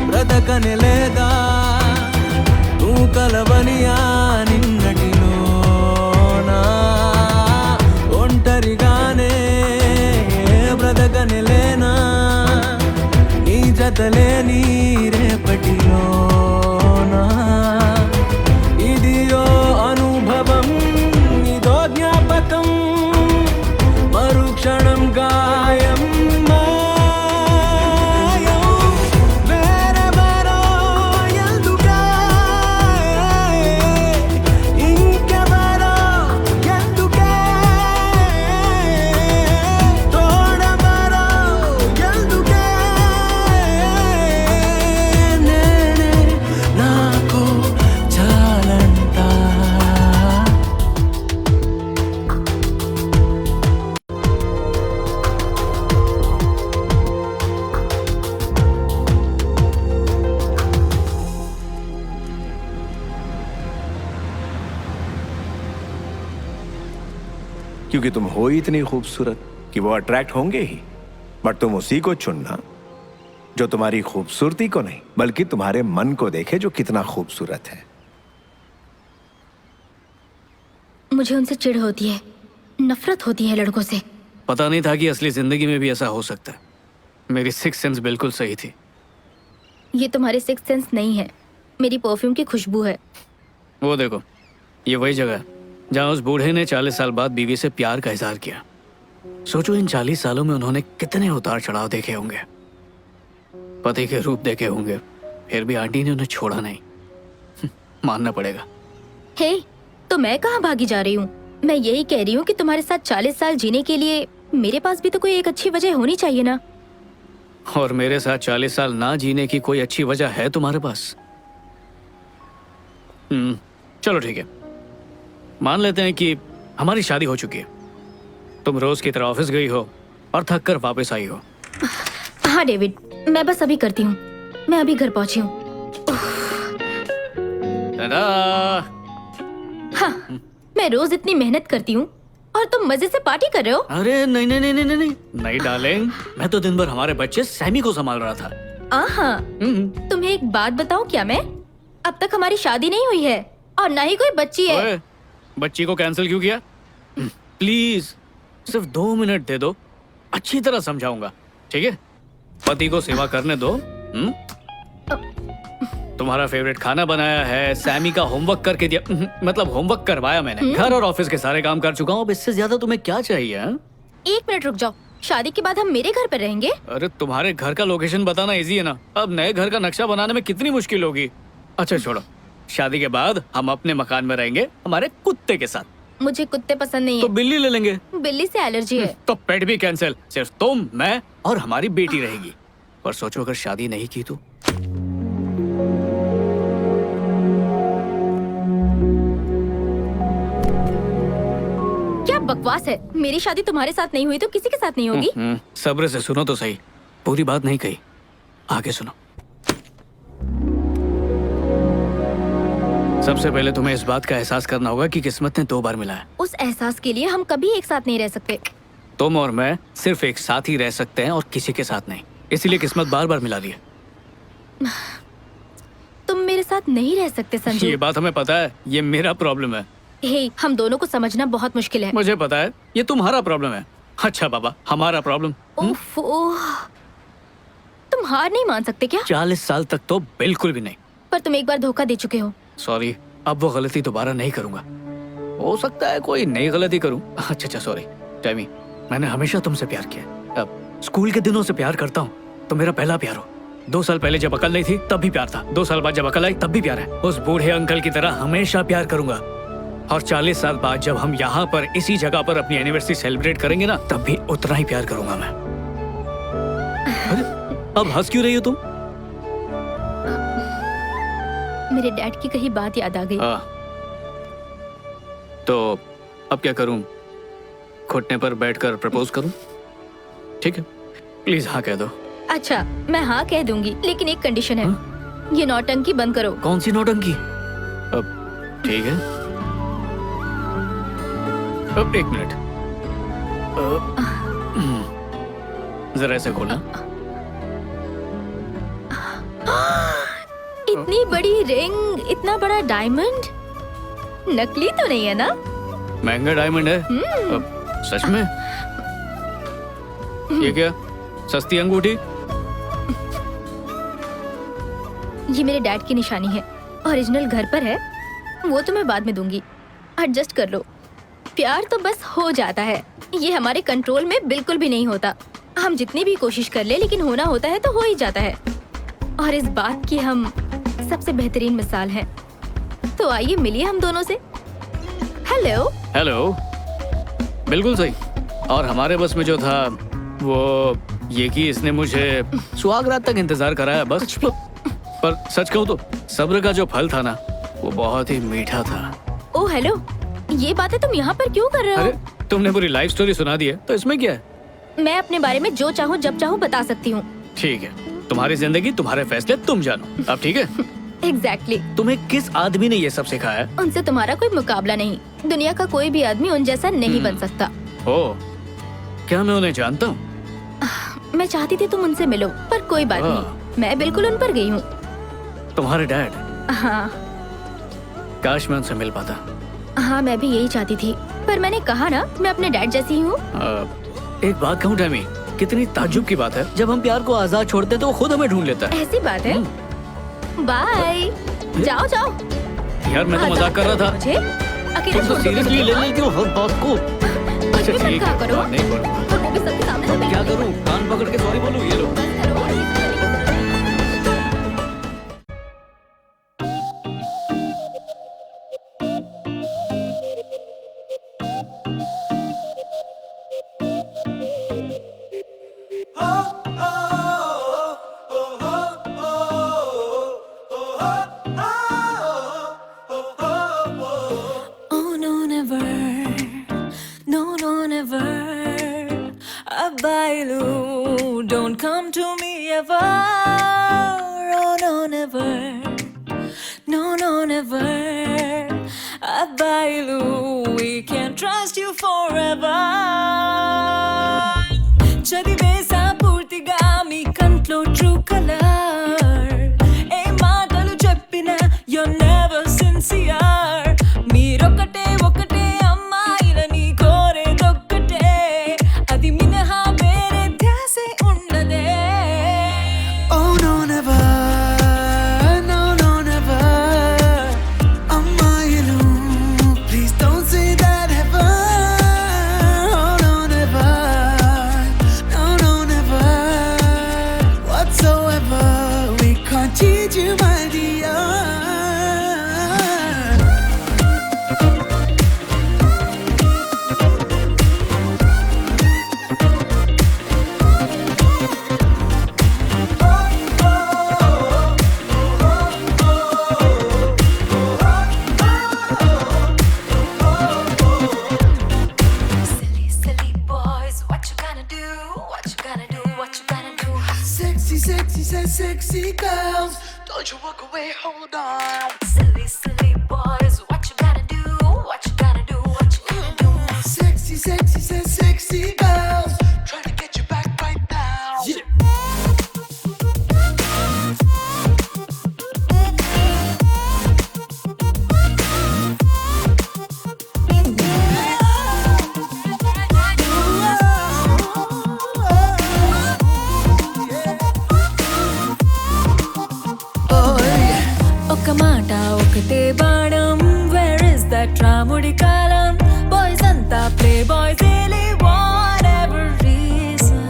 బ్రతకని లేదా నువ్వు కలవనియా నిన్నటిలోనా ఒంటరిగానే బ్రతకని లేనా నీ జతలేని రేపటిలోనా ఇదియో అనుభవం ఇదో జ్ఞాపకం మరుక్షణం గాయం क्योंकि तुम हो ही इतनी खूबसूरत कि वो अट्रैक्ट होंगे ही। बट तुम उसी को चुनना जो तुम्हारी खूबसूरती को नहीं बल्कि तुम्हारे मन को देखे जो कितना खूबसूरत है। मुझे उनसे चिढ़ होती है, नफरत होती है लड़कों से। पता नहीं था कि असली जिंदगी में भी ऐसा हो सकता है। मेरी सिक्स सेंस बिल्कुल सही थी। ये तुम्हारी सिक्स सेंस नहीं है, मेरी परफ्यूम की खुशबू है। वो देखो, ये वही जगह है जहाँ उस बूढ़े ने 40 साल बाद बीवी से प्यार का इजहार किया। सोचो इन 40 सालों में उन्होंने कितने उतार चढ़ाव देखे होंगे, पति के रूप देखे होंगे, फिर भी आंटी ने उन्हें छोड़ा नहीं। मानना पड़ेगा। हे, तो मैं कहाँ भागी जा रही हूँ? मैं यही कह रही हूँ कि तुम्हारे साथ 40 साल जीने के लिए मेरे पास भी तो कोई एक अच्छी वजह होनी चाहिए ना। और मेरे साथ 40 साल ना जीने की कोई अच्छी वजह है तुम्हारे पास? चलो ठीक है, मान लेते हैं कि हमारी शादी हो चुकी है। तुम रोज की तरह ऑफिस गई हो और थक कर वापस आई हो। हाँ डेविड, मैं बस अभी करती हूँ। मैं अभी घर पहुंची हूँ। टाटा। हाँ, मैं रोज इतनी मेहनत करती हूँ और तुम मजे से पार्टी कर रहे हो। अरे नहीं नहीं नहीं नहीं नहीं नहीं डार्लिंग, मैं तो दिन भर हमारे बच्चे सैमी को संभाल रहा था। हाँ, तुम्हें एक बात बताऊं क्या मैं? अब तक हमारी शादी नहीं हुई है और ना ही कोई बच्ची है। ओए, बच्ची को कैंसिल क्यों किया? प्लीज सिर्फ 2 मिनट दे दो, अच्छी तरह समझाऊंगा, ठीक है? पति को सेवा करने दो। तुम्हारा फेवरेट खाना बनाया है, सैमी का होमवर्क करके दिया, मतलब होमवर्क करवाया मैंने। घर और ऑफिस के सारे काम कर चुका हूँ, अब इससे ज्यादा तुम्हें क्या चाहिए? हा? 1 मिनट रुक जाओ, शादी के बाद हम मेरे घर पर रहेंगे। अरे तुम्हारे घर का लोकेशन बताना इजी है ना, अब नए घर का नक्शा बनाने में कितनी मुश्किल होगी। अच्छा छोड़ो, शादी के बाद हम अपने मकान में रहेंगे हमारे कुत्ते के साथ। मुझे कुत्ते पसंद नहीं तो है। बिल्ली ले लेंगे। बिल्ली से एलर्जी है। तो पेट भी कैंसिल, सिर्फ तुम, मैं और हमारी बेटी रहेगी। पर सोचो अगर शादी नहीं की तो? क्या बकवास है, मेरी शादी तुम्हारे साथ नहीं हुई तो किसी के साथ नहीं होगी। सब्र से सुनो तो सही, पूरी बात नहीं कही, आगे सुनो। सबसे पहले तुम्हें इस बात का एहसास करना होगा कि किस्मत ने 2 बार मिला है। उस एहसास के लिए हम कभी एक साथ नहीं रह सकते। तुम और मैं सिर्फ एक साथ ही रह सकते हैं और किसी के साथ नहीं, इसीलिए किस्मत बार बार मिला रही है। तुम मेरे साथ नहीं रह सकते संजू। ये बात हमें पता है, ये मेरा प्रॉब्लम है। हे, हम दोनों को समझना बहुत मुश्किल है। मुझे पता है, ये तुम्हारा प्रॉब्लम है। अच्छा बाबा, हमारा प्रॉब्लम। उफ, तुम हार नहीं मान सकते क्या? 40 साल तक तो बिल्कुल भी नहीं। पर तुम एक बार धोखा दे चुके हो। सॉरी, अब वो गलती दोबारा नहीं करूंगा। हो सकता है कोई नई गलती करूं। अच्छा सॉरी टैमी, मैंने हमेशा तुमसे प्यार किया। अब स्कूल के दिनों से प्यार करता हूँ, तो मेरा पहला प्यार हो। 2 साल पहले जब अकल नहीं थी तब भी प्यार था, 2 साल बाद जब अकल आई तब भी प्यार है। उस बूढ़े अंकल की तरह हमेशा प्यार करूंगा। और 40 साल बाद जब हम यहाँ पर इसी जगह पर अपनी एनिवर्सरी सेलिब्रेट करेंगे ना, तब भी उतना ही प्यार करूंगा मैं। अरे, अब हंस क्यों रही हो तुम? मेरे डैड की कही बात याद आ गई। तो अब क्या करूं? घुटने पर बैठकर प्रपोज करूं? ठीक है, प्लीज हाँ कह दो। अच्छा, मैं हाँ कह दूंगी, लेकिन एक कंडीशन है। ये नौटंकी बंद करो। कौन सी नौटंकी? अब ठीक है, अब 1 मिनट, जरा ऐसे खोलना। इतनी बड़ी रिंग, इतना बड़ा डायमंड, नकली तो नहीं है ना? महंगा डायमंड है। अब सच में? ये क्या, सस्ती अंगूठी? ये मेरे डैड की निशानी है, ओरिजिनल घर पर है। वो तो मैं बाद में दूंगी, एडजस्ट कर लो। प्यार तो बस हो जाता है, ये हमारे कंट्रोल में बिल्कुल भी नहीं होता। हम जितनी भी कोशिश कर ले, लेकिन होना होता है तो हो ही जाता है। और इस बात की हम सबसे बेहतरीन मिसाल हैं। तो आइए मिलिए हम दोनों से। हेलो। हेलो, बिल्कुल सही। और हमारे बस में जो था वो ये कि इसने मुझे सुहाग रात तक इंतजार कराया बस। पर सच कहूँ तो सब्र का जो फल था ना, वो बहुत ही मीठा था। ओ हेलो, ये बातें तुम यहाँ पर क्यों कर रहे हो? अरे तुमने पूरी लाइफ स्टोरी सुना दी है, तो इसमें क्या है? मैं अपने बारे में जो चाहूँ जब चाहूँ बता सकती हूँ। ठीक है, तुम्हारी जिंदगी, तुम्हारे फैसले, तुम जानो। अब ठीक है? एग्जैक्टली। तुम्हें किस आदमी ने ये सब सिखाया है? उनसे तुम्हारा कोई मुकाबला नहीं। दुनिया का कोई भी आदमी उन जैसा नहीं बन सकता। ओ, क्या मैं उन्हें जानता हूँ? मैं चाहती थी तुम उनसे मिलो, पर कोई बात नहीं, मैं बिल्कुल उन पर गई हूँ। तुम्हारे डैड? हाँ। काश मैं उनसे मिल पाता। हाँ, मैं भी यही चाहती थी, पर मैंने कहा ना, मैं अपने डैड जैसी हूँ। एक बात कहूँ टैमी, कितनी ताज्जुब की बात है, जब हम प्यार को आजाद छोड़ते तो वो खुद हमें ढूंढ लेता है। ऐसी बात है? बाय। जाओ जाओ। यार मैं तो मजाक कर रहा था। मुझे अकेले तुम तो सीरियसली ले लेती हो हर बात को। अच्छा ठीक है, करो। नहीं बोलूंगा। क्या करूँ, कान पकड़ के सॉरी बोलूँ? ये लो। Oh no, never. No, no, never. Abailu, don't come to me ever. Oh no, never. No, no, never. Abailu, we can't trust you forever. చదివేసా పూర్తిగా మీ కంట్లో ట్రూ కలర్ ఏ మాటలు చెప్పినా you're never sincere మీరొక్కటే ఒకటే అమ్మాయిలని కోరేదొక్కటే అది మినహా వేరే ధ్యాసే ఉండదే Oh no, never. No, no, never. Ammayilu, please don't say that ever. Oh no, never. No, no, never. Whatsoever, we can't cheat you, my dear. silly silly boys what you gonna do what you gonna do what you gonna do Sexy, sexy, sexy girls. Don't you walk away, hold on. silly silly boys what you gonna do what you gonna do what you gonna do Sexy, sexy, sexy girls. Trying to get you back right now. ఒక మాట ఒకటే బాణం where is that రాముడి కాలం boys అంతా play boys really whatever reason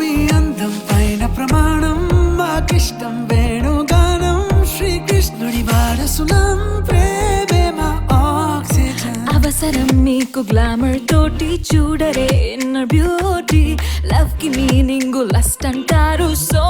మీ అందం పైన ప్రమాణం మాకిష్టం వేణుగానం శ్రీకృష్ణుడి వారసులం ప్రేమే మా ఆక్సిజన్ అవసరం మీకు గ్లామర్ తోటి చూడరే ఇన్నర్ బ్యూటీ లవ్ కి మీనింగ్ లస్ట్ అంటారు సో